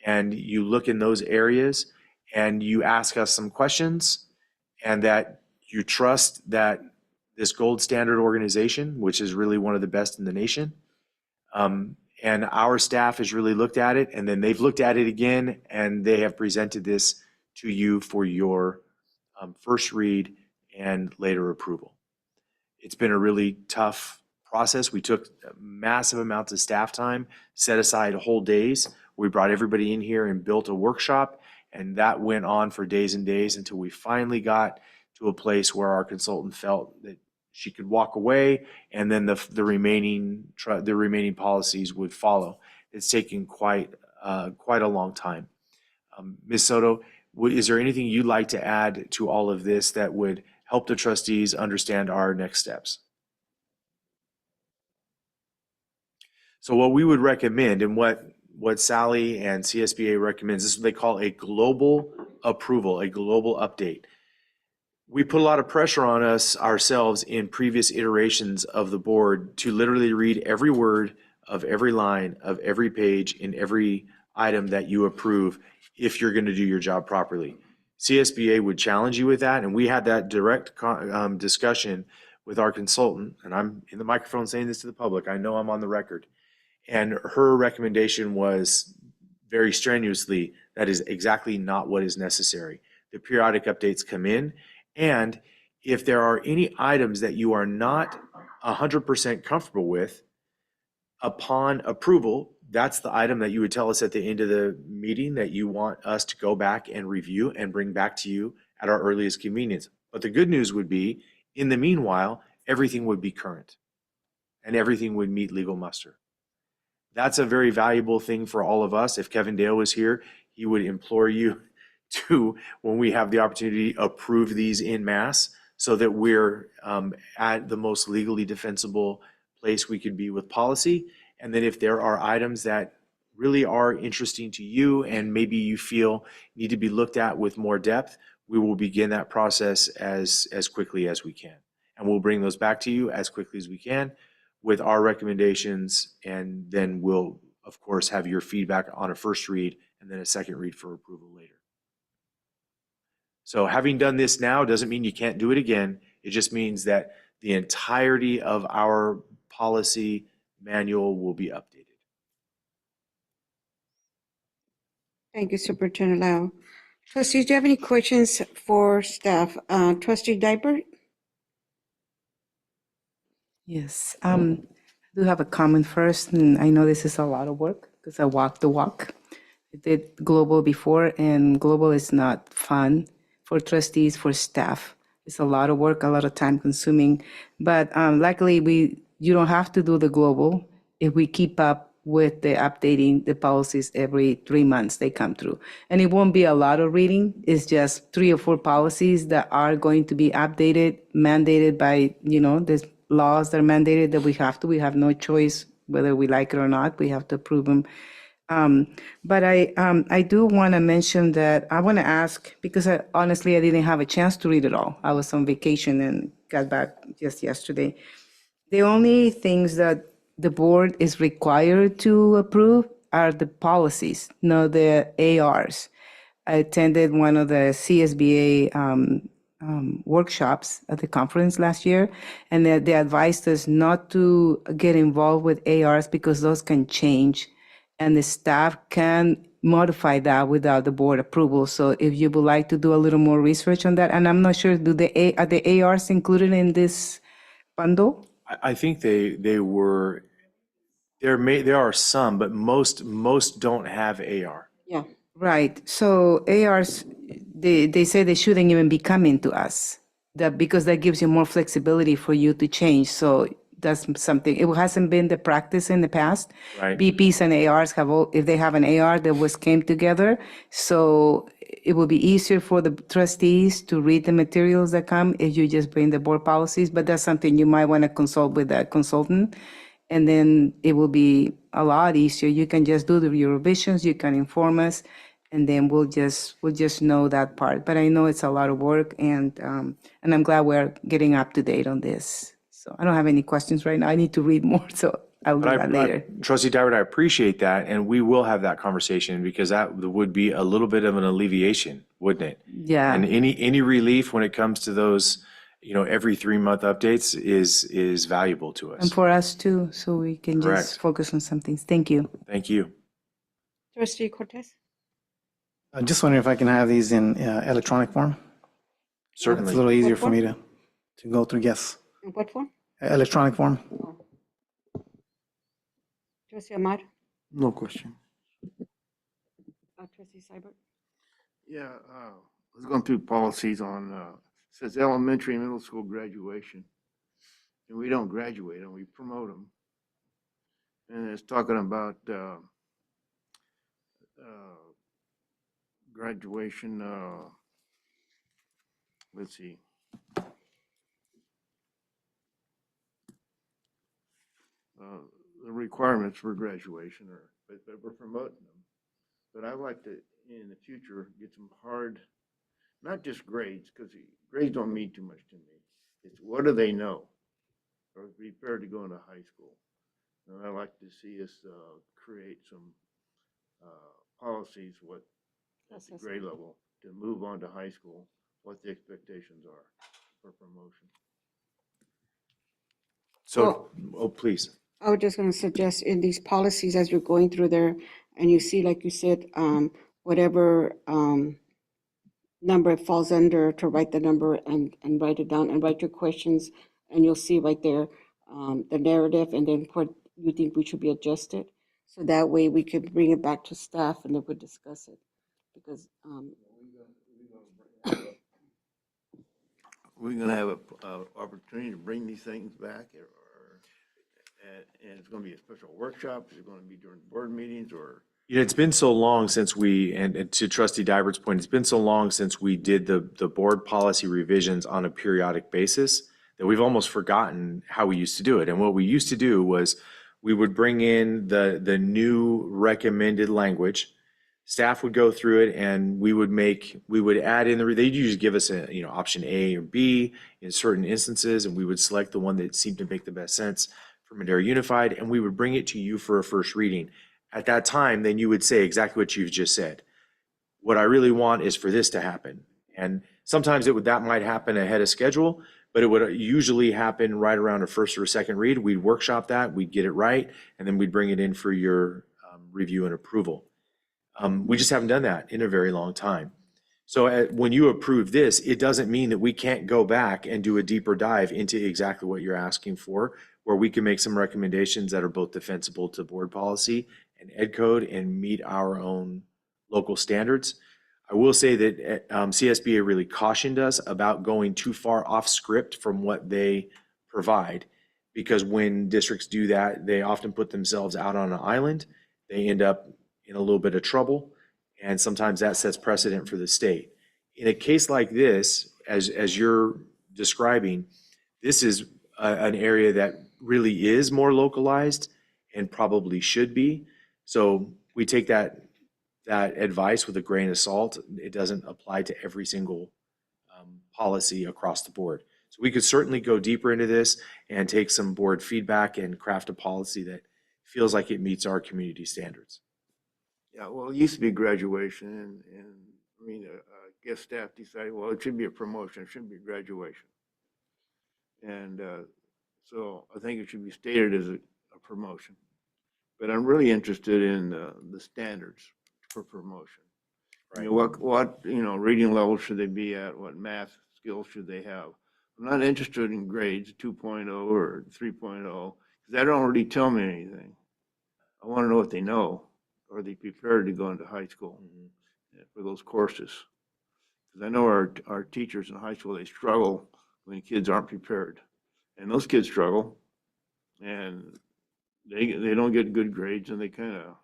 and you look in those areas and you ask us some questions, and that you trust that this gold standard organization, which is really one of the best in the nation, and our staff has really looked at it, and then they've looked at it again, and they have presented this to you for your first read and later approval. It's been a really tough process. We took massive amounts of staff time, set aside whole days. We brought everybody in here and built a workshop, and that went on for days and days until we finally got to a place where our consultant felt that she could walk away, and then the remaining policies would follow. It's taken quite a long time. Ms. Soto, is there anything you'd like to add to all of this that would help the trustees understand our next steps? So what we would recommend, and what Sally and CSBA recommends, this is what they call a global approval, a global update. We put a lot of pressure on us ourselves in previous iterations of the board to literally read every word of every line of every page in every item that you approve if you're going to do your job properly. CSBA would challenge you with that, and we had that direct discussion with our consultant, and I'm in the microphone saying this to the public. I know I'm on the record. And her recommendation was very strenuously, that is exactly not what is necessary. The periodic updates come in, and if there are any items that you are not 100% comfortable with, upon approval, that's the item that you would tell us at the end of the meeting that you want us to go back and review and bring back to you at our earliest convenience. But the good news would be, in the meanwhile, everything would be current. and everything would meet legal muster. That's a very valuable thing for all of us. If Kevin Dale was here, he would implore you to, when we have the opportunity, approve these en masse so that we're at the most legally defensible place we could be with policy. And then if there are items that really are interesting to you and maybe you feel need to be looked at with more depth, we will begin that process as quickly as we can. And we'll bring those back to you as quickly as we can with our recommendations. And then we'll, of course, have your feedback on a first read and then a second read for approval later. So having done this now doesn't mean you can't do it again. It just means that the entirety of our policy manual will be updated. Thank you, Superintendent Lau. Trustees, do you have any questions for staff? Trustee Dybert? Yes, I do have a comment first, and I know this is a lot of work because I walked the walk. I did global before, and global is not fun for trustees, for staff. It's a lot of work, a lot of time consuming, but luckily you don't have to do the global if we keep up with the updating the policies every 3 months they come through. And it won't be a lot of reading, it's just 3 or 4 policies that are going to be updated, mandated by, there's laws that are mandated that we have no choice whether we like it or not, we have to approve them. But I do want to mention that I want to ask, because honestly, I didn't have a chance to read it all. I was on vacation and got back just yesterday. The only things that the board is required to approve are the policies, not the ARs. I attended one of the CSBA workshops at the conference last year, and they advised us not to get involved with ARs because those can change, and the staff can modify that without the board approval. So if you would like to do a little more research on that, and I'm not sure, are the ARs included in this bundle? I think they were, there are some, but most don't have AR. Yeah. Right. So ARs, they say they shouldn't even be coming to us, that because that gives you more flexibility for you to change. So that's something, it hasn't been the practice in the past. Right. BPs and ARs have, if they have an AR that came together, so it will be easier for the trustees to read the materials that come if you just bring the board policies, but that's something you might want to consult with a consultant. And then it will be a lot easier. You can just do your revisions, you can inform us, and then we'll just know that part. But I know it's a lot of work, and I'm glad we're getting up to date on this. So I don't have any questions right now. I need to read more, so I'll do that later. Trustee Dybert, I appreciate that, and we will have that conversation because that would be a little bit of an alleviation, wouldn't it? Yeah. And any relief when it comes to those, every 3-month updates is valuable to us. And for us too, so we can Correct. just focus on some things. Thank you. Thank you. Trustee Cortez? I'm just wondering if I can have these in electronic form. Certainly. It's a little easier What for me to go through, yes. In what form? Electronic form. Trustee Ahmad? No question. Trustee Seibert? Yeah, I was going through policies on, says elementary and middle school graduation. And we don't graduate them, we promote them. And it's talking about graduation, let's see. The requirements for graduation but we're promoting them. But I'd like to, in the future, get some hard, not just grades, because grades don't mean too much to me. It's what do they know? Or prepared to go into high school. And I'd like to see us create some policies, what at the grade level, to move on to high school, what the expectations are for promotion. So, please. I was just going to suggest in these policies, as you're going through there, and you see, like you said, whatever number it falls under, to write the number and write it down and write your questions, and you'll see right there the narrative and then what you think we should be adjusted. So that way we can bring it back to staff and then we'll discuss it. Because We're going to have an opportunity to bring these things back, And it's going to be a special workshop? Is it going to be during board meetings or? Yeah, it's been so long since and to Trustee Divert's point, it's been so long since we did the board policy revisions on a periodic basis that we've almost forgotten how we used to do it. And what we used to do was we would bring in the new recommended language. Staff would go through it and we would add in they'd usually give us option A or B in certain instances, and we would select the one that seemed to make the best sense for Madera Unified, and we would bring it to you for a first reading. At that time, then you would say exactly what you've just said. What I really want is for this to happen. And sometimes that might happen ahead of schedule, but it would usually happen right around a first or a second read. We'd workshop that, we'd get it right, and then we'd bring it in for your review and approval. We just haven't done that in a very long time. So when you approve this, it doesn't mean that we can't go back and do a deeper dive into exactly what you're asking for, where we can make some recommendations that are both defensible to board policy and ed code and meet our own local standards. I will say that CSBA really cautioned us about going too far off script from what they provide, because when districts do that, they often put themselves out on an island. They end up in a little bit of trouble, and sometimes that sets precedent for the state. In a case like this, as you're describing, this is an area that really is more localized and probably should be. So we take that advice with a grain of salt. It doesn't apply to every single policy across the board. So we could certainly go deeper into this and take some board feedback and craft a policy that feels like it meets our community standards. Yeah, well, it used to be graduation, and I mean, I guess staff decided, well, it should be a promotion, it shouldn't be graduation. And so I think it should be stated as a promotion. But I'm really interested in the standards for promotion. I mean, what reading level should they be at? What math skills should they have? I'm not interested in grades 2.0 or 3.0, because that don't really tell me anything. I want to know what they know. Are they prepared to go into high school for those courses? Because I know our teachers in high school, they struggle when kids aren't prepared. And those kids struggle, and they don't get good grades, and they kind of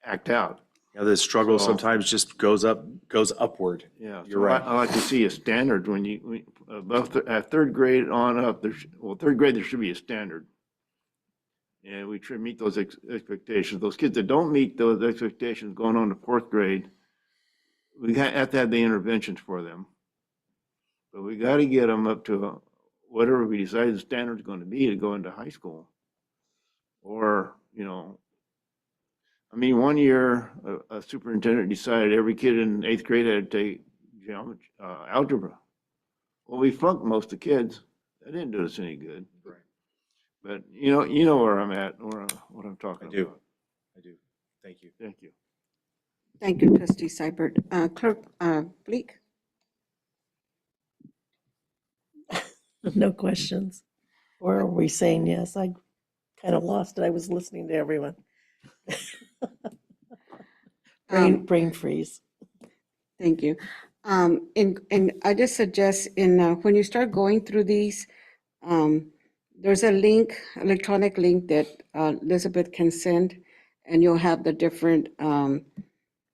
act out. Yeah, the struggle sometimes just goes upward. Yeah, you're right. I like to see a standard at third grade on up. Third grade there should be a standard, and we try to meet those expectations. Those kids that don't meet those expectations going on to fourth grade, we have to have the interventions for them. But we got to get them up to whatever we decide the standard is going to be to go into high school. Or, I mean, one year a superintendent decided every kid in 8th grade had to take algebra. Well, we flunked most of the kids. That didn't do us any good. Right. But you know where I'm at, or what I'm talking about. I do. Thank you. Thank you. Thank you, Trustee Seibert. Clerk Bleak? No questions. Or are we saying yes? I kind of lost it. I was listening to everyone. Brain freeze. Thank you. And I just suggest when you start going through these, there's a link, electronic link that Elizabeth can send, and you'll have the different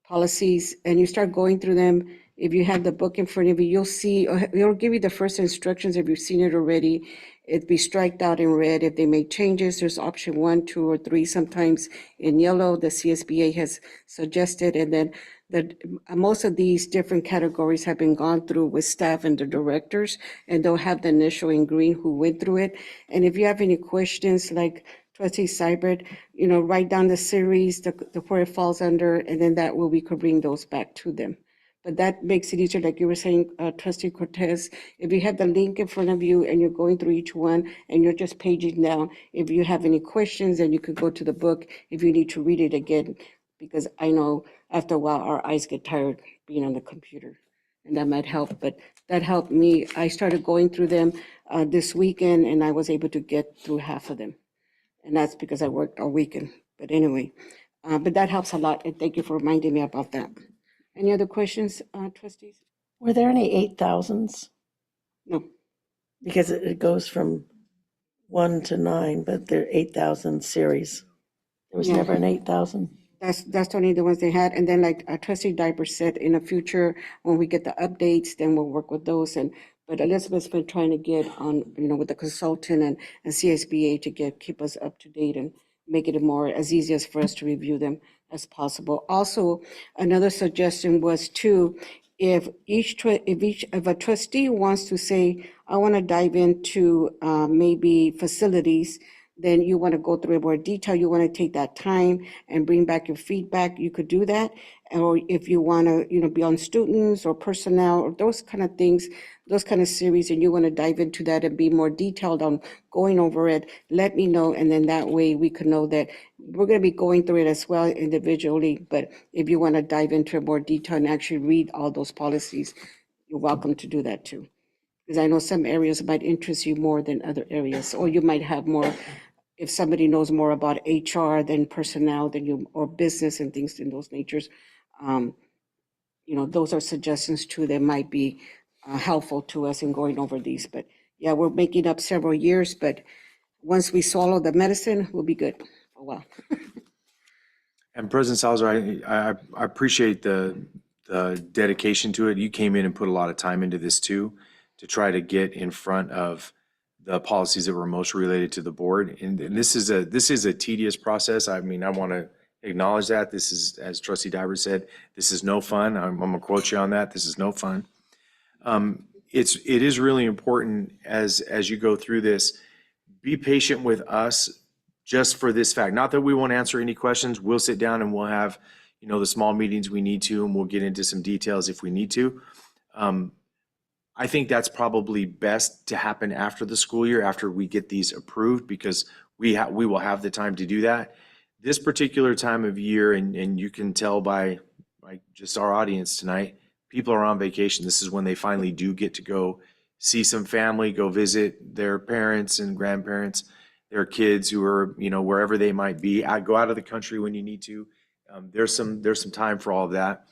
policies, and you start going through them. If you have the book in front of you, you'll see, it'll give you the first instructions if you've seen it already. It'd be striked out in red. If they make changes, there's option 1, 2, or 3, sometimes in yellow, the CSBA has suggested. And then most of these different categories have been gone through with staff and the directors, and they'll have the initial in green who went through it. And if you have any questions, like Trustee Seibert, write down the series, where it falls under, and then that way we could bring those back to them. But that makes it easier, like you were saying, Trustee Cortez, if you have the link in front of you and you're going through each one and you're just paging down, if you have any questions, then you could go to the book if you need to read it again, because I know after a while our eyes get tired being on the computer, and that might help. But that helped me. I started going through them this weekend, and I was able to get through half of them. And that's because I worked all weekend. But anyway, but that helps a lot, and thank you for reminding me about that. Any other questions, trustees? Were there any 8,000s? No. Because it goes from 1 to 9, but they're 8,000 series. There was Yeah. never an 8,000. That's only the ones they had. And then like Trustee Diaper said, in the future, when we get the updates, then we'll work with those. But Elizabeth's been trying to get on, with the consultant and CSBA to keep us up to date and make it more as easy as for us to review them as possible. Also, another suggestion was too, if a trustee wants to say, I want to dive into maybe facilities, then you want to go through it more detail, you want to take that time and bring back your feedback, you could do that. Or if you want to, be on students or personnel or those kind of things, those kind of series, and you want to dive into that and be more detailed on going over it, let me know. And then that way we could know that we're going to be going through it as well individually. But if you want to dive into it more detail and actually read all those policies, you're welcome to do that too. Because I know some areas might interest you more than other areas, or you might have more, if somebody knows more about HR than personnel than you, or business and things in those natures. Those are suggestions too that might be helpful to us in going over these. But yeah, we're making up several years, but once we swallow the medicine, we'll be good for a while. And President Salazar, I appreciate the dedication to it. You came in and put a lot of time into this too, to try to get in front of the policies that were most related to the board. And this is a tedious process. I mean, I want to acknowledge that. This is, as Trustee Diver said, this is no fun. I'm gonna quote you on that. This is no fun. It is really important as you go through this, be patient with us just for this fact. Not that we won't answer any questions. We'll sit down and we'll have, the small meetings we need to, and we'll get into some details if we need to. I think that's probably best to happen after the school year, after we get these approved, because we will have the time to do that. This particular time of year, and you can tell by just our audience tonight, people are on vacation. This is when they finally do get to go see some family, go visit their parents and grandparents, their kids who are, wherever they might be. Go out of the country when you need to. There's some time for all of that.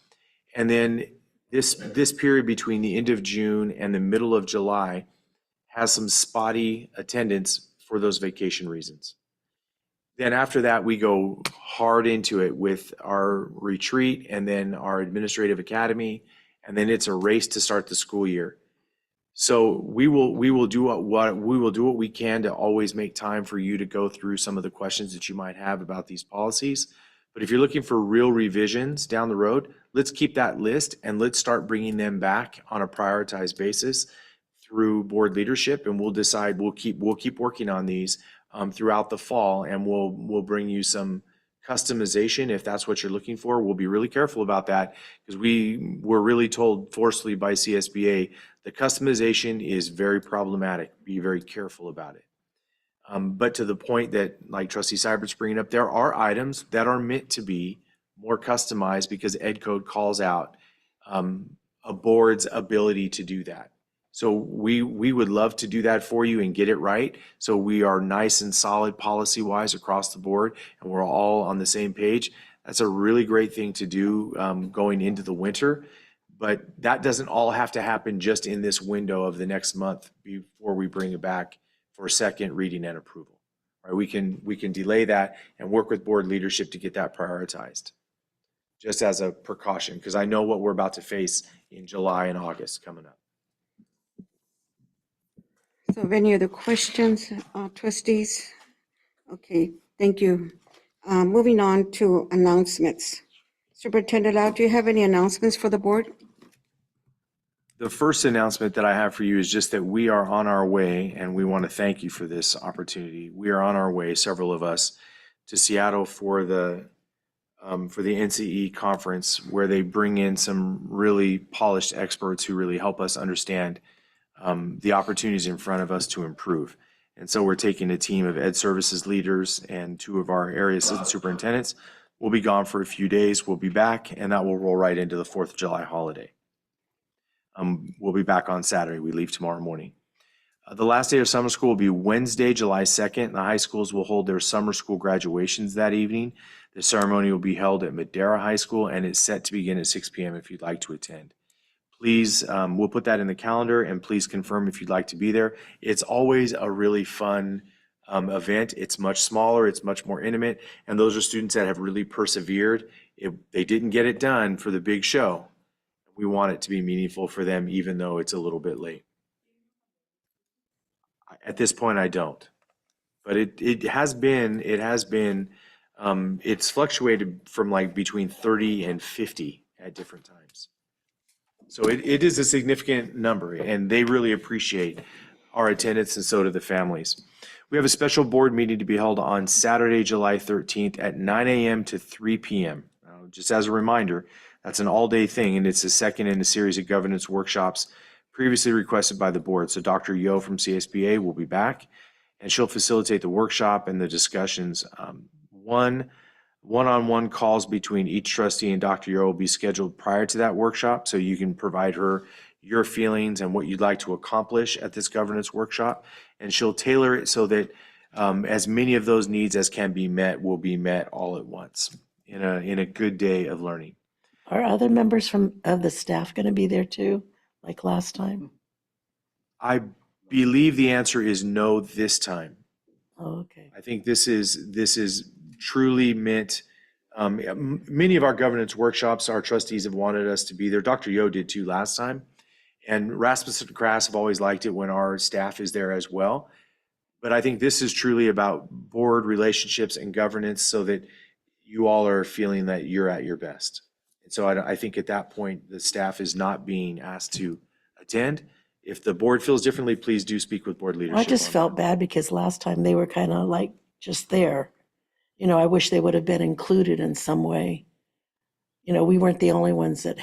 And then this period between the end of June and the middle of July has some spotty attendance for those vacation reasons. Then after that, we go hard into it with our retreat and then our administrative academy, and then it's a race to start the school year. So we will do what we can to always make time for you to go through some of the questions that you might have about these policies. But if you're looking for real revisions down the road, let's keep that list and let's start bringing them back on a prioritized basis through board leadership, and we'll decide we'll keep working on these throughout the fall, and we'll bring you some customization if that's what you're looking for. We'll be really careful about that, because we were really told forcefully by CSBA the customization is very problematic. Be very careful about it. But to the point that, like Trustee Seibert's bringing up, there are items that are meant to be more customized because Ed Code calls out a board's ability to do that. So we would love to do that for you and get it right. So we are nice and solid policy-wise across the board, and we're all on the same page. That's a really great thing to do going into the winter. But that doesn't all have to happen just in this window of the next month before we bring it back for second reading and approval. Right? We can delay that and work with board leadership to get that prioritized, just as a precaution, because I know what we're about to face in July and August coming up. So any other questions, trustees? Okay, thank you. Moving on to announcements. Superintendent Lau, do you have any announcements for the board? The first announcement that I have for you is just that we are on our way, and we want to thank you for this opportunity. We are on our way, several of us, to Seattle for the NCE conference, where they bring in some really polished experts who really help us understand the opportunities in front of us to improve. And so we're taking a team of ed services leaders and 2 of our area assistant superintendents. We'll be gone for a few days. We'll be back, and that will roll right into the 4th of July holiday. We'll be back on Saturday. We leave tomorrow morning. The last day of summer school will be Wednesday, July 2nd. The high schools will hold their summer school graduations that evening. The ceremony will be held at Madera High School, and it's set to begin at 6 p.m. if you'd like to attend. Please, we'll put that in the calendar, and please confirm if you'd like to be there. It's always a really fun event. It's much smaller, it's much more intimate, and those are students that have really persevered. If they didn't get it done for the big show, we want it to be meaningful for them, even though it's a little bit late. At this point, I don't. But it's fluctuated from like between 30 and 50 at different times. So it is a significant number, and they really appreciate our attendance, and so do the families. We have a special board meeting to be held on Saturday, July 13th at 9 a.m. to 3 p.m. Just as a reminder, that's an all-day thing, and it's the second in a series of governance workshops previously requested by the board. So Dr. Yo from CSBA will be back, and she'll facilitate the workshop and the discussions. One-on-one calls between each trustee and Dr. Yo will be scheduled prior to that workshop, so you can provide her your feelings and what you'd like to accomplish at this governance workshop. And she'll tailor it so that as many of those needs as can be met will be met all at once in a good day of learning. Are other members of the staff going to be there too, like last time? I believe the answer is no this time. Oh, okay. I think this is truly meant. Many of our governance workshops, our trustees have wanted us to be there. Dr. Yo did too last time. And Rasmussen and Crass have always liked it when our staff is there as well. But I think this is truly about board relationships and governance so that you all are feeling that you're at your best. And so I think at that point, the staff is not being asked to attend. If the board feels differently, please do speak with board leadership. I just felt bad because last time they were kind of like just there. You know, I wish they would have been included in some way. You know, we weren't the only ones that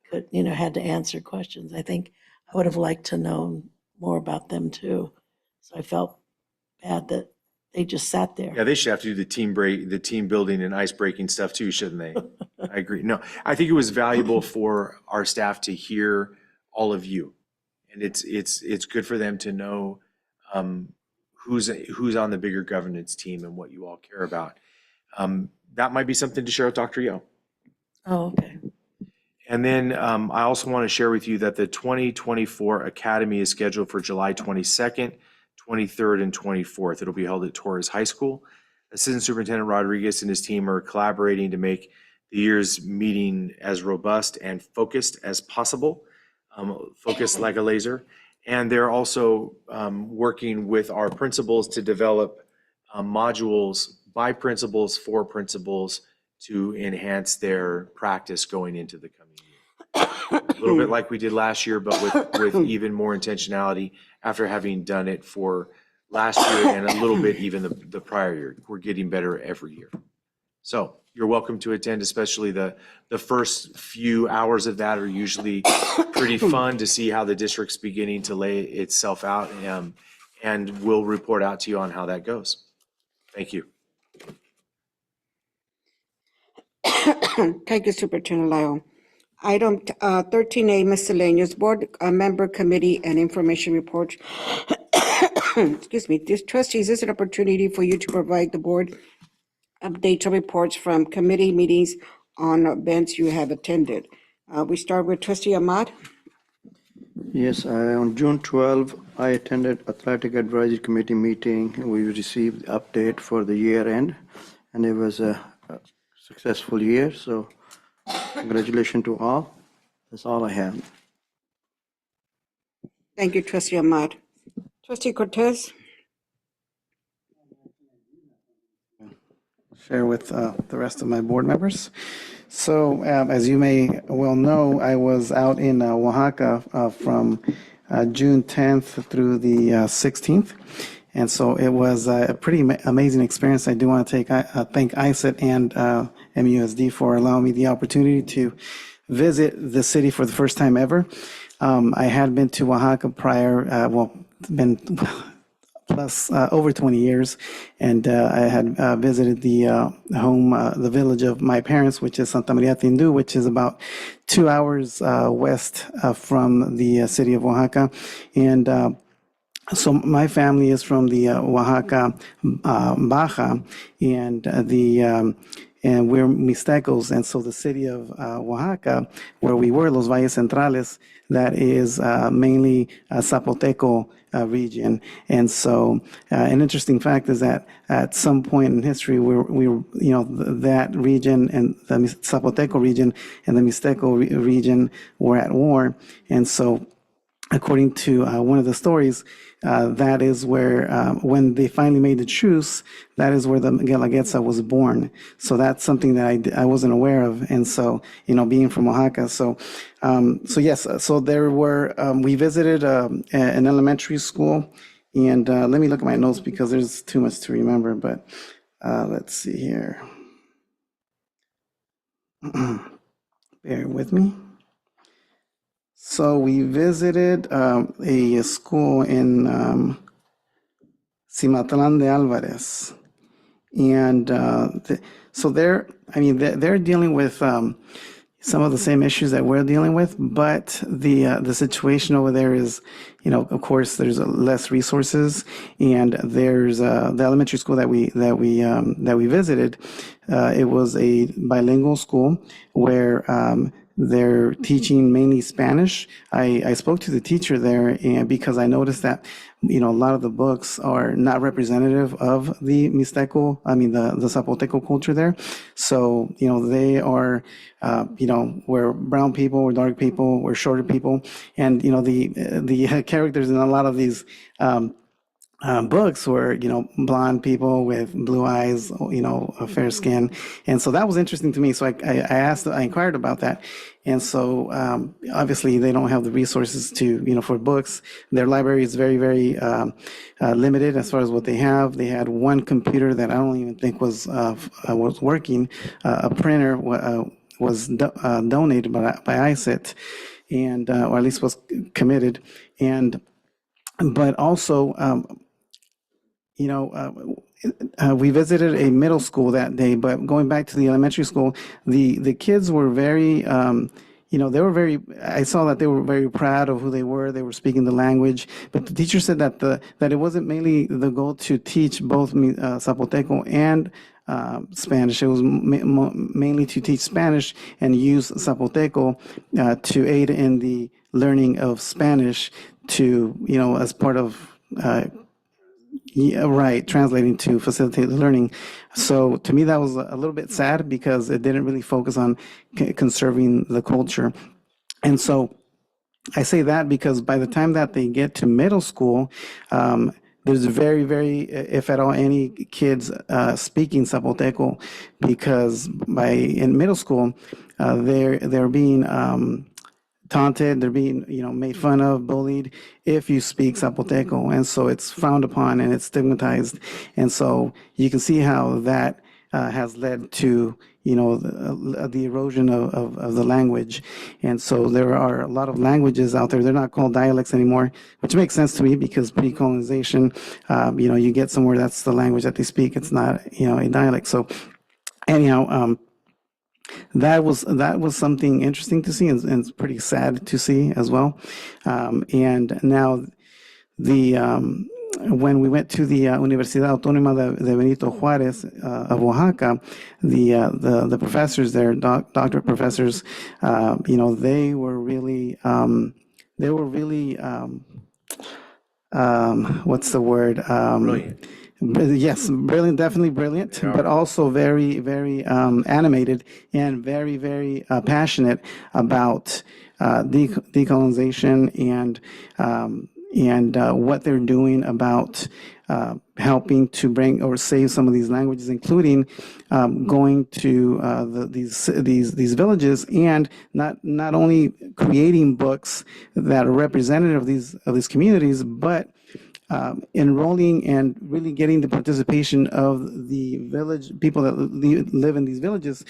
could, had to answer questions. I think I would have liked to know more about them too. So I felt bad that they just sat there. Yeah, they should have to do the team building and ice breaking stuff too, shouldn't they? I agree. No, I think it was valuable for our staff to hear all of you. And it's good for them to know who's on the bigger governance team and what you all care about. That might be something to share with Dr. Yo. Oh, okay. And then I also want to share with you that the 2024 Academy is scheduled for July 22nd, 23rd, and 24th. It'll be held at Torres High School. Assistant Superintendent Rodriguez and his team are collaborating to make the year's meeting as robust and focused as possible, focused like a laser. And they're also working with our principals to develop modules by principals for principals to enhance their practice going into the coming year. A little bit like we did last year, but with even more intentionality after having done it for last year and a little bit even the prior year. We're getting better every year. So you're welcome to attend, especially the first few hours of that are usually pretty fun to see how the district's beginning to lay itself out, and we'll report out to you on how that goes. Thank you. Thank you, Superintendent Lyle. Item 13A, miscellaneous board member committee and information reports. Excuse me, this trustees, this is an opportunity for you to provide the board updates or reports from committee meetings on events you have attended. We start with trustee Ahmad. Yes, on June 12, I attended Athletic Advisory Committee meeting. We received the update for the year end, and it was a successful year, so congratulations to all. That's all I have. Thank you, trustee Ahmad. Trustee Cortez. Share with the rest of my board members. So as you may well know, I was out in Oaxaca from June 10th through the 16th. And so it was a pretty amazing experience. I do want to thank ISET and MUSD for allowing me the opportunity to visit the city for the first time ever. I had been to Oaxaca prior, been plus over 20 years, and I had visited the the village of my parents, which is Santa Maria Tindu, which is about 2 hours west from the city of Oaxaca. And so my family is from the Oaxaca Baja, and and we're Mixtecos. And so the city of Oaxaca, where we were, Los Valles Centrales, that is mainly Zapoteco region. And so an interesting fact is that at some point in history, that region and the Zapoteco region and the Mixteco region were at war. And so according to one of the stories, that is where, when they finally made the truce, that is where the Guelaguetza was born. So that's something that I wasn't aware of. And so, being from Oaxaca. So yes, so there were, we visited an elementary school. And let me look at my notes because there's too much to remember. But let's see here. Bear with me. So we visited a school in Cimatlan de Alvarez. And so they're dealing with some of the same issues that we're dealing with, but the situation over there is, of course, there's less resources, and there's the elementary school that we visited. It was a bilingual school where they're teaching mainly Spanish. I spoke to the teacher there, and because I noticed that, a lot of the books are not representative of the Mixteco, the Zapoteco culture there. So, they are, we're brown people, we're dark people, we're shorter people. And, the characters in a lot of these books were, blonde people with blue eyes, fair skin. And so that was interesting to me. So I inquired about that. And so obviously they don't have the resources to, for books. Their library is very, very limited as far as what they have. They had one computer that I don't even think was working. A printer was donated by ICET, and or at least was committed. But also, we visited a middle school that day, but going back to the elementary school, the kids were very, I saw that they were very proud of who they were speaking the language, but the teacher said that that it wasn't mainly the goal to teach both Zapoteco and Spanish. It was mainly to teach Spanish and use Zapoteco to aid in the learning of Spanish to, as part of translating to facilitate the learning. So to me, that was a little bit sad because it didn't really focus on conserving the culture. And so I say that because by the time that they get to middle school, there's very, very, if at all, any kids speaking Zapoteco, because in middle school, they're being taunted, they're being, made fun of, bullied if you speak Zapoteco. And so it's frowned upon and it's stigmatized. And so you can see how that has led to, the erosion of the language. And so there are a lot of languages out there. They're not called dialects anymore, which makes sense to me because pre-colonization, you get somewhere that's the language that they speak. It's not, a dialect. So anyhow, that was something interesting to see and it's pretty sad to see as well. And now when we went to the Universidad Autónoma de Benito Juárez of Oaxaca, the professors there, doctorate professors, they were really what's the word? Brilliant. Yes, brilliant, definitely brilliant, but also very, very animated and very, very passionate about decolonization and what they're doing about helping to bring or save some of these languages, including going to these villages and not only creating books that are representative of these communities, but enrolling and really getting the participation of the village people that live in these villages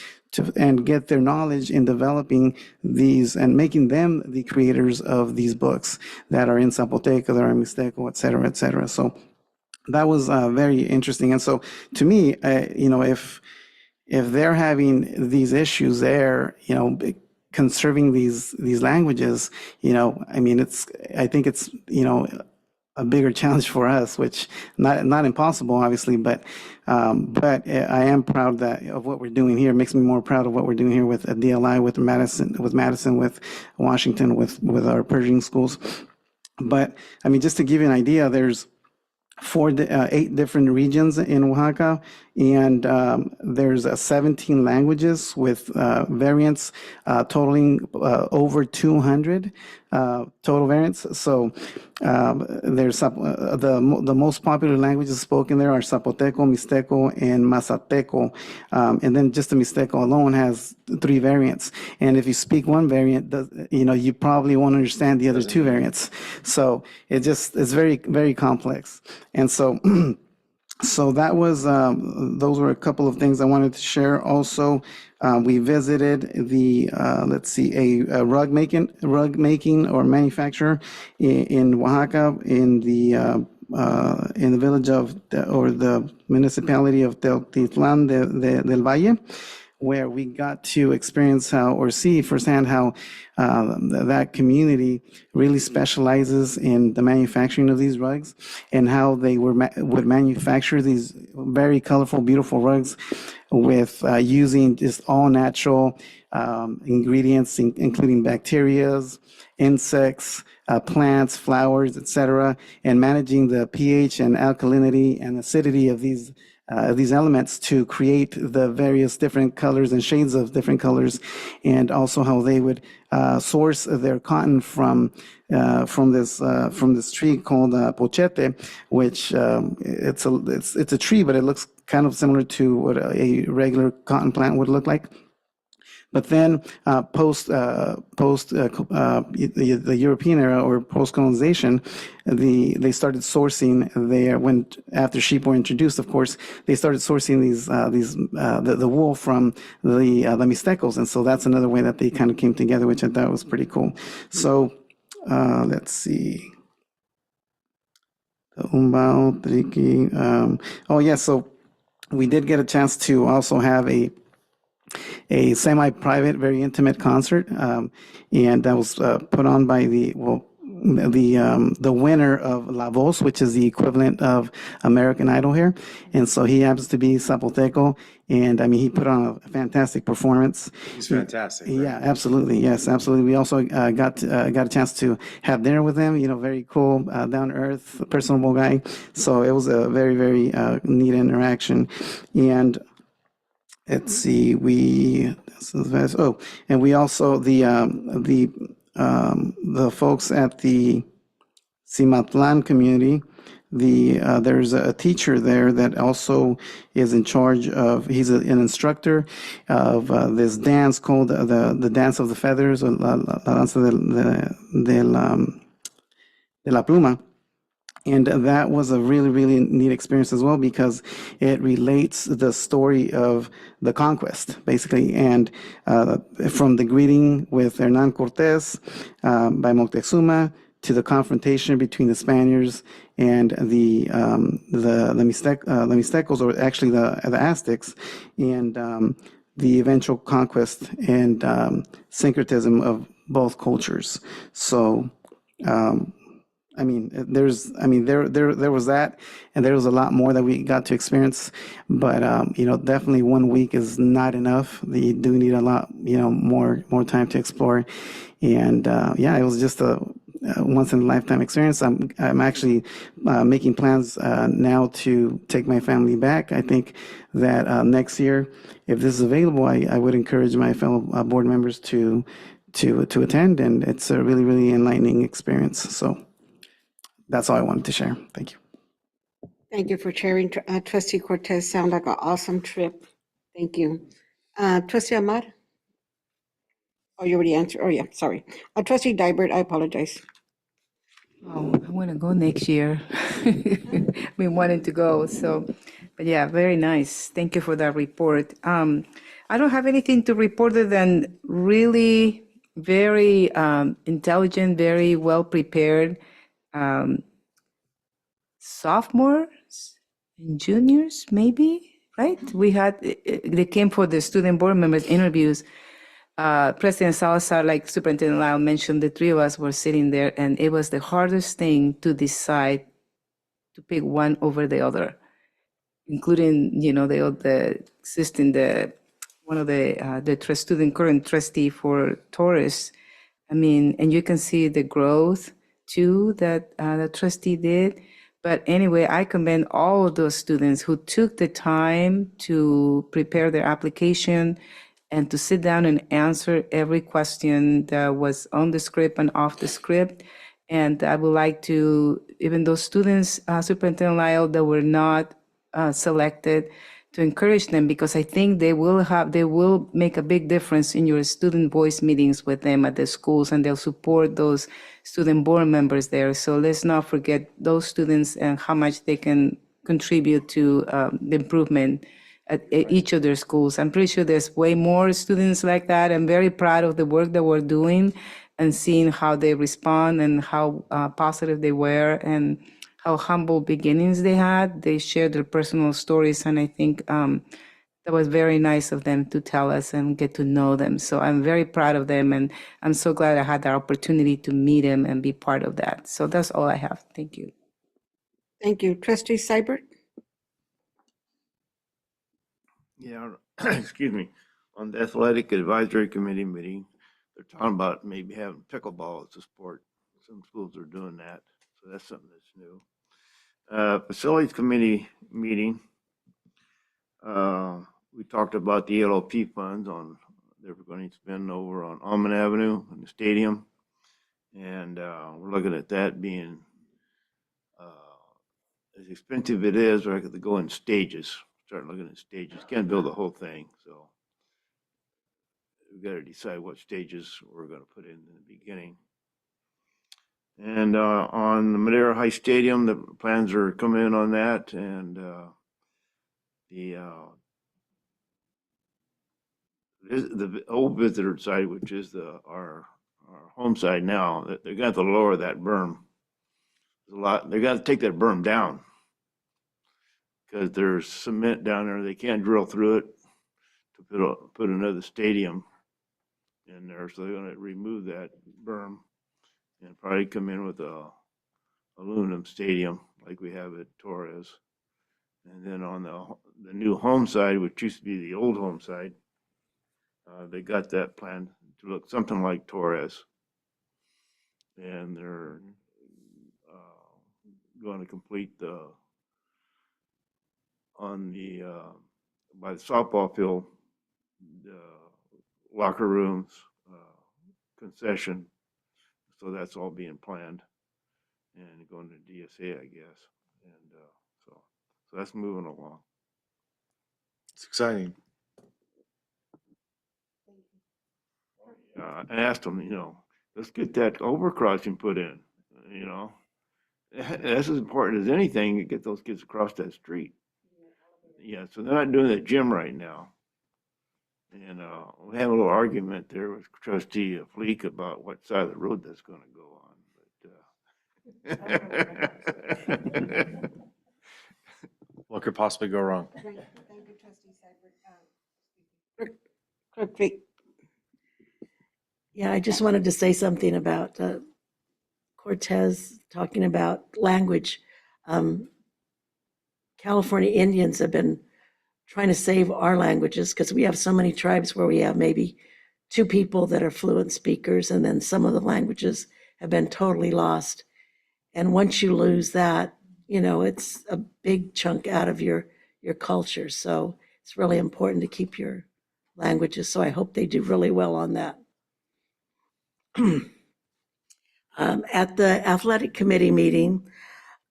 and get their knowledge in developing these and making them the creators of these books that are in Zapoteco, that are in Mixteco, et cetera, et cetera. So that was very interesting. And so to me, if they're having these issues there, conserving these languages, I think it's, a bigger challenge for us, which not impossible, obviously, but I am proud of what we're doing here. It makes me more proud of what we're doing here with DLI, with Madison, with Washington, with our Pershing schools. But I mean, just to give you an idea, there's 8 different regions in Oaxaca, and there's 17 languages with variants totaling over 200 total variants. So there's the most popular languages spoken there are Zapoteco, Mixteco, and Mazateco. And then just the Mixteco alone has 3 variants. And if you speak one variant, you probably won't understand the other 2 variants. So it's very, very complex. And so so that was those were a couple of things I wanted to share. Also, we visited the a rug making or manufacturer in Oaxaca in the village or the municipality of Teotitlán del Valle, where we got to experience see firsthand how that community really specializes in the manufacturing of these rugs, and how they would manufacture these very colorful, beautiful rugs with using just all natural ingredients, including bacterias, insects, plants, flowers, etc., and managing the pH and alkalinity and acidity of these elements to create the various different colors and shades of different colors, and also how they would source their cotton from this tree called pochete, which it's a tree, but it looks kind of similar to what a regular cotton plant would look like. But then post the European era or post-colonization, they started sourcing after sheep were introduced, of course, they started sourcing the wool from the Mixtecos, and so that's another way that they kind of came together, which I thought was pretty cool. So let's see. Umbao, Triqui. So we did get a chance to also have a semi-private, very intimate concert, and that was put on by the winner of La Voz, which is the equivalent of American Idol here, and so he happens to be Zapoteco, and I mean he put on a fantastic performance. He's fantastic. Yeah, absolutely. Yes, absolutely. We also got a chance to have dinner with him. Very cool, down to earth, personable guy. So it was a very, very neat interaction, and. Let's see. And we also the folks at the Cimatlan community. There's a teacher there that also is in charge of. He's an instructor of this dance called the Dance of the Feathers, or La Danza de la Pluma. And that was a really, really neat experience as well, because it relates the story of the conquest, basically, and from the greeting with Hernán Cortés by Moctezuma to the confrontation between the Spaniards and the Mixtecos, or actually the Aztecs, and the eventual conquest and syncretism of both cultures. So. There was that, and there was a lot more that we got to experience, but definitely 1 week is not enough. You do need a lot, more time to explore, and it was just a once in a lifetime experience. I'm actually making plans now to take my family back. I think that next year, if this is available, I would encourage my fellow board members to attend, and it's a really, really enlightening experience. So. That's all I wanted to share. Thank you. Thank you for sharing, Trustee Cortez. Sound like an awesome trip. Thank you. Trustee Ahmad? Oh, you already answered. Oh, yeah, sorry. Trustee Dybert, I apologize. Oh, I want to go next year. Been wanting to go. But yeah, very nice. Thank you for that report. I don't have anything to report other than really very intelligent, very well prepared sophomores and juniors, maybe, right? They came for the student board members interviews. President Salazar, like Superintendent Lyle mentioned, the 3 of us were sitting there, and it was the hardest thing to decide to pick one over the other, including, the existing, one of the student current trustee for Taurus. I mean, and you can see the growth too that the trustee did. But anyway, I commend all of those students who took the time to prepare their application and to sit down and answer every question that was on the script and off the script. And I would like to, even those students, Superintendent Lyle, that were not selected, to encourage them, because I think they will make a big difference in your student voice meetings with them at the schools, and they'll support those student board members there. So let's not forget those students and how much they can contribute to the improvement at each of their schools. I'm pretty sure there's way more students like that. I'm very proud of the work that we're doing and seeing how they respond and how positive they were and how humble beginnings they had. They shared their personal stories, and I think that was very nice of them to tell us and get to know them. So I'm very proud of them, and I'm so glad I had the opportunity to meet them and be part of that. So that's all I have. Thank you. Thank you. Trustee Seibert? Yeah, excuse me. On the athletic advisory committee meeting, they're talking about maybe having pickleball as a sport. Some schools are doing that, so that's something that's new. Facilities committee meeting. We talked about the ELOP funds they're going to spend over on Almond Avenue and the stadium. And we're looking at that being, as expensive it is, we're going to go in stages, start looking at stages. Can't build the whole thing, so we've got to decide what stages we're going to put in the beginning. And on the Madera High Stadium, the plans are coming in on that, and the old visitor side, which is our home side now, that they're going to lower that berm. They got to take that berm down because there's cement down there. They can't drill through it to put another stadium in there, so they're going to remove that berm and probably come in with a aluminum stadium like we have at Torres. And then on the new home side, which used to be the old home side, they got that plan to look something like Torres. And they're going to complete by the softball field, the locker rooms, concession. So that's all being planned and going to DSA, I guess. And so that's moving along. It's exciting. I asked them, let's get that overcrossing put in, That's as important as anything to get those kids across that street. Yeah, so they're not doing the gym right now. And we had a little argument there with Trustee Fleek about what side of the road that's going to go on. But What could possibly go wrong? Thank you, Trustee Seibert. Clerk Fleek. Yeah, I just wanted to say something about Cortez talking about language. California Indians have been trying to save our languages because we have so many tribes where we have maybe 2 people that are fluent speakers, and then some of the languages have been totally lost. And once you lose that, it's a big chunk out of your culture. So it's really important to keep your languages. So I hope they do really well on that. At the athletic committee meeting,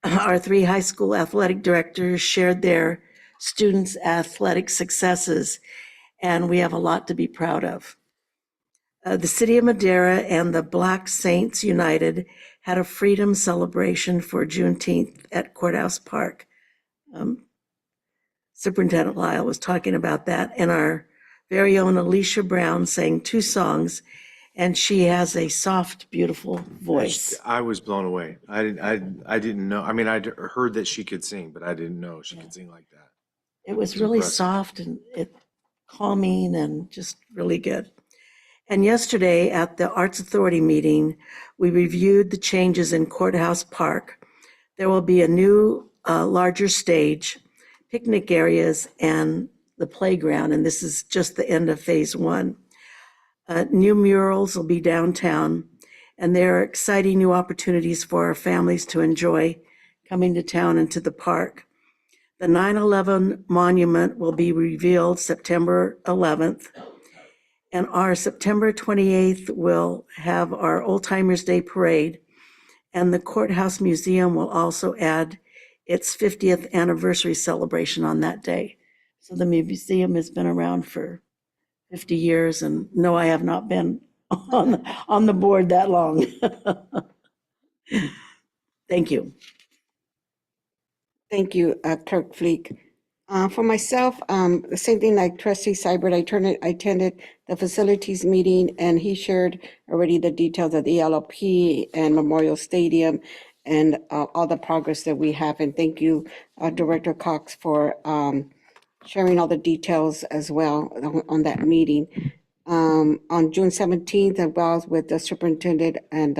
our 3 high school athletic directors shared their students' athletic successes, and we have a lot to be proud of. The City of Madera and the Black Saints United had a freedom celebration for Juneteenth at Courthouse Park. Superintendent Lyle was talking about that, and our very own Alicia Brown sang 2 songs, and she has a soft, beautiful voice. I was blown away. I didn't know. I mean, I'd heard that she could sing, but I didn't know she could sing like that. It was really impressive. soft and calming and just really good. And yesterday at the Arts Authority meeting, we reviewed the changes in Courthouse Park. There will be a new a larger stage, picnic areas, and the playground, and this is just the end of phase one. New murals will be downtown, and there are exciting new opportunities for our families to enjoy coming to town and to the park. The 9/11 monument will be revealed September 11th, and our September 28th will have our Old Timers Day Parade, and the Courthouse Museum will also add its 50th anniversary celebration on that day. So the museum has been around for 50 years, and no, I have not been on the board that long. Thank you. Thank you, Clerk Fleek. For myself, the same thing like Trustee Seibert, I attended the facilities meeting, and he shared already the details of the ELLP and Memorial Stadium and all the progress that we have. And thank you, Director Cox, for sharing all the details as well on that meeting. On June 17th, I was with the superintendent and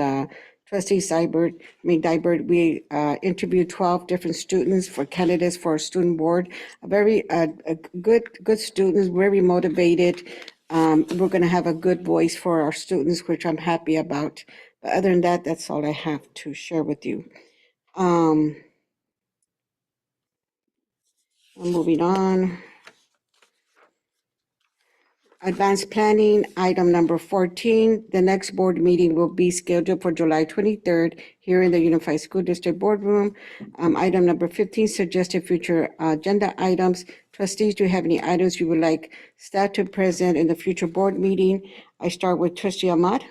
Trustee Dybert, we interviewed 12 different students for candidates for our student board. Very good students, very motivated. We're going to have a good voice for our students, which I'm happy about. But other than that, that's all I have to share with you. Moving on. Advanced planning, item number 14. The next board meeting will be scheduled for July 23rd here in the Unified School District Boardroom. Item number 15, suggested future agenda items. Trustees, do you have any items you would like staff to present in the future board meeting? I start with Trustee Ahmad.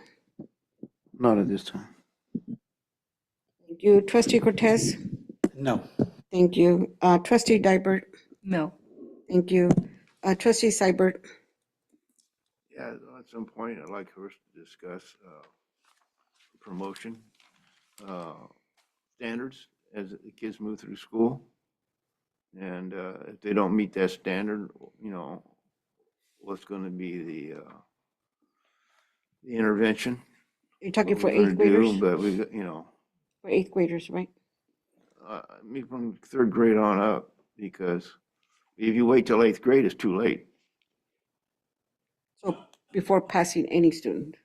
Not at this time. Thank you. Trustee Cortez. No. Thank you. Trustee Dybert. No. Thank you. Trustee Seibert. Yeah, at some point, I'd like for us to discuss promotion standards as the kids move through school. And if they don't meet that standard, you know, what's going to be the intervention? You're talking what for we're eighth gonna do, graders? But we, you know, For eighth graders, right? I mean, from third grade on up, because if you wait till eighth grade, it's too late. So before passing any student.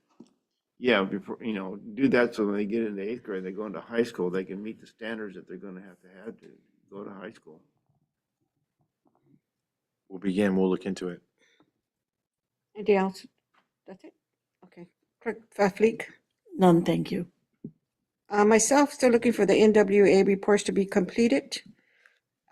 Yeah, before, you know, do that so when they get into eighth grade, they go into high school, they can meet the standards that they're gonna have to go to high school. We'll look into it. Anything else? That's it? Okay. Clerk Fleek? None, thank you. Myself, still looking for the NWA reports to be completed.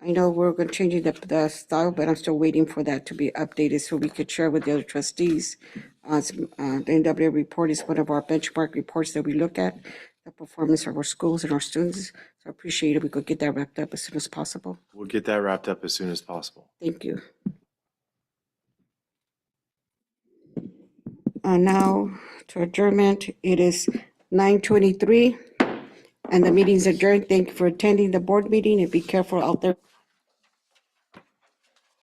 I know we're going to change the style, but I'm still waiting for that to be updated so we could share with the other trustees. The NWA report is one of our benchmark reports that we look at, the performance of our schools and our students. So I appreciate it. We could get that wrapped up as soon as possible. We'll get that wrapped up as soon as possible. Thank you. Now to adjournment. It is 9:23 and the meeting's adjourned. Thank you for attending the board meeting and be careful out there.